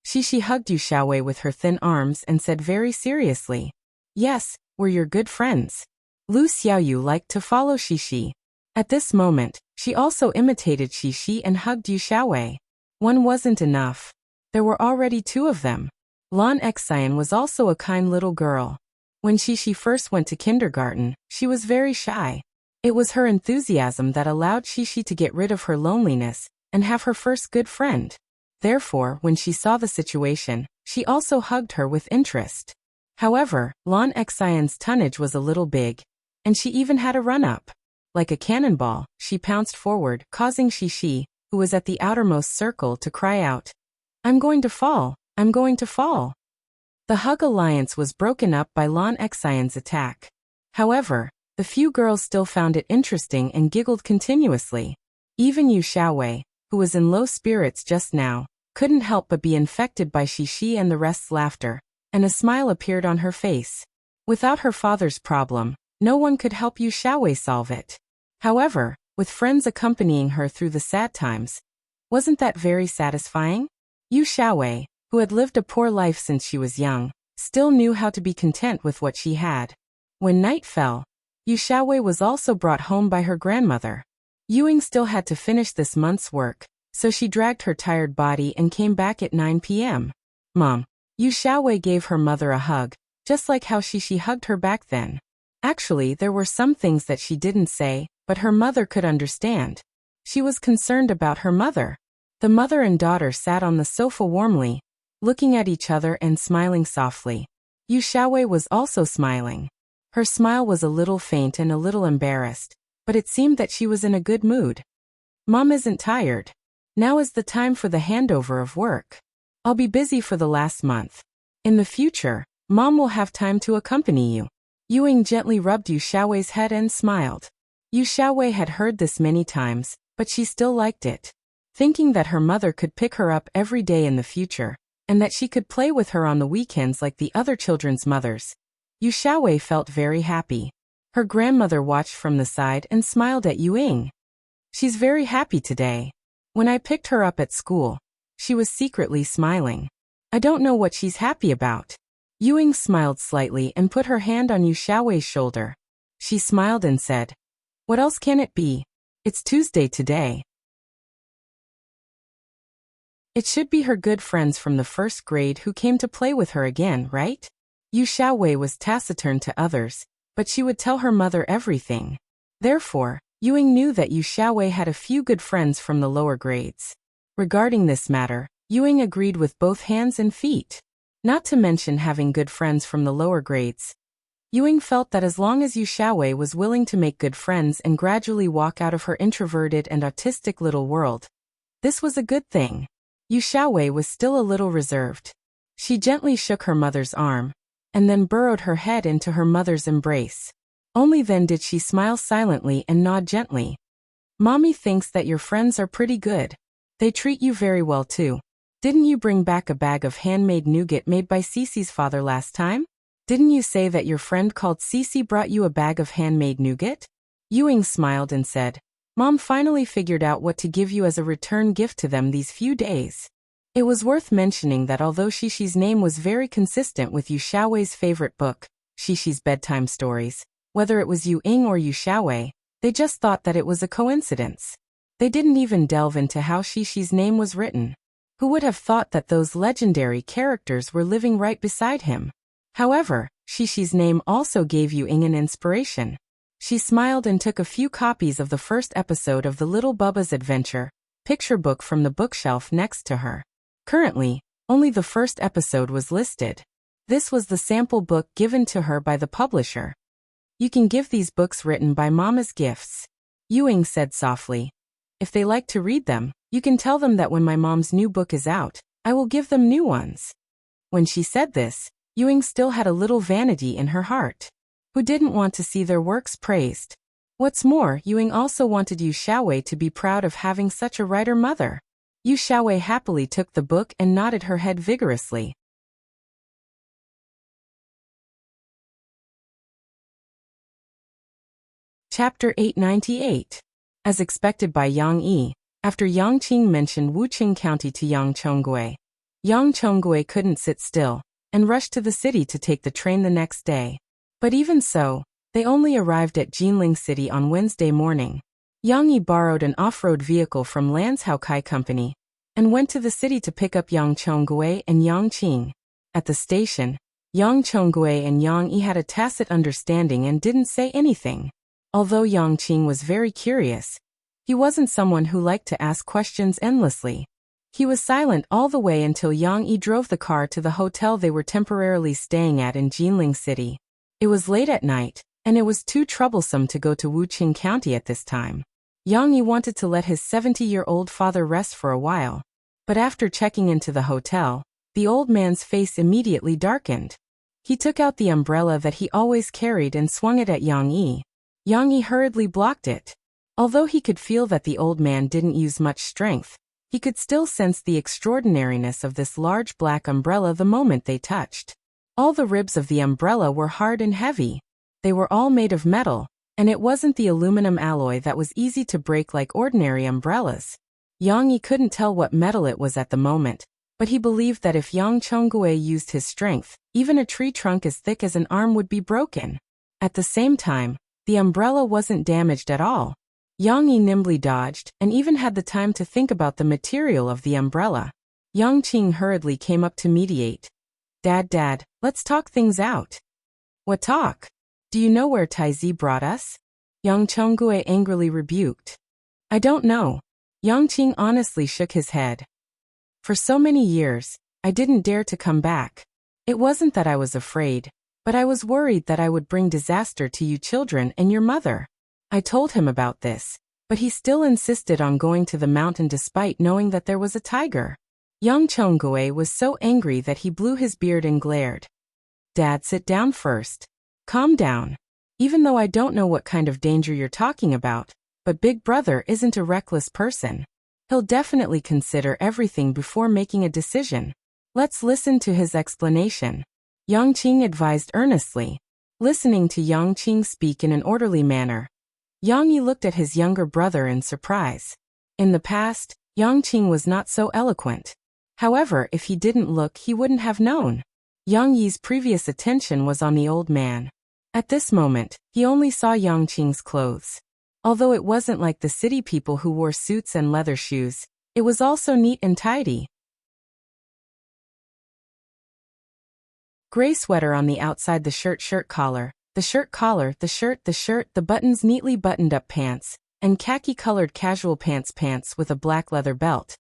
Xixi hugged Yu Xiaowei with her thin arms and said very seriously, yes, we're your good friends. Lu Xiaoyu liked to follow Xixi. At this moment, she also imitated Xixi and hugged Yu Xiaowei. One wasn't enough. There were already two of them. Lan Xian was also a kind little girl. When Xixi first went to kindergarten, she was very shy. It was her enthusiasm that allowed Xixi to get rid of her loneliness and have her first good friend. Therefore, when she saw the situation, she also hugged her with interest. However, Lan Xian's tonnage was a little big, and she even had a run-up. Like a cannonball, she pounced forward, causing Xixi, who was at the outermost circle, to cry out, I'm going to fall, I'm going to fall. The hug alliance was broken up by Lan Xian's attack. However, the few girls still found it interesting and giggled continuously. Even Yu Xiaowei, who was in low spirits just now, couldn't help but be infected by Xixi and the rest's laughter, and a smile appeared on her face. Without her father's problem, no one could help Yu Xiaowei solve it. However, with friends accompanying her through the sad times, wasn't that very satisfying? Yu Xiaowei, who had lived a poor life since she was young, still knew how to be content with what she had. When night fell, Yu Xiaowei was also brought home by her grandmother. Yuing still had to finish this month's work, so she dragged her tired body and came back at 9 p.m. Mom. Yu Xiaowei gave her mother a hug, just like how Xixi hugged her back then. Actually, there were some things that she didn't say, but her mother could understand. She was concerned about her mother. The mother and daughter sat on the sofa warmly, looking at each other and smiling softly. Yu Xiaowei was also smiling. Her smile was a little faint and a little embarrassed, but it seemed that she was in a good mood. Mom isn't tired. Now is the time for the handover of work. I'll be busy for the last month. In the future, Mom will have time to accompany you. Yuing gently rubbed Yu Xiaowei's head and smiled. Yu Xiaowei had heard this many times, but she still liked it. Thinking that her mother could pick her up every day in the future, and that she could play with her on the weekends like the other children's mothers, Yu Xiaowei felt very happy. Her grandmother watched from the side and smiled at Yuing. She's very happy today. When I picked her up at school, she was secretly smiling. I don't know what she's happy about. Yuing smiled slightly and put her hand on Yu Xiaowei's shoulder. She smiled and said, what else can it be? It's Tuesday today. It should be her good friends from the first grade who came to play with her again, right? Yu Xiaowei was taciturn to others, but she would tell her mother everything. Therefore, Yuing knew that Yu Xiaowei had a few good friends from the lower grades. Regarding this matter, Yuing agreed with both hands and feet. Not to mention having good friends from the lower grades. Yuing felt that as long as Yu Xiaowei was willing to make good friends and gradually walk out of her introverted and autistic little world, This was a good thing. Yu Xiaowei was still a little reserved. She gently shook her mother's arm, and then burrowed her head into her mother's embrace. Only then did she smile silently and nod gently. Mommy thinks that your friends are pretty good. They treat you very well too. Didn't you bring back a bag of handmade nougat made by Cece's father last time? Didn't you say that your friend called Cece brought you a bag of handmade nougat? Ewing smiled and said, Mom finally figured out what to give you as a return gift to them these few days. It was worth mentioning that although Shishi's name was very consistent with Yu Xiaowei's favorite book, Shishi's Bedtime Stories, whether it was Yu Ying or Yu Xiaowei, they just thought that it was a coincidence. They didn't even delve into how Shishi's name was written. Who would have thought that those legendary characters were living right beside him? However, Shishi's name also gave Yu Ying an inspiration. She smiled and took a few copies of the first episode of The Little Bubba's Adventure picture book from the bookshelf next to her. Currently, only the first episode was listed. This was the sample book given to her by the publisher. You can give these books written by Mom as gifts, Ewing said softly. If they like to read them, you can tell them that when my mom's new book is out, I will give them new ones. When she said this, Ewing still had a little vanity in her heart. Who didn't want to see their works praised? What's more, Ewing also wanted Yu Xiaowei to be proud of having such a writer mother. Yu Xiaowei happily took the book and nodded her head vigorously. Chapter 898. As expected by Yang Yi, after Yang Qing mentioned Wuqing County to Yang Chonggui couldn't sit still, and rushed to the city to take the train the next day. But even so, they only arrived at Jinling City on Wednesday morning. Yang Yi borrowed an off-road vehicle from Lan's Haokai Company, and went to the city to pick up Yang Chonggui and Yang Qing. At the station, Yang Chonggui and Yang Yi had a tacit understanding and didn't say anything. Although Yang Qing was very curious, he wasn't someone who liked to ask questions endlessly. He was silent all the way until Yang Yi drove the car to the hotel they were temporarily staying at in Jinling City. It was late at night, and it was too troublesome to go to Wuqing County at this time. Yang Yi wanted to let his 70-year-old father rest for a while, but after checking into the hotel, the old man's face immediately darkened. He took out the umbrella that he always carried and swung it at Yang Yi. Yang Yi hurriedly blocked it. Although he could feel that the old man didn't use much strength, he could still sense the extraordinariness of this large black umbrella the moment they touched. All the ribs of the umbrella were hard and heavy. They were all made of metal, and it wasn't the aluminum alloy that was easy to break like ordinary umbrellas. Yang Yi couldn't tell what metal it was at the moment, but he believed that if Yang Chonggui used his strength, even a tree trunk as thick as an arm would be broken. At the same time, the umbrella wasn't damaged at all. Yang Yi nimbly dodged, and even had the time to think about the material of the umbrella. Yang Qing hurriedly came up to mediate. Dad, let's talk things out. What talk? Do you know where Taizi brought us? Yang Chonggui angrily rebuked. I don't know. Yang Qing honestly shook his head. For so many years, I didn't dare to come back. It wasn't that I was afraid, but I was worried that I would bring disaster to you children and your mother. I told him about this, but he still insisted on going to the mountain despite knowing that there was a tiger. Yang Chonggui was so angry that he blew his beard and glared. Dad, sit down first. Calm down. Even though I don't know what kind of danger you're talking about, but Big Brother isn't a reckless person. He'll definitely consider everything before making a decision. Let's listen to his explanation. Yang Qing advised earnestly. Listening to Yang Qing speak in an orderly manner, Yang Yi looked at his younger brother in surprise. In the past, Yang Qing was not so eloquent. However, if he didn't look, he wouldn't have known. Yang Yi's previous attention was on the old man. At this moment, he only saw Yang Qing's clothes. Although it wasn't like the city people who wore suits and leather shoes, it was also neat and tidy. Gray sweater on the outside, the shirt collar, the shirt collar, the shirt, the buttons neatly buttoned up pants, and khaki-colored casual pants with a black leather belt.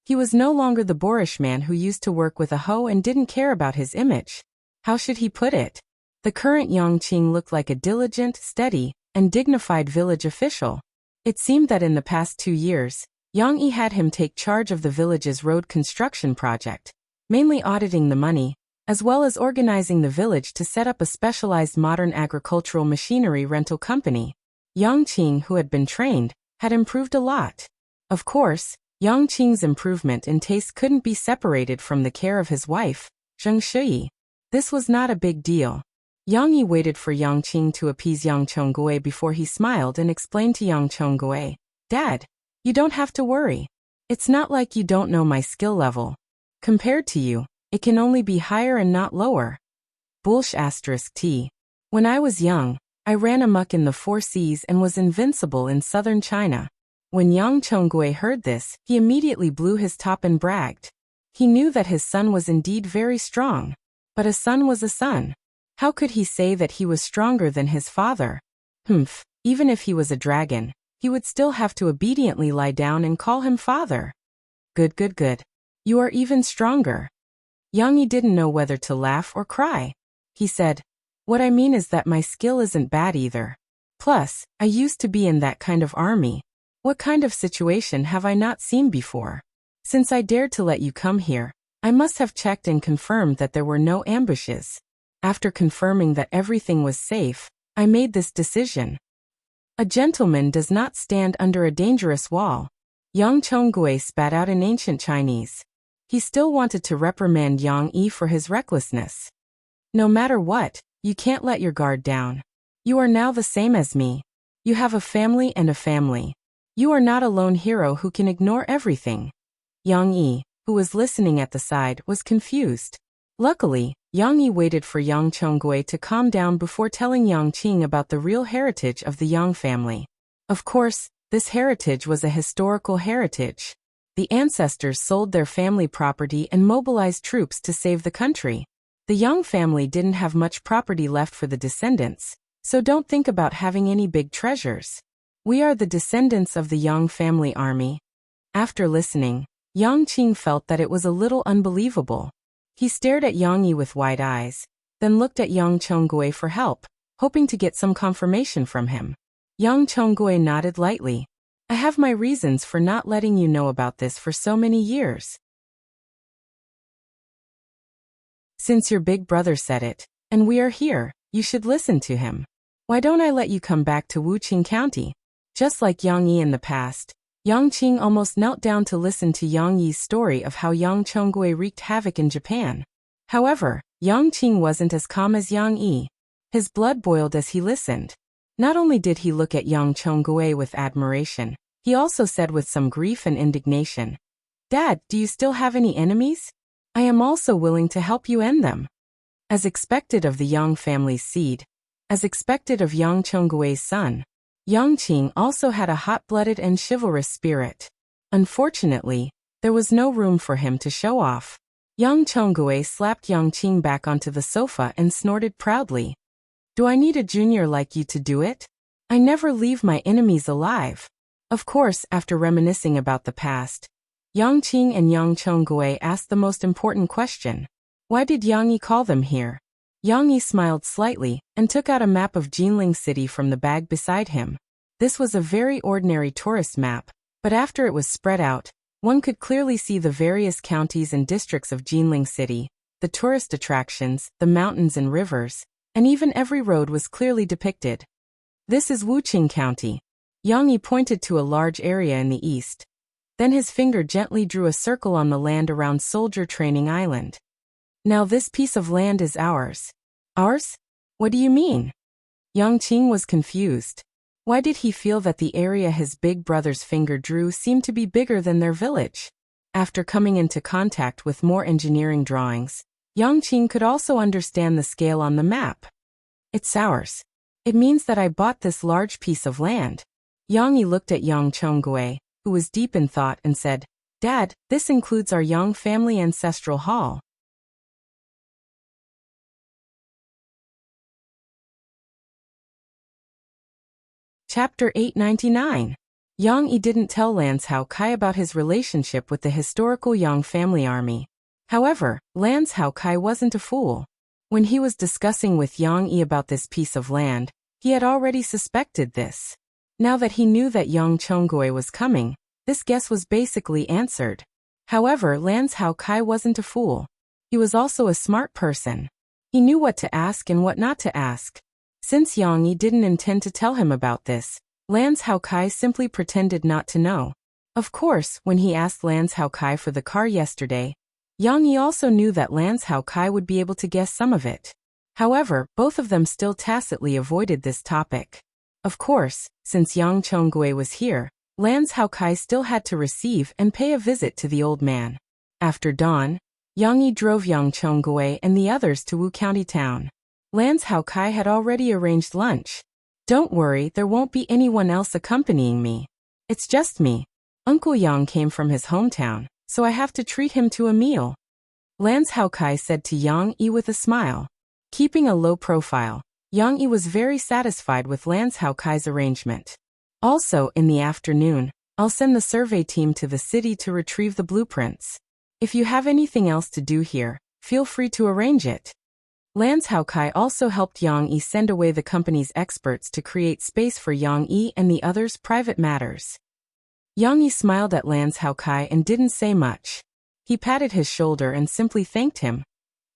He was no longer the boorish man who used to work with a hoe and didn't care about his image. How should he put it? The current Yang Qing looked like a diligent, steady, and dignified village official. It seemed that in the past 2 years, Yang Yi had him take charge of the village's road construction project, mainly auditing the money, as well as organizing the village to set up a specialized modern agricultural machinery rental company. Yang Qing, who had been trained, had improved a lot. Of course, Yang Qing's improvement in taste couldn't be separated from the care of his wife, Zheng Shuyi. This was not a big deal. Yang Yi waited for Yang Qing to appease Yang Chongguo before he smiled and explained to Yang Chongguo, "Dad, you don't have to worry. It's not like you don't know my skill level. Compared to you, it can only be higher and not lower." *T. When I was young, I ran amok in the 4 seas and was invincible in southern China. When Yang Chongguo heard this, he immediately blew his top and bragged. He knew that his son was indeed very strong. But a son was a son. How could he say that he was stronger than his father? Even if he was a dragon, he would still have to obediently lie down and call him father. Good. You are even stronger. Yang Yi didn't know whether to laugh or cry. He said, "What I mean is that my skill isn't bad either. Plus, I used to be in that kind of army. What kind of situation have I not seen before? Since I dared to let you come here, I must have checked and confirmed that there were no ambushes. After confirming that everything was safe, I made this decision. A gentleman does not stand under a dangerous wall." Yang Chongguo spat out in ancient Chinese. He still wanted to reprimand Yang Yi for his recklessness. "No matter what, you can't let your guard down. You are now the same as me. You have a family and a family. You are not a lone hero who can ignore everything." Yang Yi, who was listening at the side, was confused. Luckily, Yang Yi waited for Yang Chongguo to calm down before telling Yang Qing about the real heritage of the Yang family. Of course, this heritage was a historical heritage. The ancestors sold their family property and mobilized troops to save the country. The Yang family didn't have much property left for the descendants, so don't think about having any big treasures. We are the descendants of the Yang family army. After listening, Yang Qing felt that it was a little unbelievable. He stared at Yang Yi with wide eyes, then looked at Yang Chongguo for help, hoping to get some confirmation from him. Yang Chongguo nodded lightly. "I have my reasons for not letting you know about this for so many years. Since your big brother said it, and we are here, you should listen to him. Why don't I let you come back to Wuqing County?" Just like Yang Yi in the past, Yang Qing almost knelt down to listen to Yang Yi's story of how Yang Chongguo wreaked havoc in Japan. However, Yang Qing wasn't as calm as Yang Yi. His blood boiled as he listened. Not only did he look at Yang Chongguo with admiration, he also said with some grief and indignation, "Dad, do you still have any enemies? I am also willing to help you end them." As expected of the Yang family's seed, as expected of Yang Chongguo's son, Yang Qing also had a hot-blooded and chivalrous spirit. Unfortunately, there was no room for him to show off. Yang Chongguo slapped Yang Qing back onto the sofa and snorted proudly. "Do I need a junior like you to do it? I never leave my enemies alive." Of course, after reminiscing about the past, Yang Qing and Yang Chongguo asked the most important question. Why did Yang Yi call them here? Yang Yi smiled slightly and took out a map of Jinling City from the bag beside him. This was a very ordinary tourist map, but after it was spread out, one could clearly see the various counties and districts of Jinling City, the tourist attractions, the mountains and rivers, and even every road was clearly depicted. "This is Wuqing County." Yang Yi pointed to a large area in the east. Then his finger gently drew a circle on the land around Soldier Training Island. "Now this piece of land is ours." "Ours? What do you mean?" Yang Qing was confused. Why did he feel that the area his big brother's finger drew seemed to be bigger than their village? After coming into contact with more engineering drawings, Yang Qing could also understand the scale on the map. "It's ours. It means that I bought this large piece of land." Yang Yi looked at Yang Chongguo, who was deep in thought, and said, "Dad, this includes our Yang family ancestral hall." Chapter 899. Yang Yi didn't tell Lance Hao Kai about his relationship with the historical Yang family army. However, Lance Hao Kai wasn't a fool. When he was discussing with Yang Yi about this piece of land, he had already suspected this. Now that he knew that Yang Chongguo was coming, This guess was basically answered. However, Lan Hao Kai wasn't a fool. He was also a smart person. He knew what to ask and what not to ask. Since Yang Yi didn't intend to tell him about this, Lan Hao Kai simply pretended not to know. Of course, when he asked Lan Hao Kai for the car yesterday, Yang Yi also knew that Lan Hao Kai would be able to guess some of it. However, both of them still tacitly avoided this topic. Of course, since Yang Chonggui was here, Lan Hao Kai still had to receive and pay a visit to the old man. After dawn, Yang Yi drove Yang Chonggui and the others to Wu County town. Lan Hao Kai had already arranged lunch. Don't worry, there won't be anyone else accompanying me. It's just me. Uncle Yang came from his hometown, so I have to treat him to a meal. Lan Hao Kai said to Yang Yi with a smile. Keeping a low profile, Yang Yi was very satisfied with Lan Hao Kai's arrangement. Also, in the afternoon, I'll send the survey team to the city to retrieve the blueprints. If you have anything else to do here, feel free to arrange it. Lan Hao Kai also helped Yang Yi send away the company's experts to create space for Yang Yi and the others' private matters. Yang Yi smiled at Lan Hao Kai and didn't say much. He patted his shoulder and simply thanked him.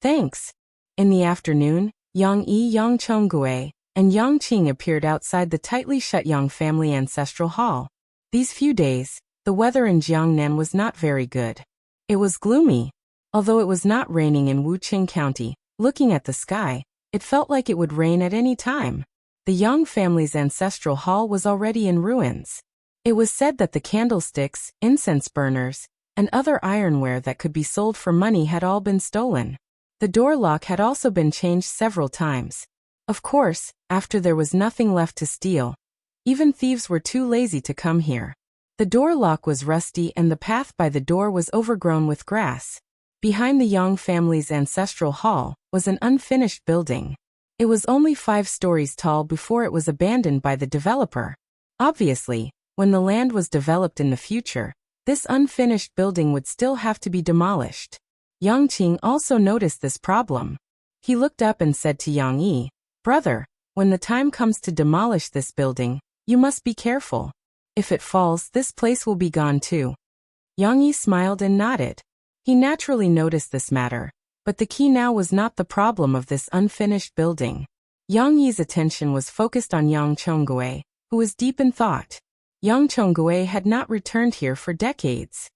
Thanks. In the afternoon, Yang Yi, Yang Chonggui, and Yang Qing appeared outside the tightly shut Yang family ancestral hall. These few days, the weather in Jiangnan was not very good. It was gloomy. Although it was not raining in Wuqing County, looking at the sky, it felt like it would rain at any time. The Yang family's ancestral hall was already in ruins. It was said that the candlesticks, incense burners, and other ironware that could be sold for money had all been stolen. The door lock had also been changed several times. Of course, after there was nothing left to steal, even thieves were too lazy to come here. The door lock was rusty and the path by the door was overgrown with grass. Behind the Yang family's ancestral hall was an unfinished building. It was only 5 stories tall before it was abandoned by the developer. Obviously, when the land was developed in the future, this unfinished building would still have to be demolished. Yang Qing also noticed this problem. He looked up and said to Yang Yi, "Brother, when the time comes to demolish this building, you must be careful. If it falls, this place will be gone too." Yang Yi smiled and nodded. He naturally noticed this matter, but the key now was not the problem of this unfinished building. Yang Yi's attention was focused on Yang Chonggui, who was deep in thought. Yang Chonggui had not returned here for decades.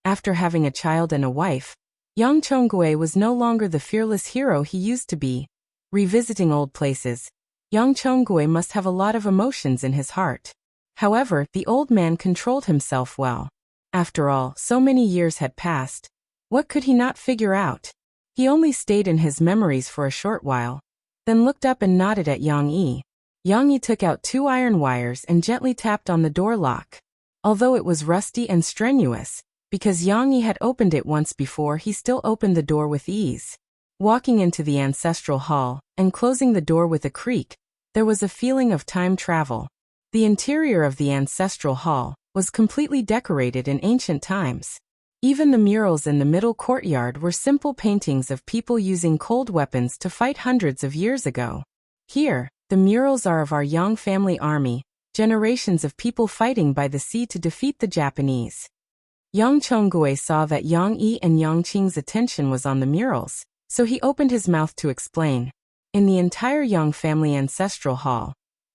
After having a child and a wife, Yang Chonggui was no longer the fearless hero he used to be. Revisiting old places, Yang Chonggui must have a lot of emotions in his heart. However, the old man controlled himself well. After all, so many years had passed. What could he not figure out? He only stayed in his memories for a short while, then looked up and nodded at Yang Yi. Yang Yi took out 2 iron wires and gently tapped on the door lock. Although it was rusty and strenuous, because Yang Yi had opened it once before, he still opened the door with ease. Walking into the ancestral hall and closing the door with a creak, there was a feeling of time travel. The interior of the ancestral hall was completely decorated in ancient times. Even the murals in the middle courtyard were simple paintings of people using cold weapons to fight hundreds of years ago. Here, the murals are of our Yang family army, generations of people fighting by the sea to defeat the Japanese. Yang Chonggui saw that Yang Yi and Yang Qing's attention was on the murals, so he opened his mouth to explain. In the entire Yang family ancestral hall,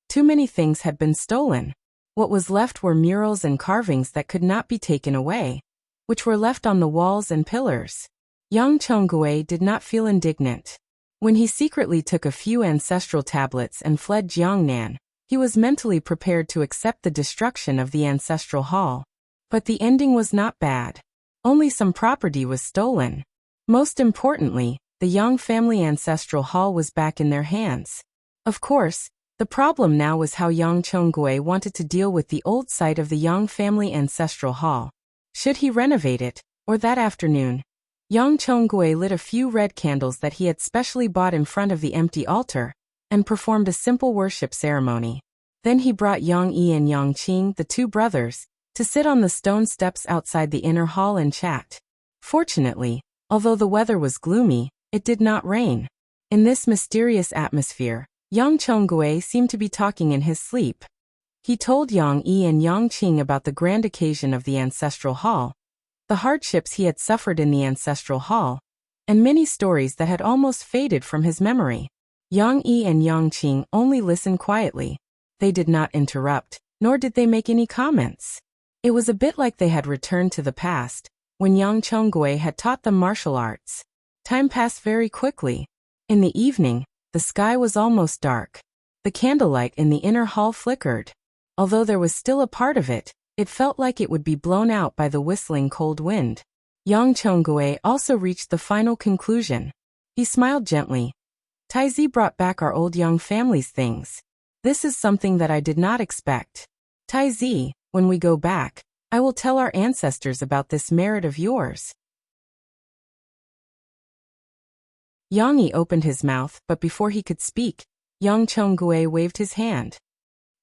too many things had been stolen. What was left were murals and carvings that could not be taken away, which were left on the walls and pillars. Yang Chonggui did not feel indignant. When he secretly took a few ancestral tablets and fled Jiangnan, he was mentally prepared to accept the destruction of the ancestral hall. But the ending was not bad. Only some property was stolen. Most importantly, the Yang family ancestral hall was back in their hands. Of course, the problem now was how Yang Chonggui wanted to deal with the old site of the Yang family ancestral hall. Should he renovate it, or that afternoon? Yang Chonggui lit a few red candles that he had specially bought in front of the empty altar, and performed a simple worship ceremony. Then he brought Yang Yi and Yang Qing, the 2 brothers, to sit on the stone steps outside the inner hall and chat. Fortunately, although the weather was gloomy, it did not rain. In this mysterious atmosphere, Yang Chonggui seemed to be talking in his sleep. He told Yang Yi and Yang Qing about the grand occasion of the ancestral hall, the hardships he had suffered in the ancestral hall, and many stories that had almost faded from his memory. Yang Yi and Yang Qing only listened quietly. They did not interrupt, nor did they make any comments. It was a bit like they had returned to the past, when Yang Chonggui had taught them martial arts. Time passed very quickly. In the evening, the sky was almost dark. The candlelight in the inner hall flickered. Although there was still a part of it, it felt like it would be blown out by the whistling cold wind. Yang Chonggui also reached the final conclusion. He smiled gently. Taizi brought back our old Yang family's things. This is something that I did not expect. Taizi, when we go back, I will tell our ancestors about this merit of yours. Yang Yi opened his mouth, but before he could speak, Yang Chonggui waved his hand.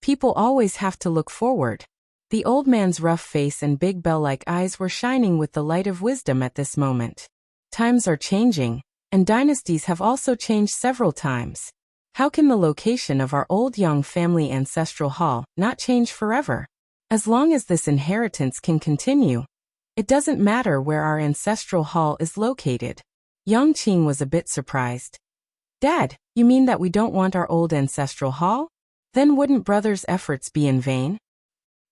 People always have to look forward. The old man's rough face and big bell-like eyes were shining with the light of wisdom at this moment. Times are changing, and dynasties have also changed several times. How can the location of our old Yang family ancestral hall not change forever? As long as this inheritance can continue, it doesn't matter where our ancestral hall is located. Yang Qing was a bit surprised. Dad, you mean that we don't want our old ancestral hall? Then wouldn't brother's efforts be in vain?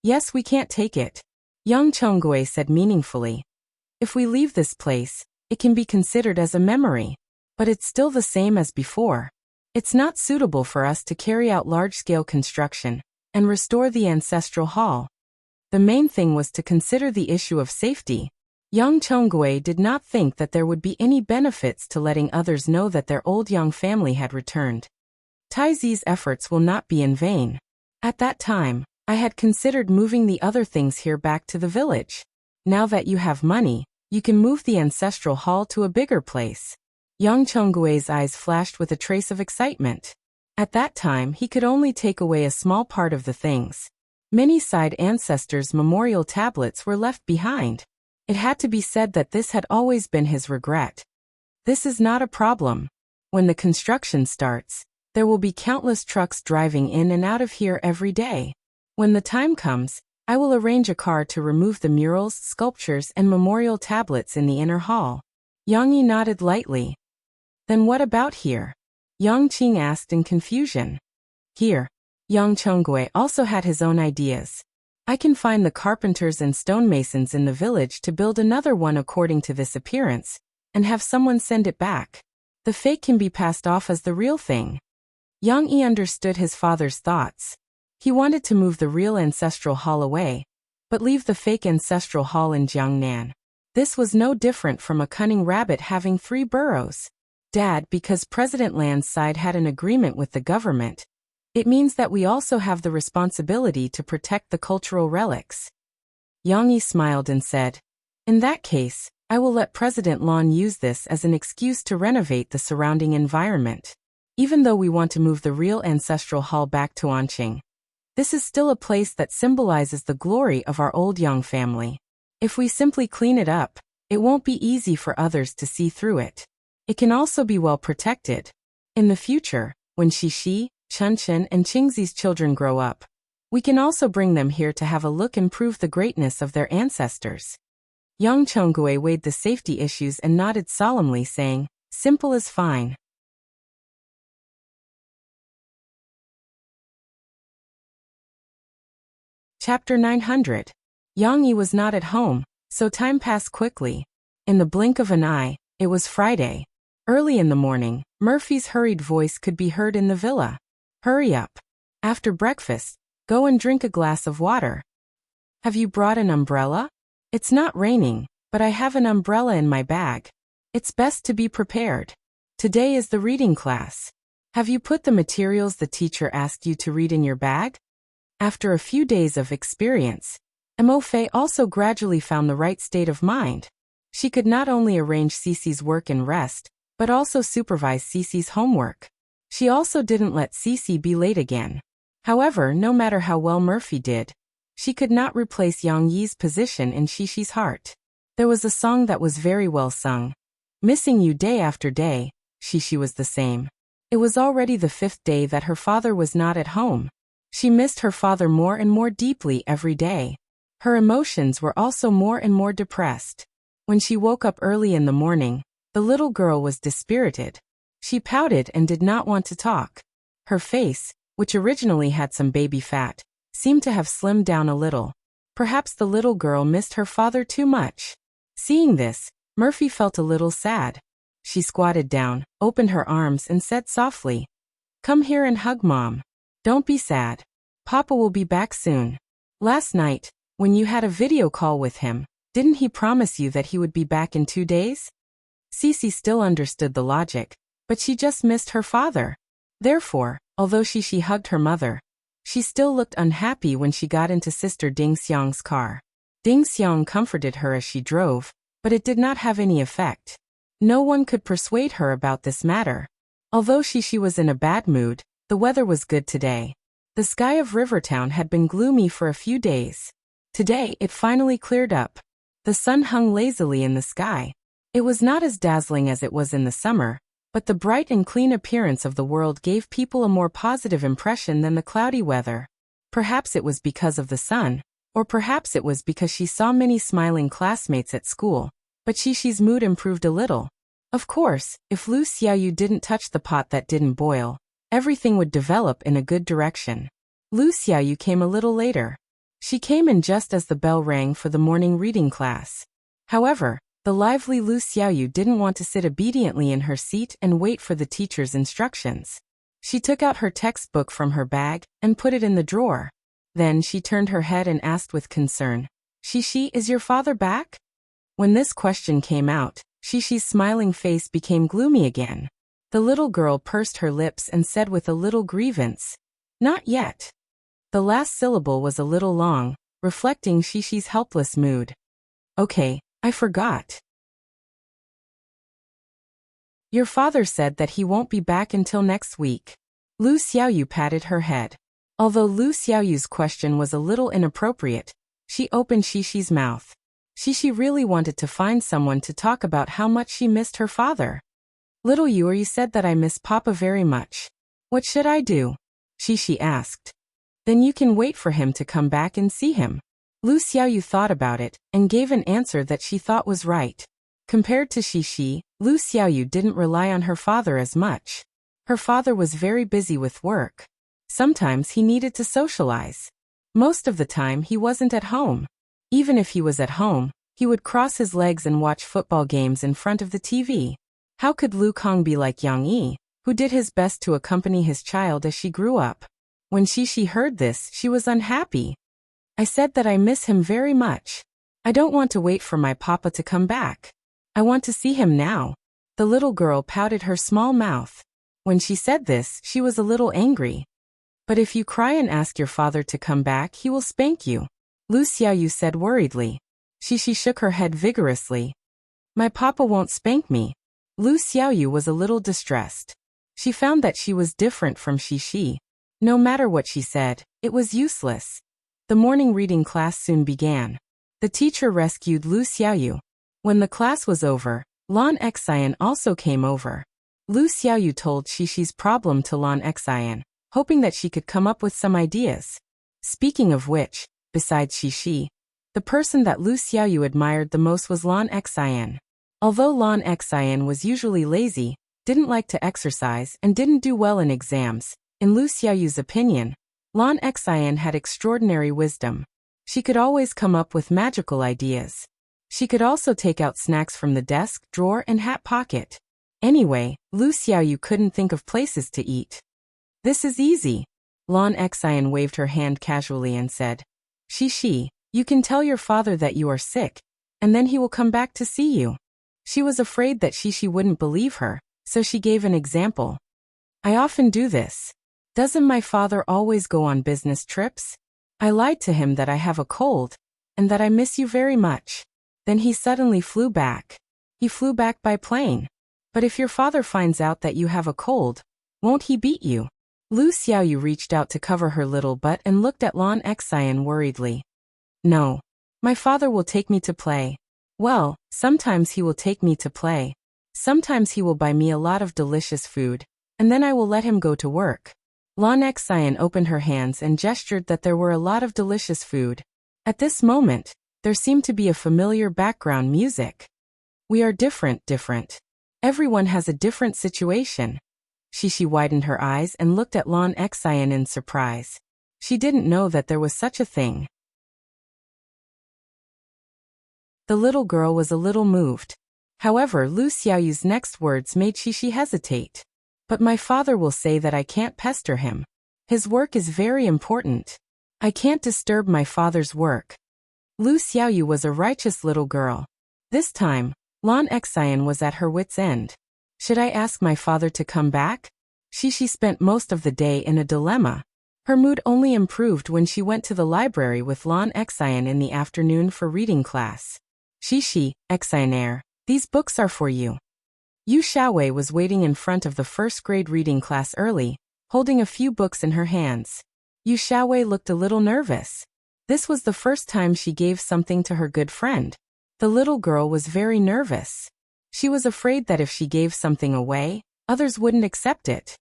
Yes, we can't take it, Yang Chonggui said meaningfully. If we leave this place, it can be considered as a memory, but it's still the same as before. It's not suitable for us to carry out large-scale construction and restore the ancestral hall. The main thing was to consider the issue of safety. Yang Chonggui did not think that there would be any benefits to letting others know that their old Yang family had returned. Taizi's efforts will not be in vain. At that time, I had considered moving the other things here back to the village. Now that you have money, you can move the ancestral hall to a bigger place. Yang Chonggui's eyes flashed with a trace of excitement. At that time, he could only take away a small part of the things. Many side ancestors' memorial tablets were left behind. It had to be said that this had always been his regret. This is not a problem. When the construction starts, there will be countless trucks driving in and out of here every day. When the time comes, I will arrange a car to remove the murals, sculptures, and memorial tablets in the inner hall. Yang Yi nodded lightly. Then what about here? Yang Qing asked in confusion. Here. Yang Chonggui also had his own ideas. I can find the carpenters and stonemasons in the village to build another one according to this appearance, and have someone send it back. The fake can be passed off as the real thing. Yang Yi understood his father's thoughts. He wanted to move the real ancestral hall away, but leave the fake ancestral hall in Jiangnan. This was no different from a cunning rabbit having 3 burrows. Dad, because President Land's side had an agreement with the government, it means that we also have the responsibility to protect the cultural relics. Yang Yi smiled and said, in that case, I will let President Lan use this as an excuse to renovate the surrounding environment. Even though we want to move the real ancestral hall back to Anqing, this is still a place that symbolizes the glory of our old Yang family. If we simply clean it up, it won't be easy for others to see through it. It can also be well protected. In the future, when Shishi, Chunchen, and Qingzi's children grow up, we can also bring them here to have a look and prove the greatness of their ancestors. Yang Chonggui weighed the safety issues and nodded solemnly, saying, simple is fine. Chapter 900. Yang Yi was not at home, so time passed quickly. In the blink of an eye, it was Friday. Early in the morning, Murphy's hurried voice could be heard in the villa. Hurry up. After breakfast, go and drink a glass of water. Have you brought an umbrella? It's not raining, but I have an umbrella in my bag. It's best to be prepared. Today is the reading class. Have you put the materials the teacher asked you to read in your bag? After a few days of experience, Mo Fei also gradually found the right state of mind. She could not only arrange Cece's work and rest, but also supervise Cece's homework. She also didn't let Cece be late again. However, no matter how well Murphy did, she could not replace Yang Yi's position in Shishi's heart. There was a song that was very well sung. Missing you day after day, Shishi was the same. It was already the 5th day that her father was not at home. She missed her father more and more deeply every day. Her emotions were also more and more depressed. When she woke up early in the morning, the little girl was dispirited. She pouted and did not want to talk. Her face, which originally had some baby fat, seemed to have slimmed down a little. Perhaps the little girl missed her father too much. Seeing this, Murphy felt a little sad. She squatted down, opened her arms and said softly, "Come here and hug Mom. Don't be sad. Papa will be back soon. Last night, when you had a video call with him, didn't he promise you that he would be back in 2 days?" Cece still understood the logic, but she just missed her father. Therefore, although she hugged her mother, she still looked unhappy when she got into Sister Ding Xiang's car. Ding Xiang comforted her as she drove, but it did not have any effect. No one could persuade her about this matter. Although she was in a bad mood, the weather was good today. The sky of Rivertown had been gloomy for a few days. Today it finally cleared up. The sun hung lazily in the sky. It was not as dazzling as it was in the summer, but the bright and clean appearance of the world gave people a more positive impression than the cloudy weather. Perhaps it was because of the sun, or perhaps it was because she saw many smiling classmates at school, but Shishi's mood improved a little. Of course, if Lu Xiaoyu didn't touch the pot that didn't boil, everything would develop in a good direction. Lu Xiaoyu came a little later. She came in just as the bell rang for the morning reading class. However, the lively Lu Xiaoyu didn't want to sit obediently in her seat and wait for the teacher's instructions. She took out her textbook from her bag and put it in the drawer. Then she turned her head and asked with concern, "Shishi, is your father back?" When this question came out, Shishi's smiling face became gloomy again. The little girl pursed her lips and said with a little grievance, "Not yet." The last syllable was a little long, reflecting Shishi's helpless mood. "Okay, I forgot. Your father said that he won't be back until next week." Lu Xiaoyu patted her head. Although Lu Xiaoyu's question was a little inappropriate, she opened Shishi's mouth. Shishi really wanted to find someone to talk about how much she missed her father. "Little you said that I miss Papa very much. What should I do?" Shishi asked. "Then you can wait for him to come back and see him." Lu Xiaoyu thought about it and gave an answer that she thought was right. Compared to Shishi, Lu Xiaoyu didn't rely on her father as much. Her father was very busy with work. Sometimes he needed to socialize. Most of the time he wasn't at home. Even if he was at home, he would cross his legs and watch football games in front of the TV. How could Lu Kong be like Yang Yi, who did his best to accompany his child as she grew up? When Shishi heard this, she was unhappy. "I said that I miss him very much. I don't want to wait for my papa to come back. I want to see him now." The little girl pouted her small mouth. When she said this, she was a little angry. "But if you cry and ask your father to come back, he will spank you," Lu Xiaoyu said worriedly. Shishi shook her head vigorously. "My papa won't spank me." Lu Xiaoyu was a little distressed. She found that she was different from Shishi. No matter what she said, it was useless. The morning reading class soon began. The teacher rescued Lu Xiaoyu. When the class was over, Lan Xian also came over. Lu Xiaoyu told Shishi's problem to Lan Xian, hoping that she could come up with some ideas. Speaking of which, besides Shishi, the person that Lu Xiaoyu admired the most was Lan Xian. Although Lan Xian was usually lazy, didn't like to exercise and didn't do well in exams, in Lu Xiaoyu's opinion, Lan Xian had extraordinary wisdom. She could always come up with magical ideas. She could also take out snacks from the desk, drawer, and hat pocket. Anyway, Lu Xiaoyu couldn't think of places to eat. "This is easy." Lan Xian waved her hand casually and said, "Shishi, you can tell your father that you are sick, and then he will come back to see you." She was afraid that Shishi wouldn't believe her, so she gave an example. "I often do this. Doesn't my father always go on business trips? I lied to him that I have a cold, and that I miss you very much. Then he suddenly flew back. He flew back by plane. But if your father finds out that you have a cold, won't he beat you?" Lu Xiaoyu reached out to cover her little butt and looked at Lan Xian worriedly. "No. My father will take me to play. Well, sometimes he will take me to play. Sometimes he will buy me a lot of delicious food, and then I will let him go to work. Lan Xian opened her hands and gestured that there were a lot of delicious food. At this moment, there seemed to be a familiar background music. We are different. Everyone has a different situation. Shishi widened her eyes and looked at Lan Xian in surprise. She didn't know that there was such a thing. The little girl was a little moved. However, Lu Xiaoyu's next words made Shishi hesitate. But my father will say that I can't pester him. His work is very important. I can't disturb my father's work. Lu Xiaoyu was a righteous little girl. This time, Lan Xian was at her wit's end. Should I ask my father to come back? Shishi spent most of the day in a dilemma. Her mood only improved when she went to the library with Lan Xian in the afternoon for reading class. Shishi, Xianer, these books are for you. Yu Xiaowei was waiting in front of the first-grade reading class early, holding a few books in her hands. Yu Xiaowei looked a little nervous. This was the first time she gave something to her good friend. The little girl was very nervous. She was afraid that if she gave something away, others wouldn't accept it.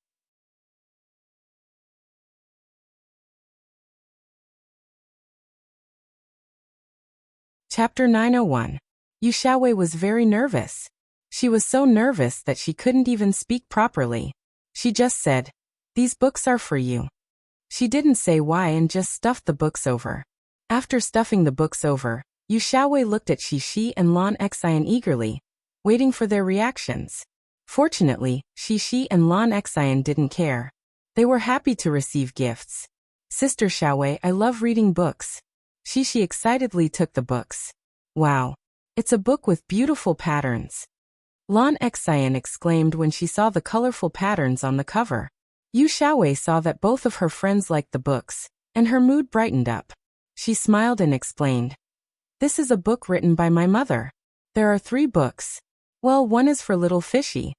Chapter 901. Yu Xiaowei was very nervous. She was so nervous that she couldn't even speak properly. She just said, "These books are for you." She didn't say why and just stuffed the books over. After stuffing the books over, Yu Xiaowei looked at Shishi and Lan Xian eagerly, waiting for their reactions. Fortunately, Shishi and Lan Xian didn't care. They were happy to receive gifts. "Sister Xiaowei, I love reading books." Shishi excitedly took the books. "Wow! It's a book with beautiful patterns." Lan Xian exclaimed when she saw the colorful patterns on the cover. Yu Xiaowei saw that both of her friends liked the books, and her mood brightened up. She smiled and explained, "This is a book written by my mother. There are 3 books. Well, one is for little Fishy.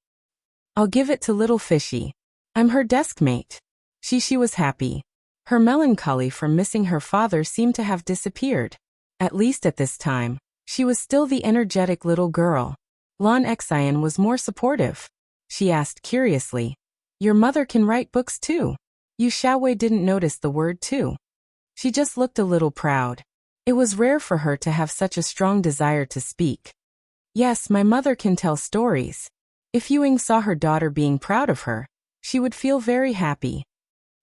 I'll give it to little Fishy. I'm her desk mate." Shishi was happy. Her melancholy from missing her father seemed to have disappeared. At least at this time, she was still the energetic little girl. Lan Xian was more supportive. She asked curiously, "Your mother can write books too?" Yu Xiaowei didn't notice the word too. She just looked a little proud. It was rare for her to have such a strong desire to speak. "Yes, my mother can tell stories." If Yuing saw her daughter being proud of her, she would feel very happy.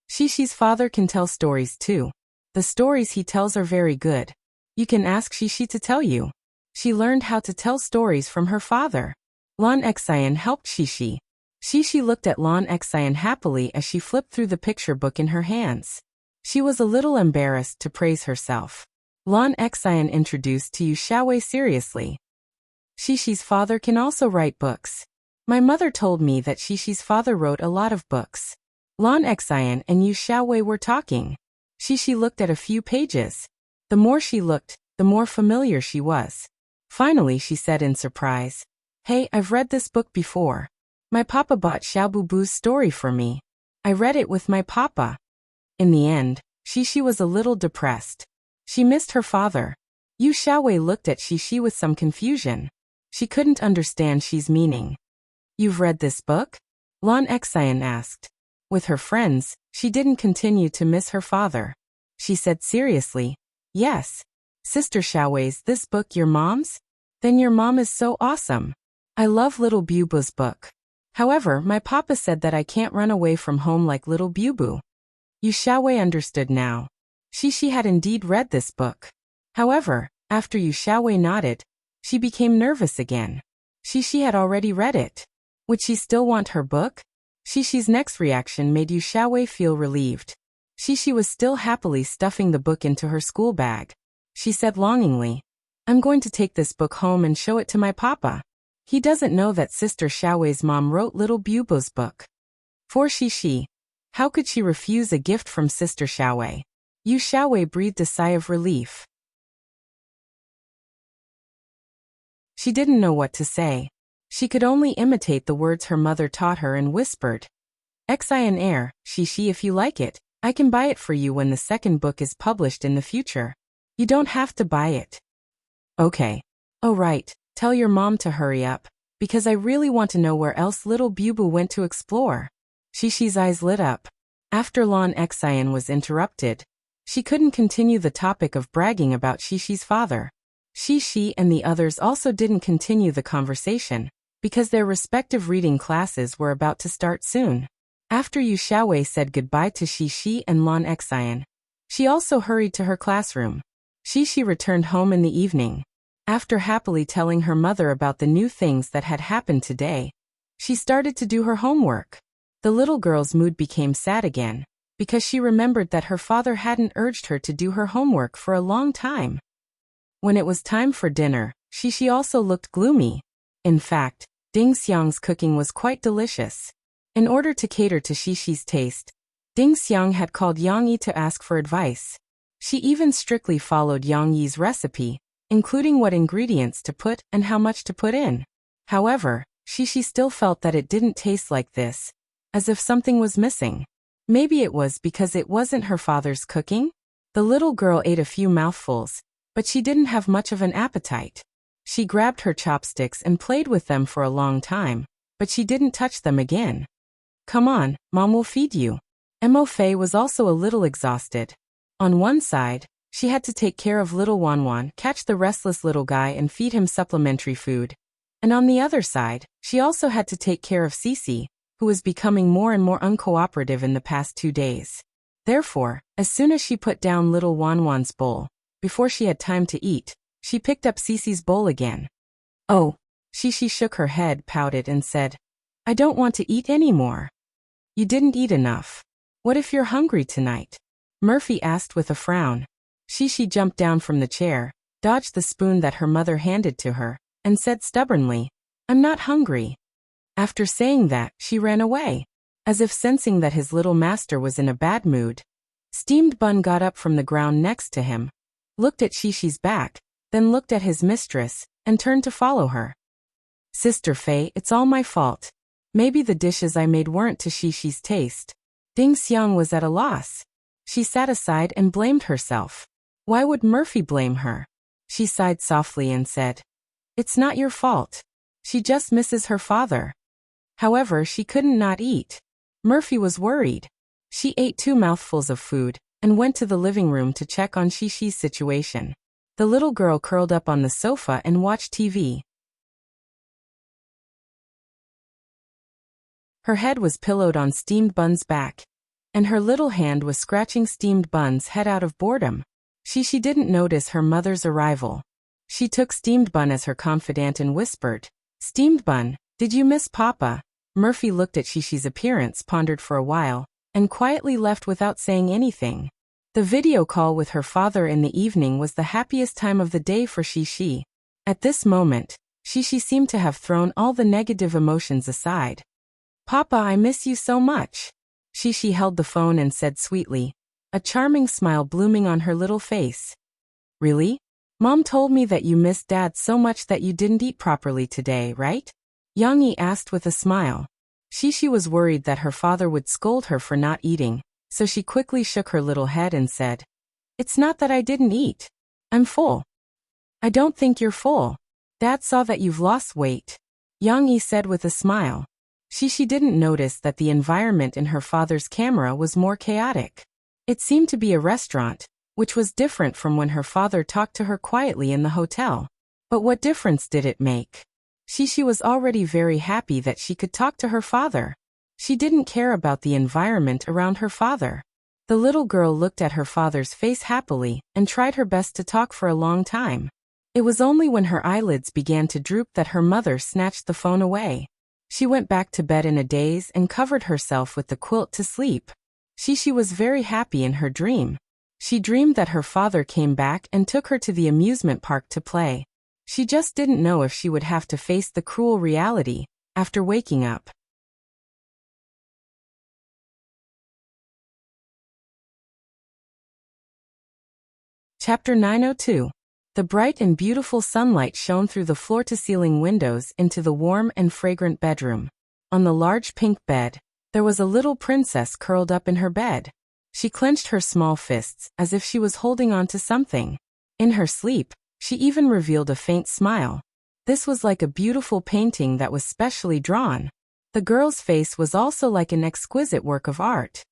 Shishi's father can tell stories too. The stories he tells are very good. You can ask Shishi to tell you. She learned how to tell stories from her father. Lan Xian helped Shishi. Shishi looked at Lan Xian happily as she flipped through the picture book in her hands. She was a little embarrassed to praise herself. Lan Xian introduced to Yu Xiaowei seriously. "Shishi's father can also write books. My mother told me that Shishi's father wrote a lot of books." Lan Xian and Yu Xiaowei were talking. Shishi looked at a few pages. The more she looked, the more familiar she was. Finally she said in surprise, "Hey, I've read this book before. My papa bought Xiaobubu's story for me. I read it with my papa." In the end, Shishi was a little depressed. She missed her father. Yu Xiaowei looked at Shishi with some confusion. She couldn't understand Shi's meaning. "You've read this book?" Lan Xian asked. With her friends, she didn't continue to miss her father. She said seriously, "Yes. Sister Xiaowei's this book your mom's? Then your mom is so awesome. I love little Bubu's book. However, my papa said that I can't run away from home like little Bubu." Yu Xiaowei understood now. Shishi had indeed read this book. However, after Yu Xiaowei nodded, she became nervous again. Shishi had already read it. Would she still want her book? Shishi's next reaction made Yu Xiaowei feel relieved. Shishi was still happily stuffing the book into her school bag. She said longingly, "I'm going to take this book home and show it to my papa. He doesn't know that Sister Xiaowei's mom wrote little Bubu's book." For Shishi, how could she refuse a gift from Sister Xiaowei? Yu Xiaowei breathed a sigh of relief. She didn't know what to say. She could only imitate the words her mother taught her and whispered, "Xian, Shishi, if you like it, I can buy it for you when the second book is published in the future. You don't have to buy it." "Okay. Oh right, tell your mom to hurry up, because I really want to know where else little Bubu went to explore." Shishi's eyes lit up. After Lon Xian was interrupted, she couldn't continue the topic of bragging about Xishi's father. Xishi and the others also didn't continue the conversation, because their respective reading classes were about to start soon. After Yu Xiaowei said goodbye to Xishi and Lon Xian, she also hurried to her classroom. Xishi returned home in the evening. After happily telling her mother about the new things that had happened today, she started to do her homework. The little girl's mood became sad again, because she remembered that her father hadn't urged her to do her homework for a long time. When it was time for dinner, Xishi also looked gloomy. In fact, Ding Xiang's cooking was quite delicious. In order to cater to Xishi's taste, Ding Xiang had called Yang Yi to ask for advice. She even strictly followed Yang Yi's recipe, including what ingredients to put and how much to put in. However, Xishi still felt that it didn't taste like this, as if something was missing. Maybe it was because it wasn't her father's cooking? The little girl ate a few mouthfuls, but she didn't have much of an appetite. She grabbed her chopsticks and played with them for a long time, but she didn't touch them again. Come on, Mom will feed you. Mo Fei was also a little exhausted. On one side, she had to take care of little Wanwan, catch the restless little guy and feed him supplementary food. And on the other side, she also had to take care of Cici, who was becoming more and more uncooperative in the past 2 days. Therefore, as soon as she put down little Wanwan's bowl, before she had time to eat, she picked up Cici's bowl again. Oh, Xishi shook her head, pouted and said, I don't want to eat anymore. You didn't eat enough. What if you're hungry tonight? Murphy asked with a frown. Xishi jumped down from the chair, dodged the spoon that her mother handed to her, and said stubbornly, I'm not hungry. After saying that, she ran away. As if sensing that his little master was in a bad mood, Steamed Bun got up from the ground next to him, looked at Xishi's back, then looked at his mistress, and turned to follow her. Sister Fei, it's all my fault. Maybe the dishes I made weren't to Xishi's taste. Ding Xiang was at a loss. She sat aside and blamed herself. Why would Murphy blame her? She sighed softly and said, It's not your fault. She just misses her father. However, she couldn't not eat. Murphy was worried. She ate 2 mouthfuls of food, and went to the living room to check on Xishi's situation. The little girl curled up on the sofa and watched TV. Her head was pillowed on Steamed Bun's back, and her little hand was scratching Steamed Bun's head out of boredom. Xishi didn't notice her mother's arrival. She took Steamed Bun as her confidant and whispered, Steamed Bun, did you miss Papa? Murphy looked at Xishi's appearance, pondered for a while, and quietly left without saying anything. The video call with her father in the evening was the happiest time of the day for Xishi. At this moment, Xishi seemed to have thrown all the negative emotions aside. Papa, I miss you so much. Xishi held the phone and said sweetly, a charming smile blooming on her little face. Really? Mom told me that you missed Dad so much that you didn't eat properly today, right? Yang Yi asked with a smile. Xishi was worried that her father would scold her for not eating, so she quickly shook her little head and said, It's not that I didn't eat. I'm full. I don't think you're full. Dad saw that you've lost weight. Yang Yi said with a smile. Xishi didn't notice that the environment in her father's camera was more chaotic. It seemed to be a restaurant, which was different from when her father talked to her quietly in the hotel. But what difference did it make? Xishi was already very happy that she could talk to her father. She didn't care about the environment around her father. The little girl looked at her father's face happily and tried her best to talk for a long time. It was only when her eyelids began to droop that her mother snatched the phone away. She went back to bed in a daze and covered herself with the quilt to sleep. Xishi was very happy in her dream. She dreamed that her father came back and took her to the amusement park to play. She just didn't know if she would have to face the cruel reality after waking up. Chapter 902. The bright and beautiful sunlight shone through the floor-to-ceiling windows into the warm and fragrant bedroom. On the large pink bed, there was a little princess curled up in her bed. She clenched her small fists as if she was holding on to something. In her sleep, she even revealed a faint smile. This was like a beautiful painting that was specially drawn. The girl's face was also like an exquisite work of art.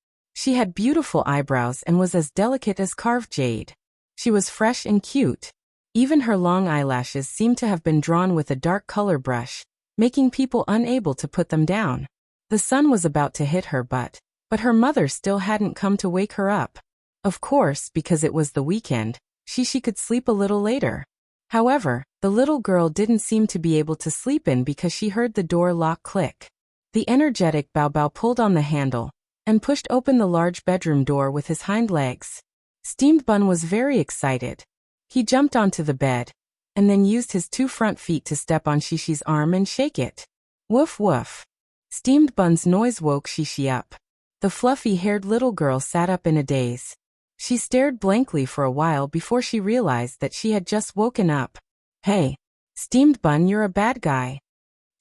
She had beautiful eyebrows and was as delicate as carved jade. She was fresh and cute. Even her long eyelashes seemed to have been drawn with a dark color brush, making people unable to put them down. The sun was about to hit her but her mother still hadn't come to wake her up. Of course, because it was the weekend, she could sleep a little later. However, the little girl didn't seem to be able to sleep in because she heard the door lock click. The energetic Bao Bao pulled on the handle and pushed open the large bedroom door with his hind legs. Steamed Bun was very excited. He jumped onto the bed and then used his 2 front feet to step on Shishi's arm and shake it. Woof woof. Steamed Bun's noise woke Shishi up. The fluffy-haired little girl sat up in a daze. She stared blankly for a while before she realized that she had just woken up. Hey, Steamed Bun, you're a bad guy.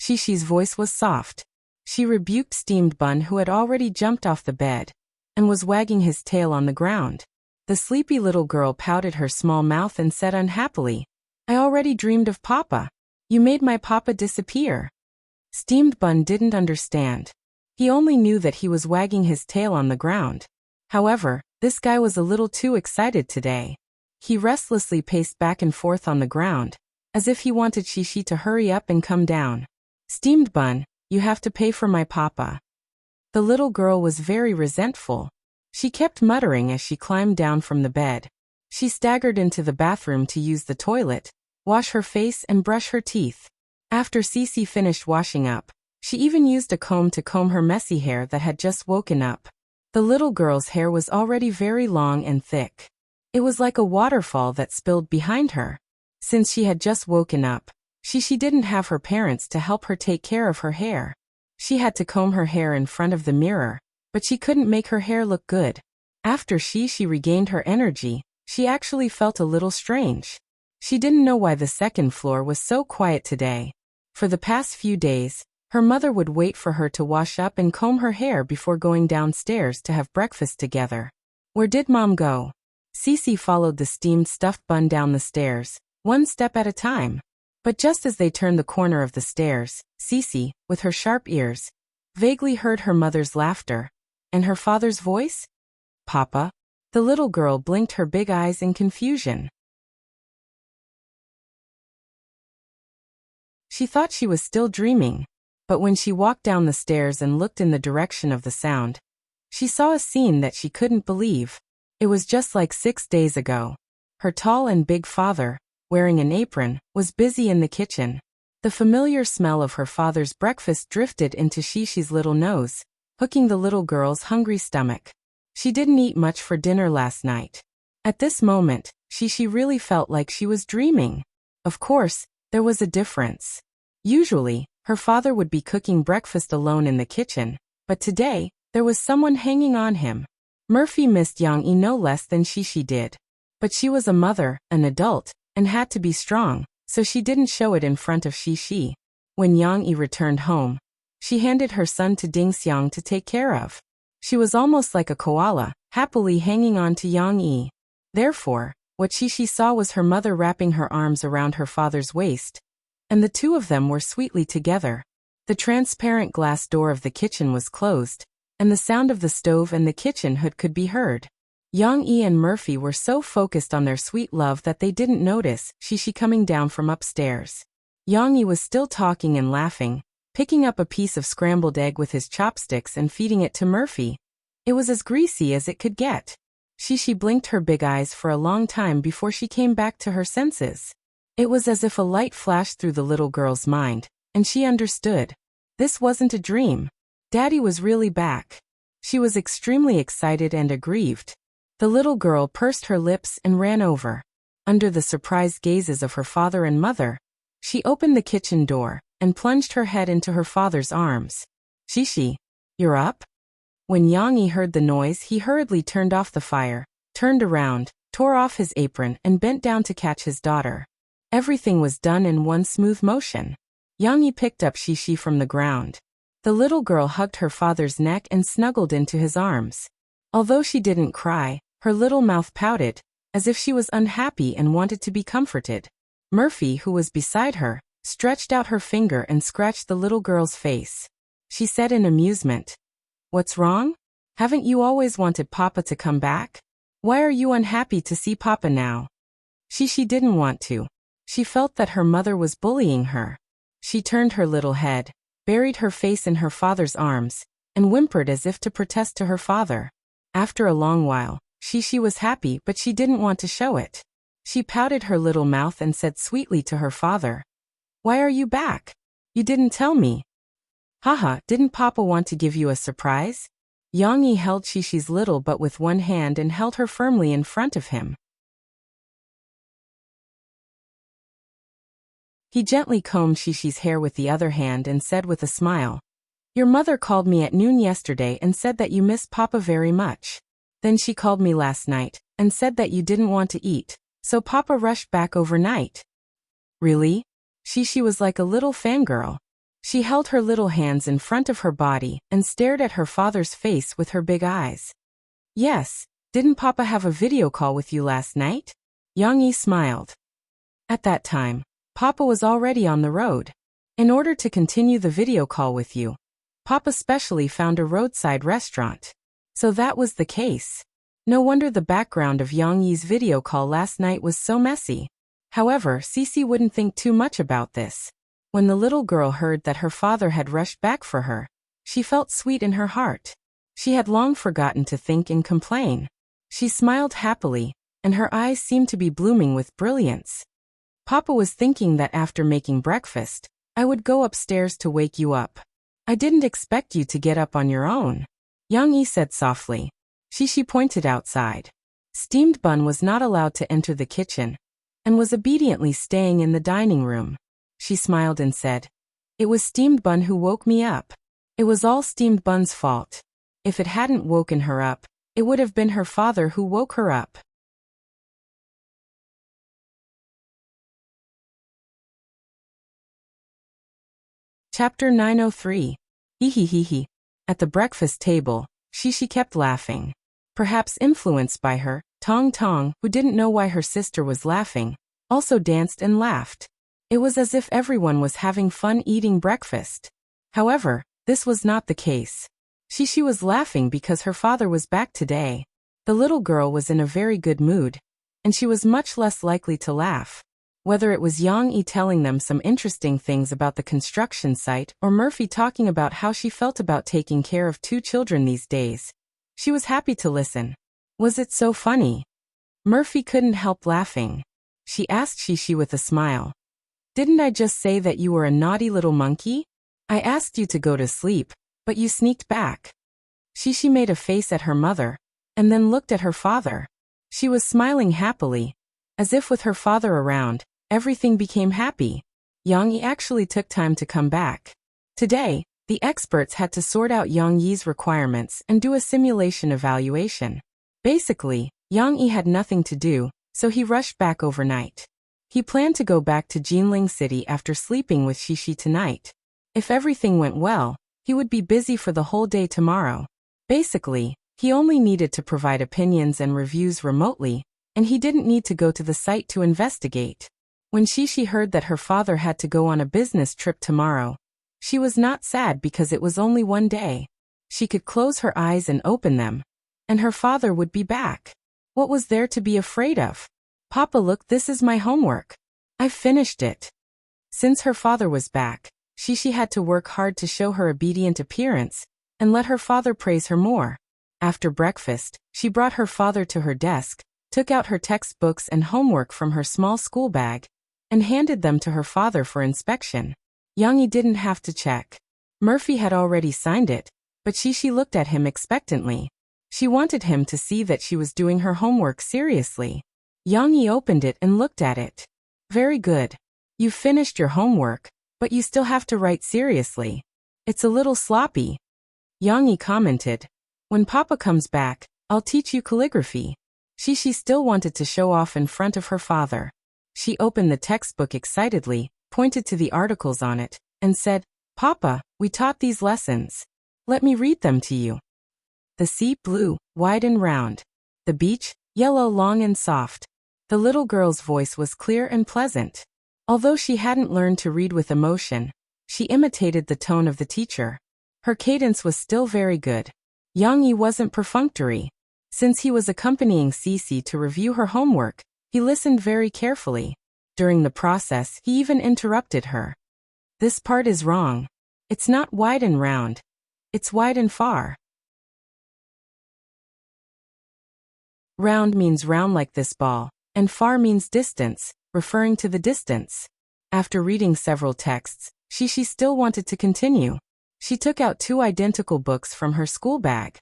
Shishi's voice was soft. She rebuked Steamed Bun, who had already jumped off the bed and was wagging his tail on the ground. The sleepy little girl pouted her small mouth and said unhappily, I already dreamed of Papa. You made my Papa disappear. Steamed Bun didn't understand. He only knew that he was wagging his tail on the ground. However, this guy was a little too excited today. He restlessly paced back and forth on the ground, as if he wanted Shishi to hurry up and come down. Steamed Bun, you have to pay for my Papa. The little girl was very resentful. She kept muttering as she climbed down from the bed. She staggered into the bathroom to use the toilet, wash her face and brush her teeth. After Cece finished washing up, she even used a comb to comb her messy hair that had just woken up. The little girl's hair was already very long and thick. It was like a waterfall that spilled behind her. Since she had just woken up, she didn't have her parents to help her take care of her hair. She had to comb her hair in front of the mirror, but she couldn't make her hair look good. After she regained her energy, she actually felt a little strange. She didn't know why the second floor was so quiet today. For the past few days, her mother would wait for her to wash up and comb her hair before going downstairs to have breakfast together. Where did Mom go? Cece followed the steamed stuffed bun down the stairs, one step at a time. But just as they turned the corner of the stairs, Cece, with her sharp ears, vaguely heard her mother's laughter. And her father's voice? Papa? The little girl blinked her big eyes in confusion. She thought she was still dreaming. But when she walked down the stairs and looked in the direction of the sound, she saw a scene that she couldn't believe. It was just like 6 days ago. Her tall and big father, wearing an apron, was busy in the kitchen. The familiar smell of her father's breakfast drifted into Shishi's little nose, hooking the little girl's hungry stomach. She didn't eat much for dinner last night. At this moment, Shishi really felt like she was dreaming. Of course, there was a difference. Usually, her father would be cooking breakfast alone in the kitchen, but today, there was someone hanging on him. Murphy missed Yang-yi no less than Shishi did. But she was a mother, an adult, and had to be strong, so she didn't show it in front of Shishi. When Yang-yi returned home, she handed her son to Ding Xiang to take care of. She was almost like a koala, happily hanging on to Yang-yi. Therefore, what Shishi saw was her mother wrapping her arms around her father's waist, and the two of them were sweetly together. The transparent glass door of the kitchen was closed, and the sound of the stove and the kitchen hood could be heard. Yang-yi and Murphy were so focused on their sweet love that they didn't notice Shishi coming down from upstairs. Yang-yi was still talking and laughing, picking up a piece of scrambled egg with his chopsticks and feeding it to Murphy. It was as greasy as it could get. Shishi blinked her big eyes for a long time before she came back to her senses. It was as if a light flashed through the little girl's mind, and she understood. This wasn't a dream. Daddy was really back. She was extremely excited and aggrieved. The little girl pursed her lips and ran over. Under the surprised gazes of her father and mother, she opened the kitchen door and plunged her head into her father's arms. Shishi, you're up? When Yang-yi heard the noise, he hurriedly turned off the fire, turned around, tore off his apron and bent down to catch his daughter. Everything was done in one smooth motion. Yang-yi picked up Shishi from the ground. The little girl hugged her father's neck and snuggled into his arms. Although she didn't cry, her little mouth pouted, as if she was unhappy and wanted to be comforted. Murphy, who was beside her, stretched out her finger and scratched the little girl's face. She said in amusement, "What's wrong? Haven't you always wanted Papa to come back? Why are you unhappy to see Papa now? She didn't want to. She felt that her mother was bullying her. She turned her little head, buried her face in her father's arms, and whimpered as if to protest to her father. After a long while, she was happy, but she didn't want to show it. She pouted her little mouth and said sweetly to her father, "Why are you back? You didn't tell me." "Haha, didn't Papa want to give you a surprise?" Yang Yi held Shishi's little butt with one hand and held her firmly in front of him. He gently combed Shishi's hair with the other hand and said with a smile, "Your mother called me at noon yesterday and said that you miss Papa very much. Then she called me last night and said that you didn't want to eat, so Papa rushed back overnight." "Really?" Shishi was like a little fangirl. She held her little hands in front of her body and stared at her father's face with her big eyes. "Yes, didn't Papa have a video call with you last night?" Yang Yi smiled. "At that time, Papa was already on the road. In order to continue the video call with you, Papa specially found a roadside restaurant. So that was the case. No wonder the background of Yang Yi's video call last night was so messy." However, Sisi wouldn't think too much about this. When the little girl heard that her father had rushed back for her, she felt sweet in her heart. She had long forgotten to think and complain. She smiled happily, and her eyes seemed to be blooming with brilliance. "Papa was thinking that after making breakfast, I would go upstairs to wake you up. I didn't expect you to get up on your own," Yang Yi said softly. Shishi pointed outside. Steamed Bun was not allowed to enter the kitchen, and was obediently staying in the dining room. She smiled and said, "It was Steamed Bun who woke me up. It was all Steamed Bun's fault. If it hadn't woken her up, it would have been her father who woke her up." Chapter 903. Hehehehe. At the breakfast table, Shishi kept laughing. Perhaps influenced by her, Tong Tong, who didn't know why her sister was laughing, also danced and laughed. It was as if everyone was having fun eating breakfast. However, this was not the case. Shishi was laughing because her father was back today. The little girl was in a very good mood, and she was much less likely to laugh. Whether it was Yang Yi telling them some interesting things about the construction site or Murphy talking about how she felt about taking care of 2 children these days, she was happy to listen. Was it so funny? Murphy couldn't help laughing. She asked Shishi with a smile, "Didn't I just say that you were a naughty little monkey? I asked you to go to sleep, but you sneaked back." Shishi made a face at her mother, and then looked at her father. She was smiling happily, as if with her father around, everything became happy. Yang Yi actually took time to come back. Today, the experts had to sort out Yang Yi's requirements and do a simulation evaluation. Basically, Yang Yi had nothing to do, so he rushed back overnight. He planned to go back to Jinling City after sleeping with Shishi tonight. If everything went well, he would be busy for the whole day tomorrow. Basically, he only needed to provide opinions and reviews remotely, and he didn't need to go to the site to investigate. When Shishi heard that her father had to go on a business trip tomorrow, she was not sad because it was only one day. She could close her eyes and open them, and her father would be back. What was there to be afraid of? "Papa, look, this is my homework. I've finished it." Since her father was back, Shishi had to work hard to show her obedient appearance and let her father praise her more. After breakfast, she brought her father to her desk, took out her textbooks and homework from her small school bag, and handed them to her father for inspection. Yang Yi didn't have to check. Murphy had already signed it, but Shishi looked at him expectantly. She wanted him to see that she was doing her homework seriously. Yang Yi opened it and looked at it. "Very good. You've finished your homework, but you still have to write seriously. It's a little sloppy." Yang Yi commented, "When Papa comes back, I'll teach you calligraphy." Shishi still wanted to show off in front of her father. She opened the textbook excitedly, pointed to the articles on it, and said, "Papa, we taught these lessons. Let me read them to you." The sea, blue, wide and round. The beach, yellow, long and soft. The little girl's voice was clear and pleasant. Although she hadn't learned to read with emotion, she imitated the tone of the teacher. Her cadence was still very good. Yang Yi wasn't perfunctory. Since he was accompanying Cece to review her homework, he listened very carefully. During the process, he even interrupted her. This part is wrong. It's not wide and round. It's wide and far. Round means round like this ball, and far means distance, referring to the distance. After reading several texts, Shishi still wanted to continue. She took out 2 identical books from her school bag.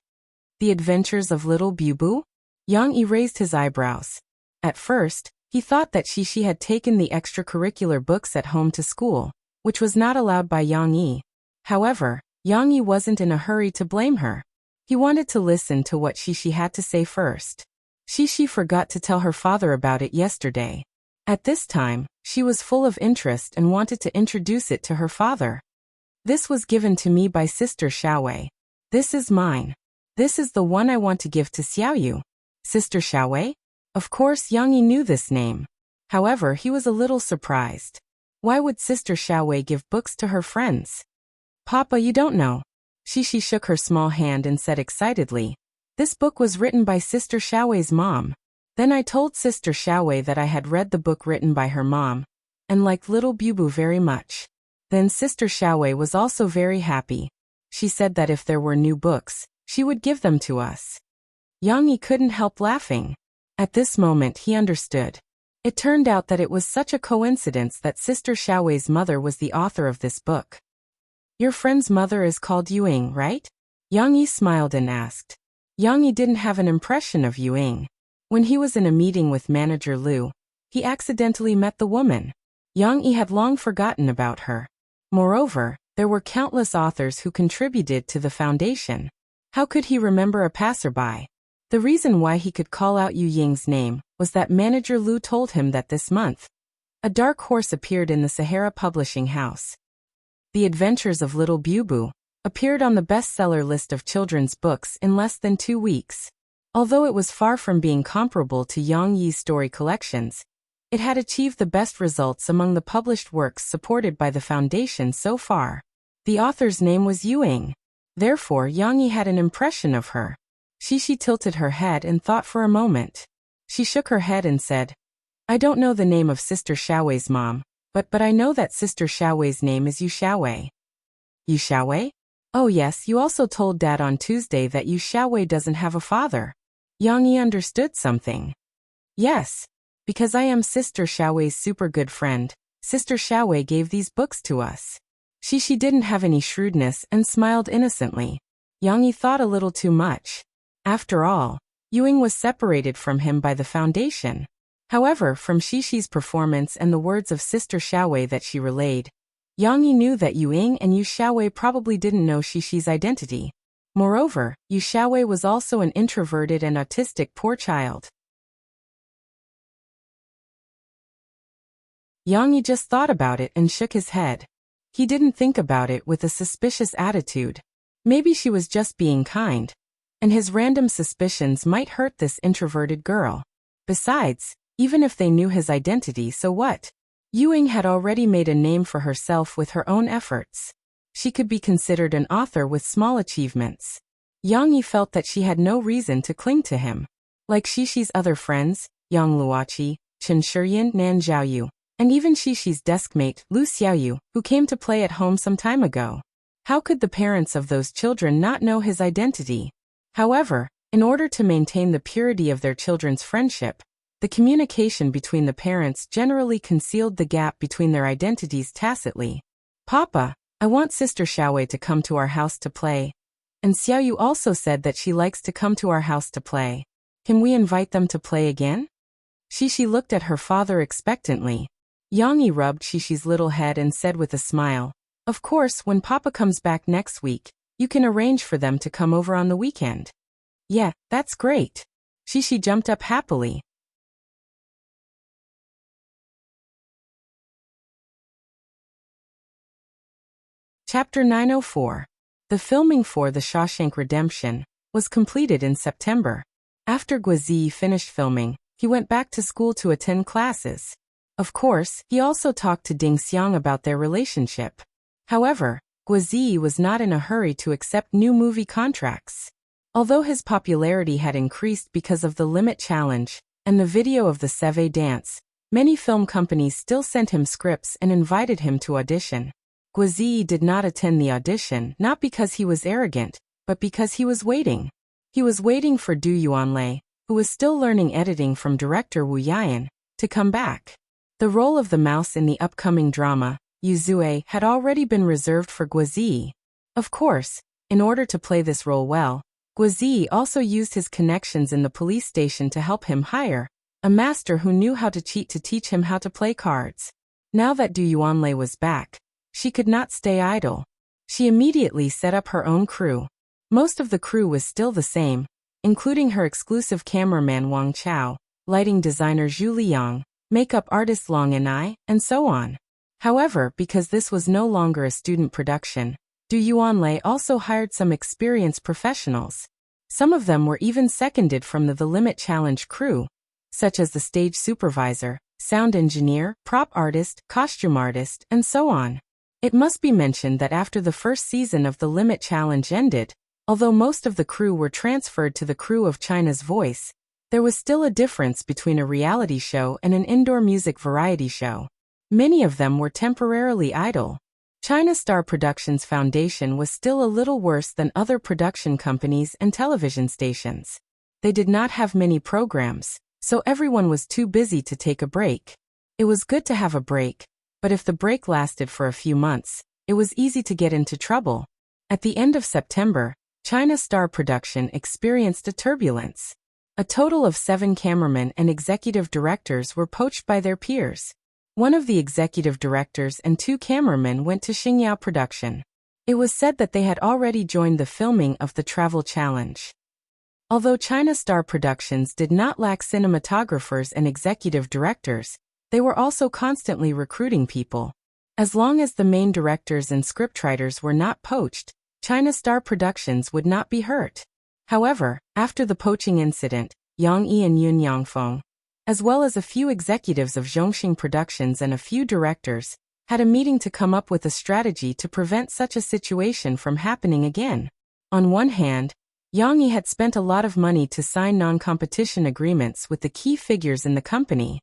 The Adventures of Little Bubu? Yang Yi raised his eyebrows. At first, he thought that Shishi had taken the extracurricular books at home to school, which was not allowed by Yang Yi. However, Yang Yi wasn't in a hurry to blame her. He wanted to listen to what Shishi had to say first. Shishi forgot to tell her father about it yesterday. At this time, she was full of interest and wanted to introduce it to her father. This was given to me by Sister Xiaowei. This is mine. This is the one I want to give to Xiaoyu. Sister Xiaowei? Of course Yang Yi knew this name. However, he was a little surprised. Why would Sister Xiaowei give books to her friends? Papa, you don't know. Shishi shook her small hand and said excitedly, "This book was written by Sister Xiaowei's mom." Then I told Sister Xiaowei that I had read the book written by her mom, and liked Little Bubu very much. Then Sister Xiaowei was also very happy. She said that if there were new books, she would give them to us. Yang Yi couldn't help laughing. At this moment he understood. It turned out that it was such a coincidence that Sister Xiaowei's mother was the author of this book. Your friend's mother is called Yuing, right? Yang Yi smiled and asked. Yang Yi didn't have an impression of Yuing. When he was in a meeting with Manager Liu, he accidentally met the woman. Yang Yi had long forgotten about her. Moreover, there were countless authors who contributed to the foundation. How could he remember a passerby? The reason why he could call out Yu Ying's name was that Manager Liu told him that this month, a dark horse appeared in the Sahara Publishing House. The Adventures of Little Bubu appeared on the bestseller list of children's books in less than 2 weeks. Although it was far from being comparable to Yang Yi's story collections, it had achieved the best results among the published works supported by the foundation so far. The author's name was Yuing. Therefore, Yang Yi had an impression of her. Shishi tilted her head and thought for a moment. She shook her head and said, I don't know the name of Sister Xiaowei's mom, but I know that Sister Xiaowei's name is Yu Xiaowei. Yu Xiaowei? Oh yes, you also told Dad on Tuesday that Yu Xiaowei doesn't have a father. Yang Yi understood something. Yes, because I am Sister Xiaowei's super good friend, Sister Xiaowei gave these books to us. Shishi didn't have any shrewdness and smiled innocently. Yang Yi thought a little too much. After all, Yuing was separated from him by the foundation. However, from Shishi's performance and the words of Sister Xiaowei that she relayed, Yang Yi knew that Yuing and Yu Xiaowei probably didn't know Shishi's identity. Moreover, Yu Xiaowei was also an introverted and autistic poor child. Yang Yi just thought about it and shook his head. He didn't think about it with a suspicious attitude. Maybe she was just being kind, and his random suspicions might hurt this introverted girl. Besides, even if they knew his identity, so what? Yuing had already made a name for herself with her own efforts. She could be considered an author with small achievements. Yang Yi felt that she had no reason to cling to him. Like Shishi's other friends, Yang Luoqi, Chen Shiyin, Nan Zhaoyu, and even Shishi's deskmate, Lu Xiaoyu, who came to play at home some time ago. How could the parents of those children not know his identity? However, in order to maintain the purity of their children's friendship, the communication between the parents generally concealed the gap between their identities tacitly. Papa, I want Sister Xiaowei to come to our house to play. And Xiaoyu also said that she likes to come to our house to play. Can we invite them to play again? Shishi looked at her father expectantly. Yang Yi rubbed Shishi's little head and said with a smile, Of course, when Papa comes back next week, you can arrange for them to come over on the weekend. Yeah, that's great. Shishi jumped up happily. Chapter 904. The filming for The Shawshank Redemption was completed in September. After Guizi finished filming, he went back to school to attend classes. Of course, he also talked to Ding Xiang about their relationship. However, Guizi was not in a hurry to accept new movie contracts. Although his popularity had increased because of the Limit Challenge and the video of the Seve dance, many film companies still sent him scripts and invited him to audition. Guizhi did not attend the audition, not because he was arrogant, but because he was waiting. He was waiting for Du Yuanlei, who was still learning editing from director Wu Yian, to come back. The role of the mouse in the upcoming drama, Yuzue, had already been reserved for Guizhi. Of course, in order to play this role well, Guizhi also used his connections in the police station to help him hire a master who knew how to cheat to teach him how to play cards. Now that Du Yuanlei was back, she could not stay idle. She immediately set up her own crew. Most of the crew was still the same, including her exclusive cameraman Wang Chao, lighting designer Zhu Liang, makeup artist Long Enai, and so on. However, because this was no longer a student production, Du Yuanlei also hired some experienced professionals. Some of them were even seconded from the Limit Challenge crew, such as the stage supervisor, sound engineer, prop artist, costume artist, and so on. It must be mentioned that after the first season of the Limit Challenge ended, although most of the crew were transferred to the crew of China's Voice, there was still a difference between a reality show and an indoor music variety show. Many of them were temporarily idle. China Star Productions Foundation was still a little worse than other production companies and television stations. They did not have many programs, so everyone was too busy to take a break. It was good to have a break, but if the break lasted for a few months, it was easy to get into trouble. At the end of September, China Star Production experienced a turbulence. A total of 7 cameramen and executive directors were poached by their peers. One of the executive directors and 2 cameramen went to Xingyao Production. It was said that they had already joined the filming of the Travel Challenge. Although China Star Productions did not lack cinematographers and executive directors, they were also constantly recruiting people. As long as the main directors and scriptwriters were not poached, China Star Productions would not be hurt. However, after the poaching incident, Yang Yi and Yun Yangfeng, as well as a few executives of Zhongxing Productions and a few directors, had a meeting to come up with a strategy to prevent such a situation from happening again. On one hand, Yang Yi had spent a lot of money to sign non-competition agreements with the key figures in the company.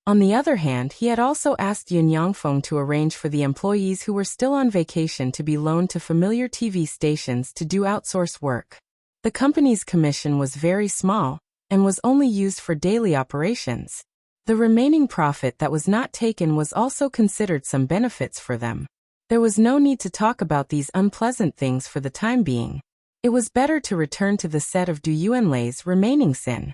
On the other hand, he had also asked Yun Yangfeng to arrange for the employees who were still on vacation to be loaned to familiar TV stations to do outsource work. The company's commission was very small, and was only used for daily operations. The remaining profit that was not taken was also considered some benefits for them. There was no need to talk about these unpleasant things for the time being. It was better to return to the set of Du Yuanlei's remaining sin.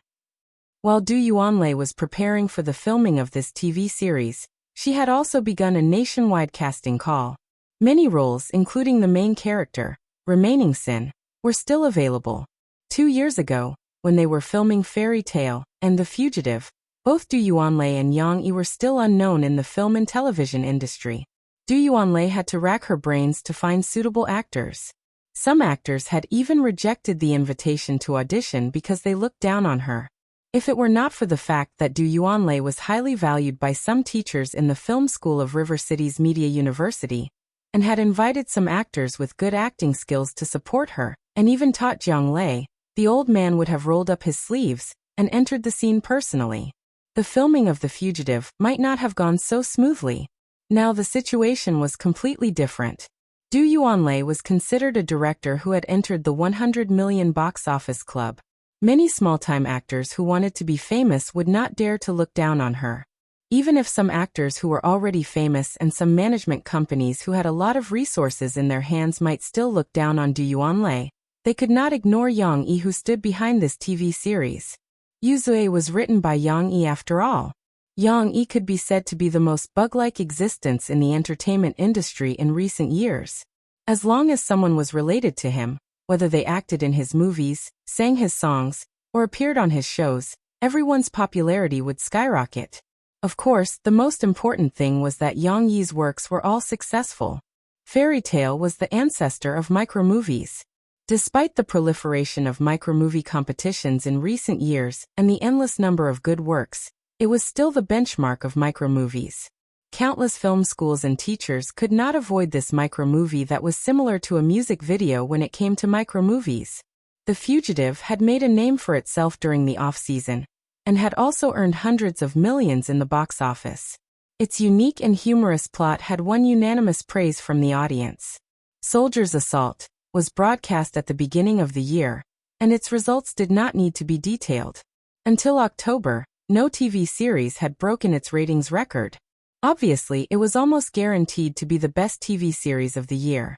While Du Yuanlei was preparing for the filming of this TV series, she had also begun a nationwide casting call. Many roles, including the main character, remaining sin, were still available. 2 years ago, when they were filming Fairy Tale and The Fugitive, both Du Yuanlei and Yang Yi were still unknown in the film and television industry. Du Yuanlei had to rack her brains to find suitable actors. Some actors had even rejected the invitation to audition because they looked down on her. If it were not for the fact that Du Yuanlei was highly valued by some teachers in the film school of River City's Media University, and had invited some actors with good acting skills to support her, and even taught Jiang Lei, the old man would have rolled up his sleeves and entered the scene personally. The filming of The Fugitive might not have gone so smoothly. Now the situation was completely different. Du Yuanlei was considered a director who had entered the 100 million box office club. Many small-time actors who wanted to be famous would not dare to look down on her. Even if some actors who were already famous and some management companies who had a lot of resources in their hands might still look down on Du Yuanlei, they could not ignore Yang Yi, who stood behind this TV series. Yuzue was written by Yang Yi after all. Yang Yi could be said to be the most bug-like existence in the entertainment industry in recent years. As long as someone was related to him, whether they acted in his movies, sang his songs, or appeared on his shows, everyone's popularity would skyrocket. Of course, the most important thing was that Yang Yi's works were all successful. Fairy Tale was the ancestor of micromovies. Despite the proliferation of micromovie competitions in recent years and the endless number of good works, it was still the benchmark of micromovies. Countless film schools and teachers could not avoid this micro-movie that was similar to a music video when it came to micro-movies. The Fugitive had made a name for itself during the off-season, and had also earned hundreds of millions in the box office. Its unique and humorous plot had won unanimous praise from the audience. Soldier's Assault was broadcast at the beginning of the year, and its results did not need to be detailed. Until October, no TV series had broken its ratings record. Obviously, it was almost guaranteed to be the best TV series of the year.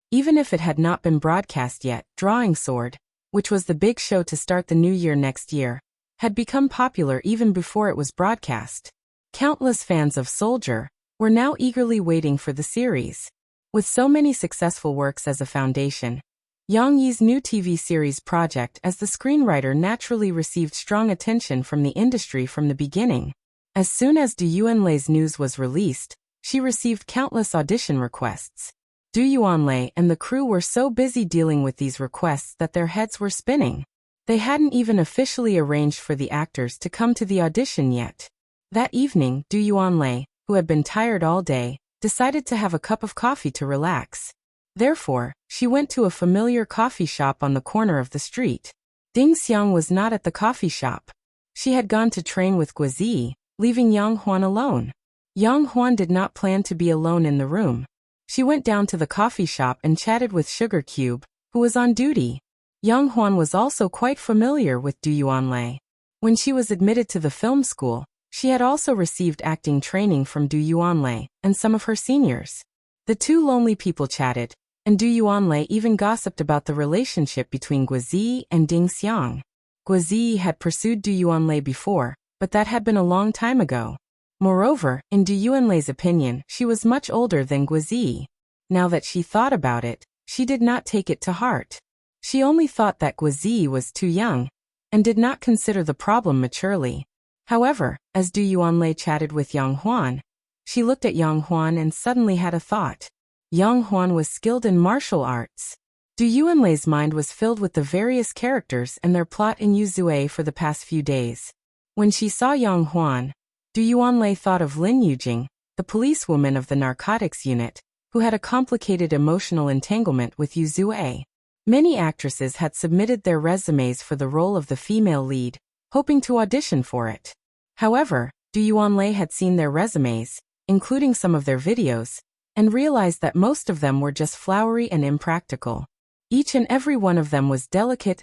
Even if it had not been broadcast yet, Drawing Sword, which was the big show to start the new year next year, had become popular even before it was broadcast. Countless fans of Soldier were now eagerly waiting for the series. With so many successful works as a foundation, Yang Yi's new TV series project as the screenwriter naturally received strong attention from the industry from the beginning. As soon as Du Yuanlei's news was released, she received countless audition requests. Du Yuanlei and the crew were so busy dealing with these requests that their heads were spinning. They hadn't even officially arranged for the actors to come to the audition yet. That evening, Du Yuanlei, who had been tired all day, decided to have a cup of coffee to relax. Therefore, she went to a familiar coffee shop on the corner of the street. Ding Xiang was not at the coffee shop. She had gone to train with Guizi, leaving Yang Huan alone. Yang Huan did not plan to be alone in the room. She went down to the coffee shop and chatted with Sugar Cube, who was on duty. Yang Huan was also quite familiar with Du Yuanlei. When she was admitted to the film school, she had also received acting training from Du Yuanlei and some of her seniors. The two lonely people chatted, and Du Yuanlei even gossiped about the relationship between Guizi and Ding Xiang. Guizi had pursued Du Yuanlei before, but that had been a long time ago. Moreover, in Du Yuanlei's opinion, she was much older than Guizi. Now that she thought about it, she did not take it to heart. She only thought that Guizi was too young, and did not consider the problem maturely. However, as Du Yuanlei chatted with Yang Huan, she looked at Yang Huan and suddenly had a thought. Yang Huan was skilled in martial arts. Du Yuanlei's mind was filled with the various characters and their plot in Yuzue for the past few days. When she saw Yang Huan, Du Yuanlei thought of Lin Yujing, the policewoman of the narcotics unit, who had a complicated emotional entanglement with Yuzue. Many actresses had submitted their resumes for the role of the female lead, hoping to audition for it. However, Du Yuanlei had seen their resumes, including some of their videos, and realized that most of them were just flowery and impractical. Each and every one of them was delicate.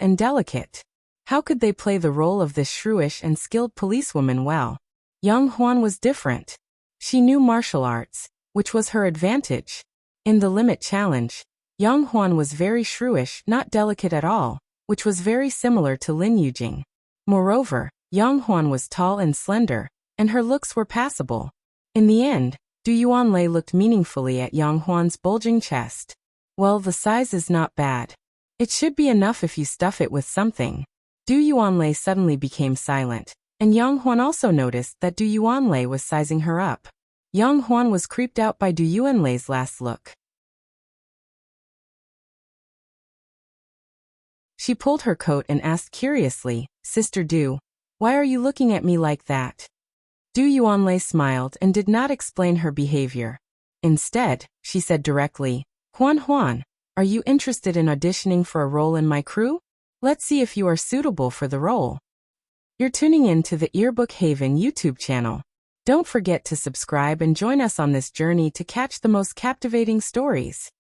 How could they play the role of this shrewish and skilled policewoman well? Yang Huan was different. She knew martial arts, which was her advantage. In the Limit Challenge, Yang Huan was very shrewish, not delicate at all, which was very similar to Lin Yujing. Moreover, Yang Huan was tall and slender, and her looks were passable. In the end, Du Yuanlei looked meaningfully at Yang Huan's bulging chest. Well, the size is not bad. It should be enough if you stuff it with something. Du Yuanlei suddenly became silent, and Yang Huan also noticed that Du Yuanlei was sizing her up. Yang Huan was creeped out by Du Yuanlei's last look. She pulled her coat and asked curiously, "Sister Du, why are you looking at me like that?" Du Yuanlei smiled and did not explain her behavior. Instead, she said directly, "Huan Huan, are you interested in auditioning for a role in my crew? Let's see if you are suitable for the role." You're tuning in to the Earbook Haven YouTube channel. Don't forget to subscribe and join us on this journey to catch the most captivating stories.